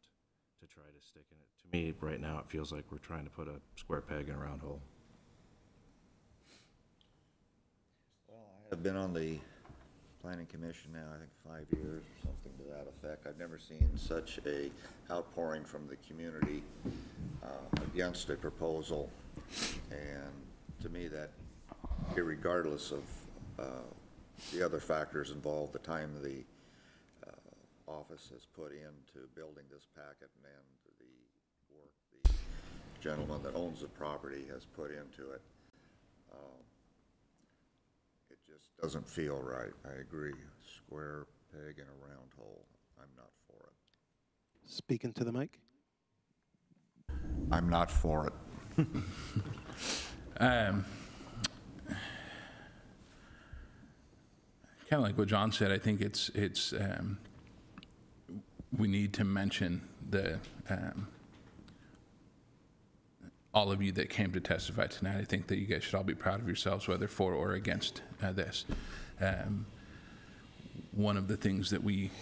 to try to stick in it. To me, right now, it feels like we're trying to put a square peg in a round hole. Well, I have been on the Planning Commission now, I think 5 years or something to that effect. I've never seen such a outpouring from the community against a proposal. And to me, that irregardless of the other factors involved, the time the office has put into building this packet and the work the gentleman that owns the property has put into it, it just doesn't feel right. I agree. Square peg in a round hole. I'm not for it. Speaking to the mic. I'm not for it. Kind of like what John said, I think it's we need to mention the all of you that came to testify tonight. I think that you guys should all be proud of yourselves, whether for or against this. One of the things that we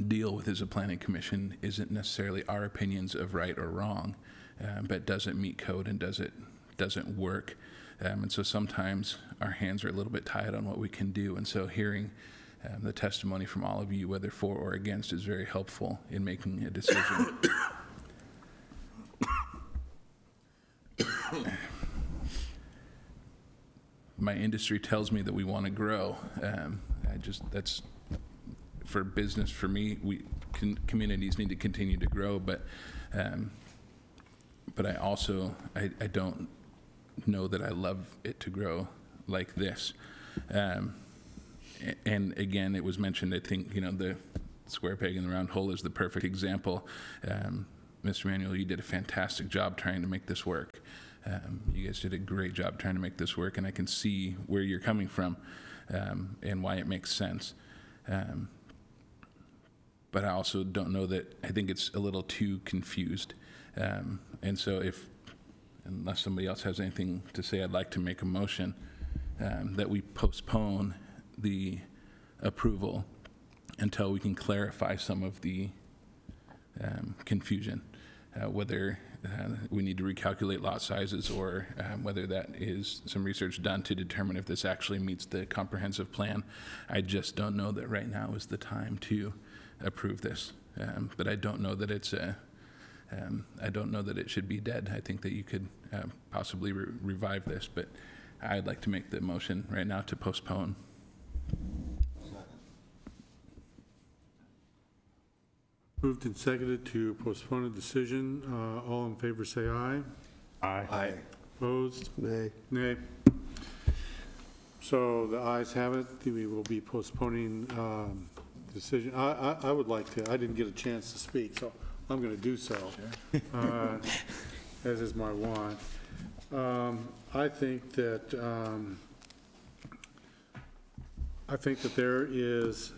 deal with as a planning commission isn't necessarily our opinions of right or wrong, but does it meet code and doesn't work. And so sometimes our hands are a little bit tied on what we can do. And so hearing the testimony from all of you, whether for or against, is very helpful in making a decision. My industry tells me that we want to grow. That's for business. For me, communities need to continue to grow, but I also I don't know that I love it to grow like this. And again, it was mentioned, I think, the square peg in the round hole is the perfect example. Mr. Manuel, you did a fantastic job trying to make this work. You guys did a great job trying to make this work, and I can see where you're coming from and why it makes sense. But I also don't know that, I think it's a little too confused. And so unless somebody else has anything to say, I'd like to make a motion that we postpone the approval until we can clarify some of the confusion, whether we need to recalculate lot sizes or whether that is some research done to determine if this actually meets the comprehensive plan. I just don't know that right now is the time to approve this. But I don't know that it's I don't know that it should be dead. I think that you could possibly revive this, but I'd like to make the motion right now to postpone. Moved and seconded to postpone a decision. All in favor say aye. Aye. Opposed? Nay. Nay. So the ayes have it. We will be postponing decision. I would like to, I didn't get a chance to speak, so I'm going to do so, as is my want. I think that there is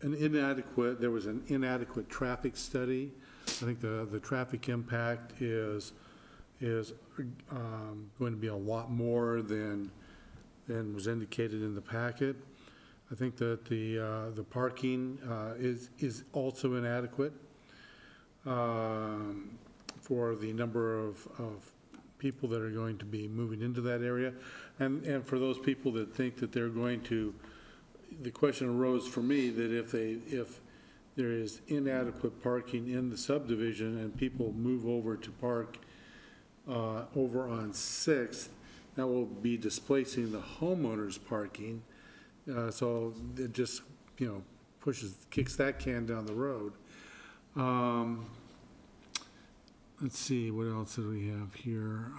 there was an inadequate traffic study. I think the traffic impact is going to be a lot more than was indicated in the packet. I think that the parking is also inadequate for the number of people that are going to be moving into that area, and for those people that think that they're going to. The question arose for me that if there is inadequate parking in the subdivision and people move over to park over on 6th, that will be displacing the homeowners parking. So it just, kicks that can down the road. Let's see, what else do we have here?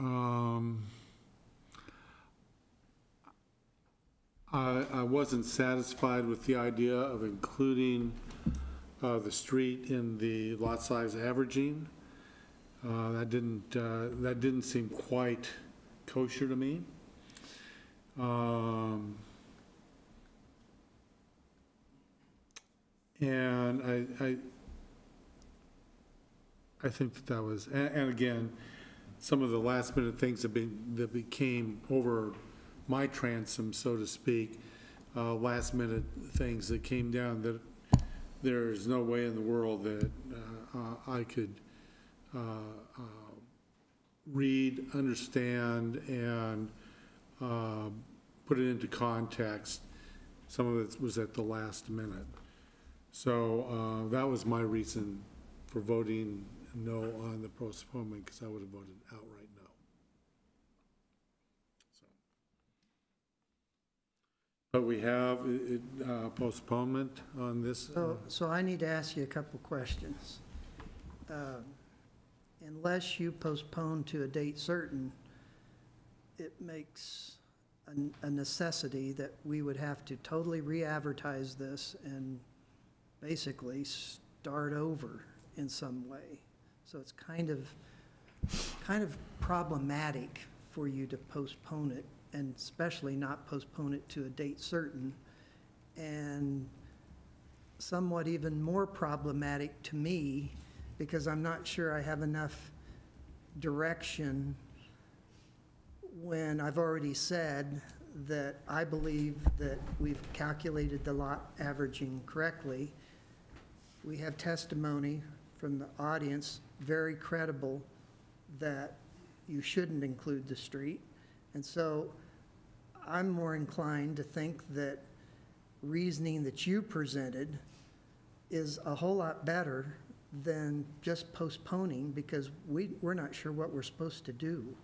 I wasn't satisfied with the idea of including the street in the lot size averaging. That didn't seem quite kosher to me. And I think that was, and again, some of the last minute things that became over my transom, so to speak, last minute things that came down that there's no way in the world that I could read, understand, and put it into context. Some of it was at the last minute. So that was my reason for voting no on the postponement, because I would have voted outright no. So. But we have postponement on this. So I need to ask you a couple questions. Unless you postpone to a date certain, it makes a necessity that we would have to totally re-advertise this and basically start over in some way. So it's kind of problematic for you to postpone it, and especially not postpone it to a date certain, and somewhat even more problematic to me because I'm not sure I have enough direction when I've already said that I believe that we've calculated the lot averaging correctly. We have testimony from the audience, very credible, that you shouldn't include the street. And so I'm more inclined to think that reasoning that you presented is a whole lot better than just postponing, because we're not sure what we're supposed to do.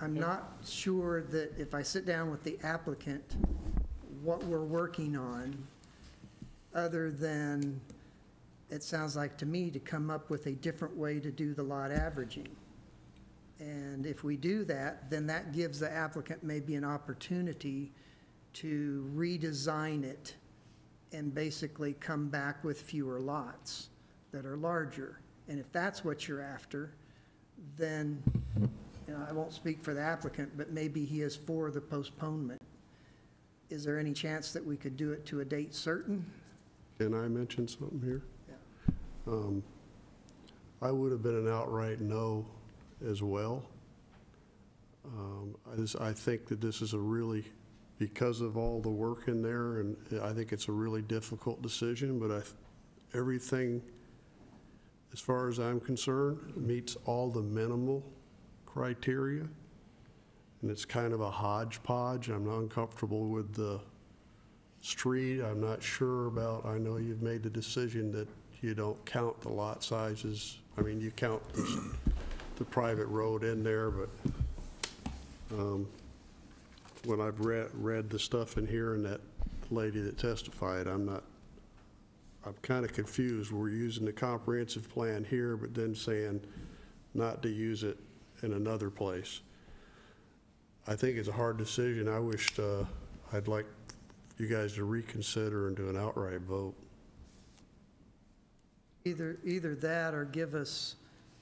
I'm not sure that if I sit down with the applicant, what we're working on, other than, it sounds like to me, to come up with a different way to do the lot averaging. And if we do that, then that gives the applicant maybe an opportunity to redesign it and basically come back with fewer lots that are larger. And if that's what you're after, then, I won't speak for the applicant, but maybe he is for the postponement. Is there any chance that we could do it to a date certain? Can I mention something here? Yeah. I would have been an outright no as well. I think that this is a really because of all the work in there, and I think it's a really difficult decision, but everything, as far as I'm concerned, meets all the minimal criteria. And it's kind of a hodgepodge. I'm not uncomfortable with the street. I'm not sure about, I know you've made the decision that you don't count the lot sizes. I mean, you count the private road in there, but when I've read the stuff in here and that lady that testified, I'm kind of confused. We're using the comprehensive plan here, but then saying not to use it in another place. I think it's a hard decision. I wished, I'd like you guys to reconsider and do an outright vote. Either that or give us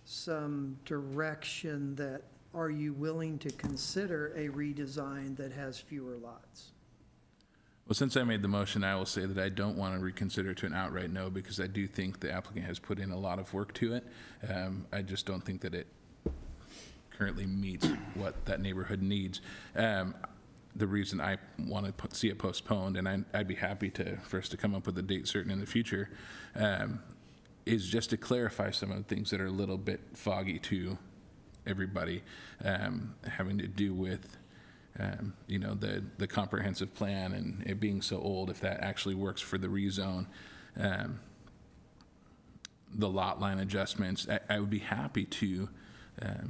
some direction that, are you willing to consider a redesign that has fewer lots? Well, since I made the motion, I will say that I don't want to reconsider to an outright no, because I do think the applicant has put in a lot of work to it. I just don't think that it currently meets what that neighborhood needs. The reason I want to see it postponed, and I'd be happy for us to come up with a date certain in the future, is just to clarify some of the things that are a little bit foggy to everybody, having to do with you know, the comprehensive plan and it being so old, if that actually works for the rezone. The lot line adjustments, I would be happy to, I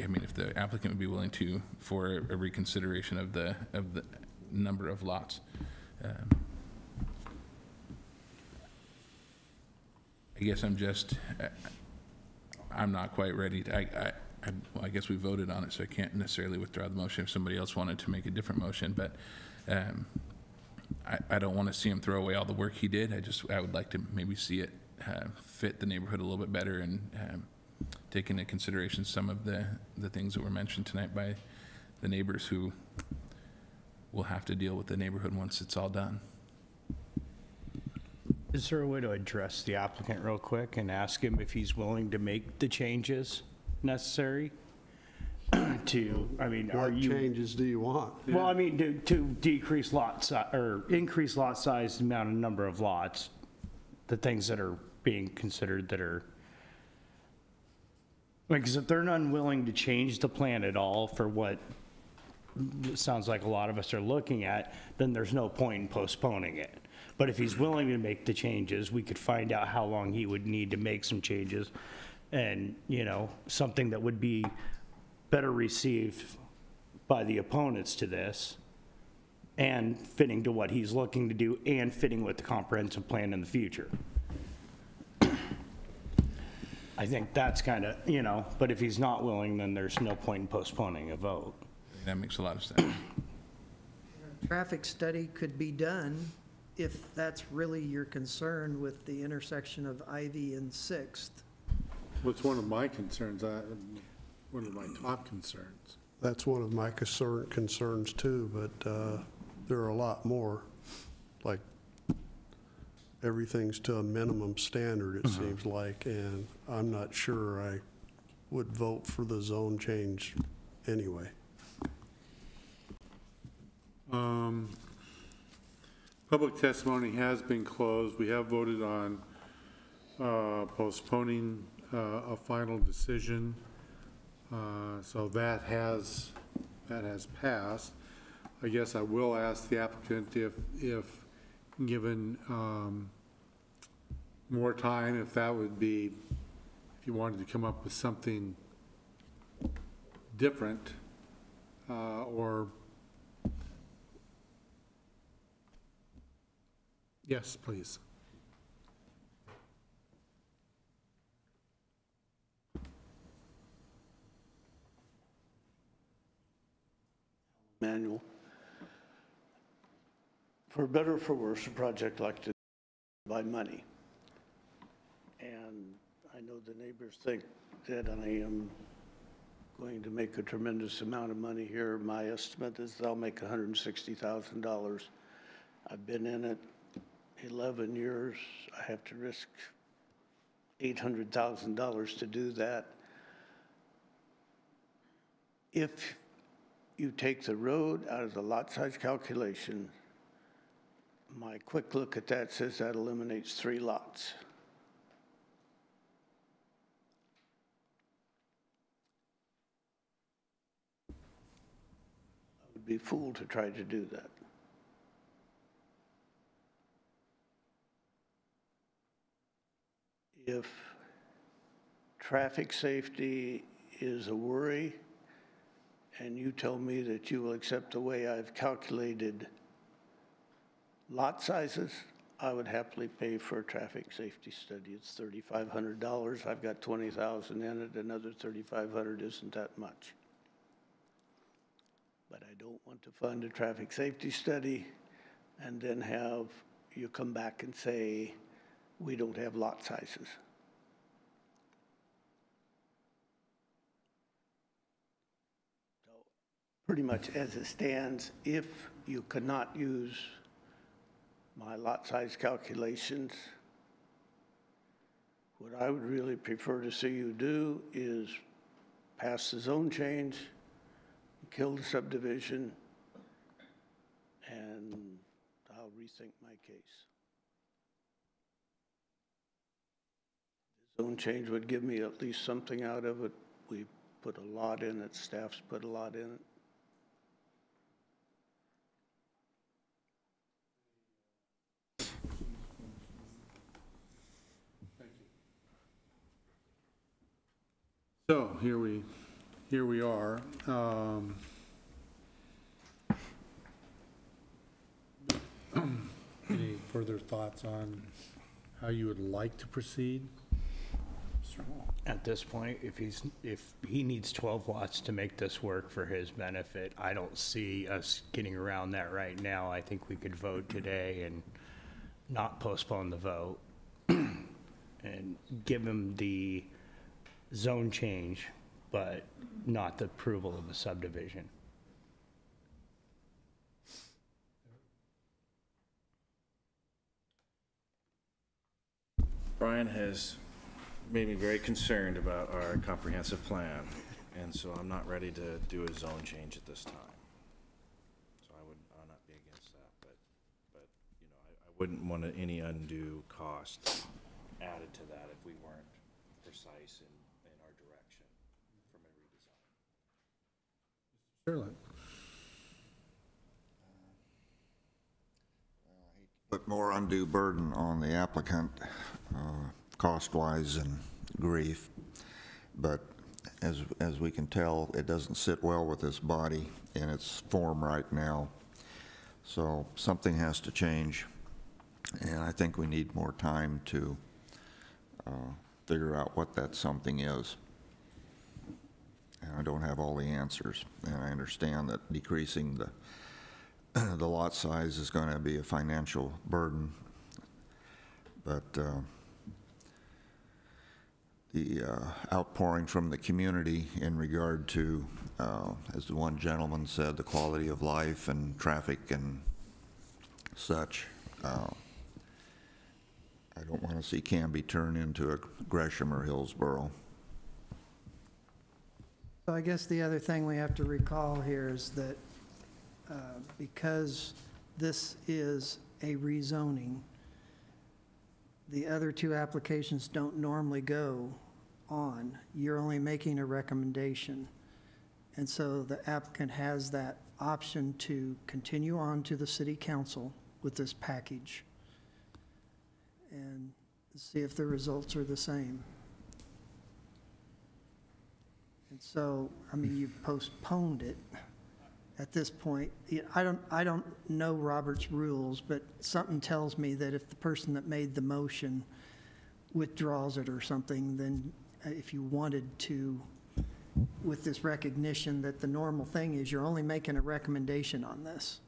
mean, if the applicant would be willing to, for a reconsideration of the number of lots. I guess I'm not quite ready to, well, I guess we voted on it, so I can't necessarily withdraw the motion if somebody else wanted to make a different motion, but I don't want to see him throw away all the work he did. I would like to maybe see it fit the neighborhood a little bit better and take into consideration some of the things that were mentioned tonight by the neighbors who will have to deal with the neighborhood once it's all done. Is there a way to address the applicant real quick and ask him if he's willing to make the changes necessary to, I mean, are you? What changes do you want? Well, I mean, to decrease lot size, or increase lot size, the amount of number of lots, the things that are being considered that are, because if they're unwilling to change the plan at all for what it sounds like a lot of us are looking at, then there's no point in postponing it. But if he's willing to make the changes, we could find out how long he would need to make some changes, and, you know, something that would be better received by the opponents to this, and fitting to what he's looking to do, and fitting with the comprehensive plan in the future. I think that's kind of, you know, but if he's not willing, then there's no point in postponing a vote. That makes a lot of sense. Traffic study could be done if that's really your concern with the intersection of Ivy and 6th. What's one of my concerns, one of my top concerns. That's one of my concerns too, but there are a lot more. Like, everything's to a minimum standard, it seems like, and I'm not sure I would vote for the zone change anyway. Public testimony has been closed. We have voted on postponing a final decision. So that has passed. I guess I will ask the applicant if given more time, if that would be, if you wanted to come up with something different, or yes, please. Manual. For better or for worse, a project like this by money. And I know the neighbors think that I am going to make a tremendous amount of money here. My estimate is that I'll make $160,000. I've been in it 11 years. I have to risk $800,000 to do that. If you take the road out of the lot size calculation. My quick look at that says that eliminates 3 lots. I would be fooled to try to do that. If traffic safety is a worry, and you tell me that you will accept the way I've calculated lot sizes, I would happily pay for a traffic safety study. It's $3,500. I've got 20,000 in it. Another 3,500 isn't that much. But I don't want to fund a traffic safety study and then have you come back and say, we don't have lot sizes. So pretty much as it stands, if you cannot use my lot size calculations, what I would really prefer to see you do is pass the zone change, kill the subdivision, and I'll rethink my case. The zone change would give me at least something out of it. We put a lot in it, staff's put a lot in it. So here we are. Any further thoughts on how you would like to proceed? At this point, if he needs 12 lots to make this work for his benefit, I don't see us getting around that right now. I think we could vote today and not postpone the vote and give him the zone change, but not the approval of the subdivision. Brian has made me very concerned about our comprehensive plan, and so I'm not ready to do a zone change at this time. So I'll not be against that, but you know, I wouldn't want any undue cost added to that if we weren't precise in our direction from a redesign. Sherlin. Put more undue burden on the applicant, cost-wise and grief. But as we can tell, it doesn't sit well with this body in its form right now. So something has to change, and I think we need more time to figure out what that something is. And I don't have all the answers, and I understand that decreasing the lot size is going to be a financial burden, but the outpouring from the community in regard to, as the one gentleman said, the quality of life and traffic and such, I don't want to see Canby turn into a Gresham or Hillsborough. So I guess the other thing we have to recall here is that because this is a rezoning, the other 2 applications don't normally go on. You're only making a recommendation. And so the applicant has that option to continue on to the city council with this package and see if the results are the same. And so, I mean, you've postponed it at this point. I don't know Robert's rules, but something tells me that if the person that made the motion withdraws it or something, then if you wanted to, with this recognition that the normal thing is you're only making a recommendation on this.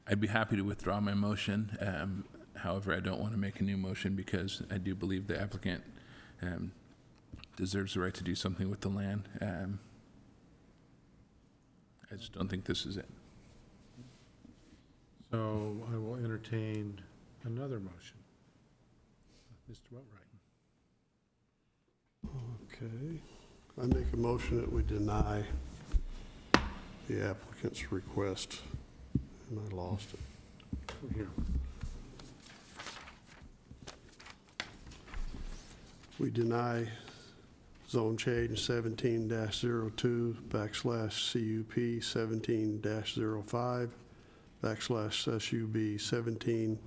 I'd be happy to withdraw my motion. However, I don't want to make a new motion because I do believe the applicant deserves the right to do something with the land. I just don't think this is it. So I will entertain another motion. Mr. Wainwright. Okay. I make a motion that we deny the applicant's request, and I lost it. Here. We deny zone change 17-02 /CUP 17-05 /SUB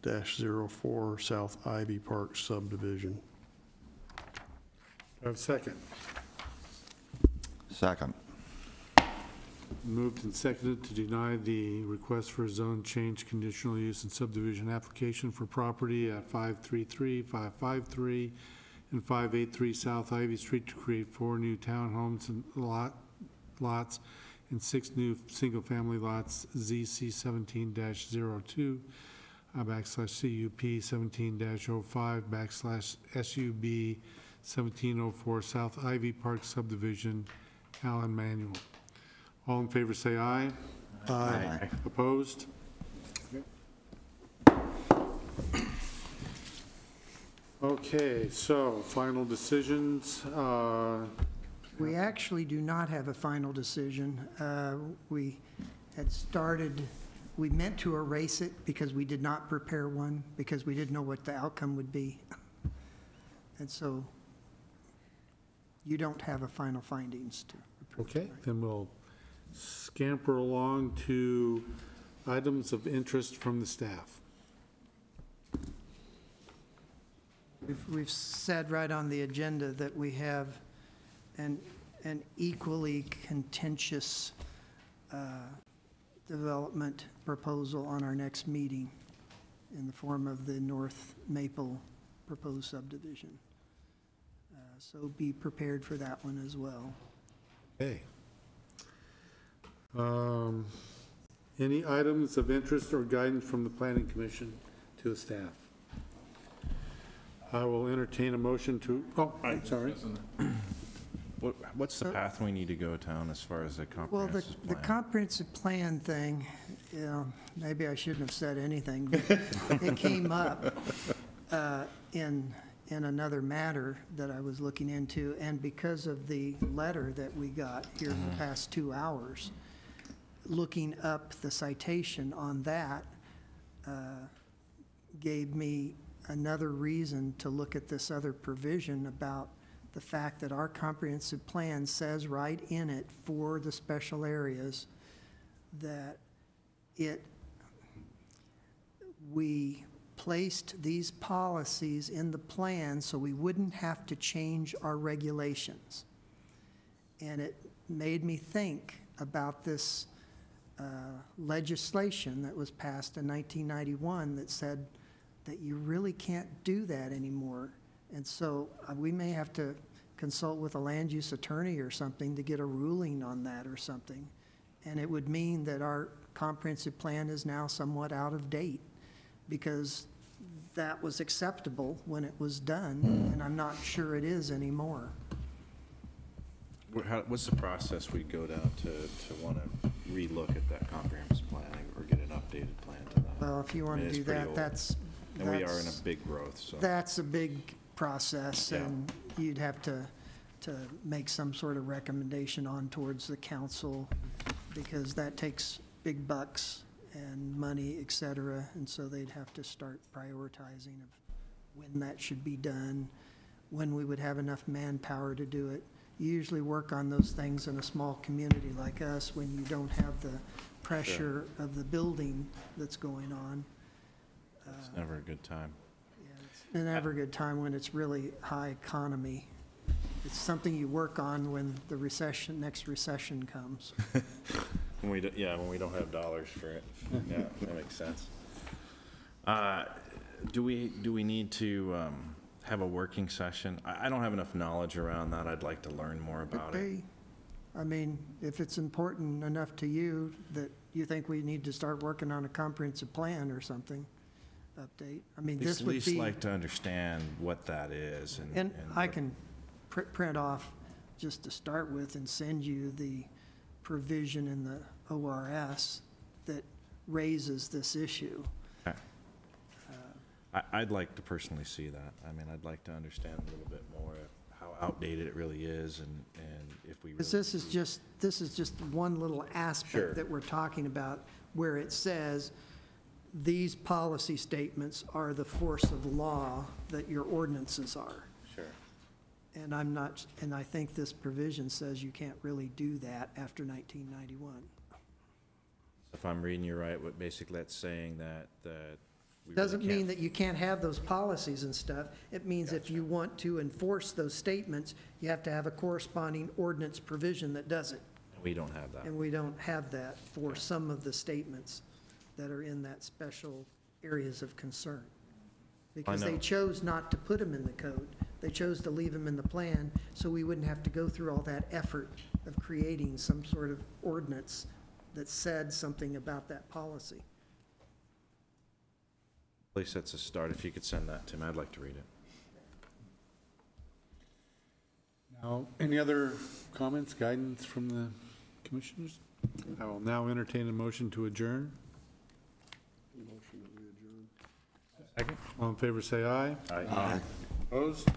17-04 South Ivy Park subdivision. Do I have a second? Second. Moved and seconded to deny the request for a zone change conditional use and subdivision application for property at 533, 553, and 583 South Ivy Street to create 4 new townhomes and lots and 6 new single-family lots, ZC 17-02 /CUP 17-05 /SUB 1704 South Ivy Park subdivision, Allen Manuel. All in favor say aye. Aye. Opposed? Okay, so final decisions. We actually do not have a final decision. We had started, we meant to erase it because we did not prepare one, because we didn't know what the outcome would be. And so you don't have a final findings to approve. Okay, then we'll scamper along to items of interest from the staff. We've said right on the agenda that we have an equally contentious development proposal on our next meeting in the form of the North Maple proposed subdivision. So be prepared for that one as well. Okay. Any items of interest or guidance from the Planning Commission to the staff? I will entertain a motion to, sorry. What's the path we need to go down as far as the Well, comprehensive the plan? comprehensive plan thing, you know, maybe I shouldn't have said anything, but it came up in another matter that I was looking into, and because of the letter that we got here in the past 2 hours, looking up the citation on that gave me another reason to look at this other provision about the fact that our comprehensive plan says right in it for the special areas that we placed these policies in the plan so we wouldn't have to change our regulations. And it made me think about this legislation that was passed in 1991 that said that you really can't do that anymore. And so we may have to consult with a land use attorney or something to get a ruling on that or something. And it would mean that our comprehensive plan is now somewhat out of date because that was acceptable when it was done, and I'm not sure it is anymore. What's the process we go down to want to relook at that comprehensive plan or get an updated plan to that? Well, if you want to do that, that's And we are in a big growth, so. That's a big process, Yeah. and you'd have to make some sort of recommendation on towards the council, because that takes big bucks and money, et cetera, and so they'd have to start prioritizing of when that should be done, when we would have enough manpower to do it. You usually work on those things in a small community like us when you don't have the pressure of the building that's going on. It's never a good time. It's never a good time when it's really high economy. It's something you work on when the next recession comes. When we don't have dollars for it. Yeah, that makes sense. Do we need to have a working session? I don't have enough knowledge around that. I'd like to learn more about it. I mean, if it's important enough to you that you think we need to start working on a comprehensive plan or something, update. I mean, this would be. At least like to understand what that is. And I can print off just to start with and send you the provision in the ORS that raises this issue. Okay. I'd like to personally see that. I mean, I'd like to understand a little bit more of how outdated it really is and if we Because really. this is just one little Sure. aspect that we're talking about, where it says, these policy statements are the force of law that your ordinances are. Sure. And I'm not, and I think this provision says you can't really do that after 1991. If I'm reading you right, what basically that's saying that we really Doesn't mean can't- that you can't have those policies and stuff. It means if you want to enforce those statements, you have to have a corresponding ordinance provision that does it. We don't have that. And we don't have that for some of the statements that are in that special areas of concern. Because they know. chose not to put them in the code. They chose to leave them in the plan, so we wouldn't have to go through all that effort of creating some sort of ordinance that said something about that policy. At least that's a start. If you could send that to me, I'd like to read it. Now, any other comments, guidance from the commissioners? I will now entertain a motion to adjourn. Motion that we adjourn. Second. All in favor, say aye. Aye. Opposed?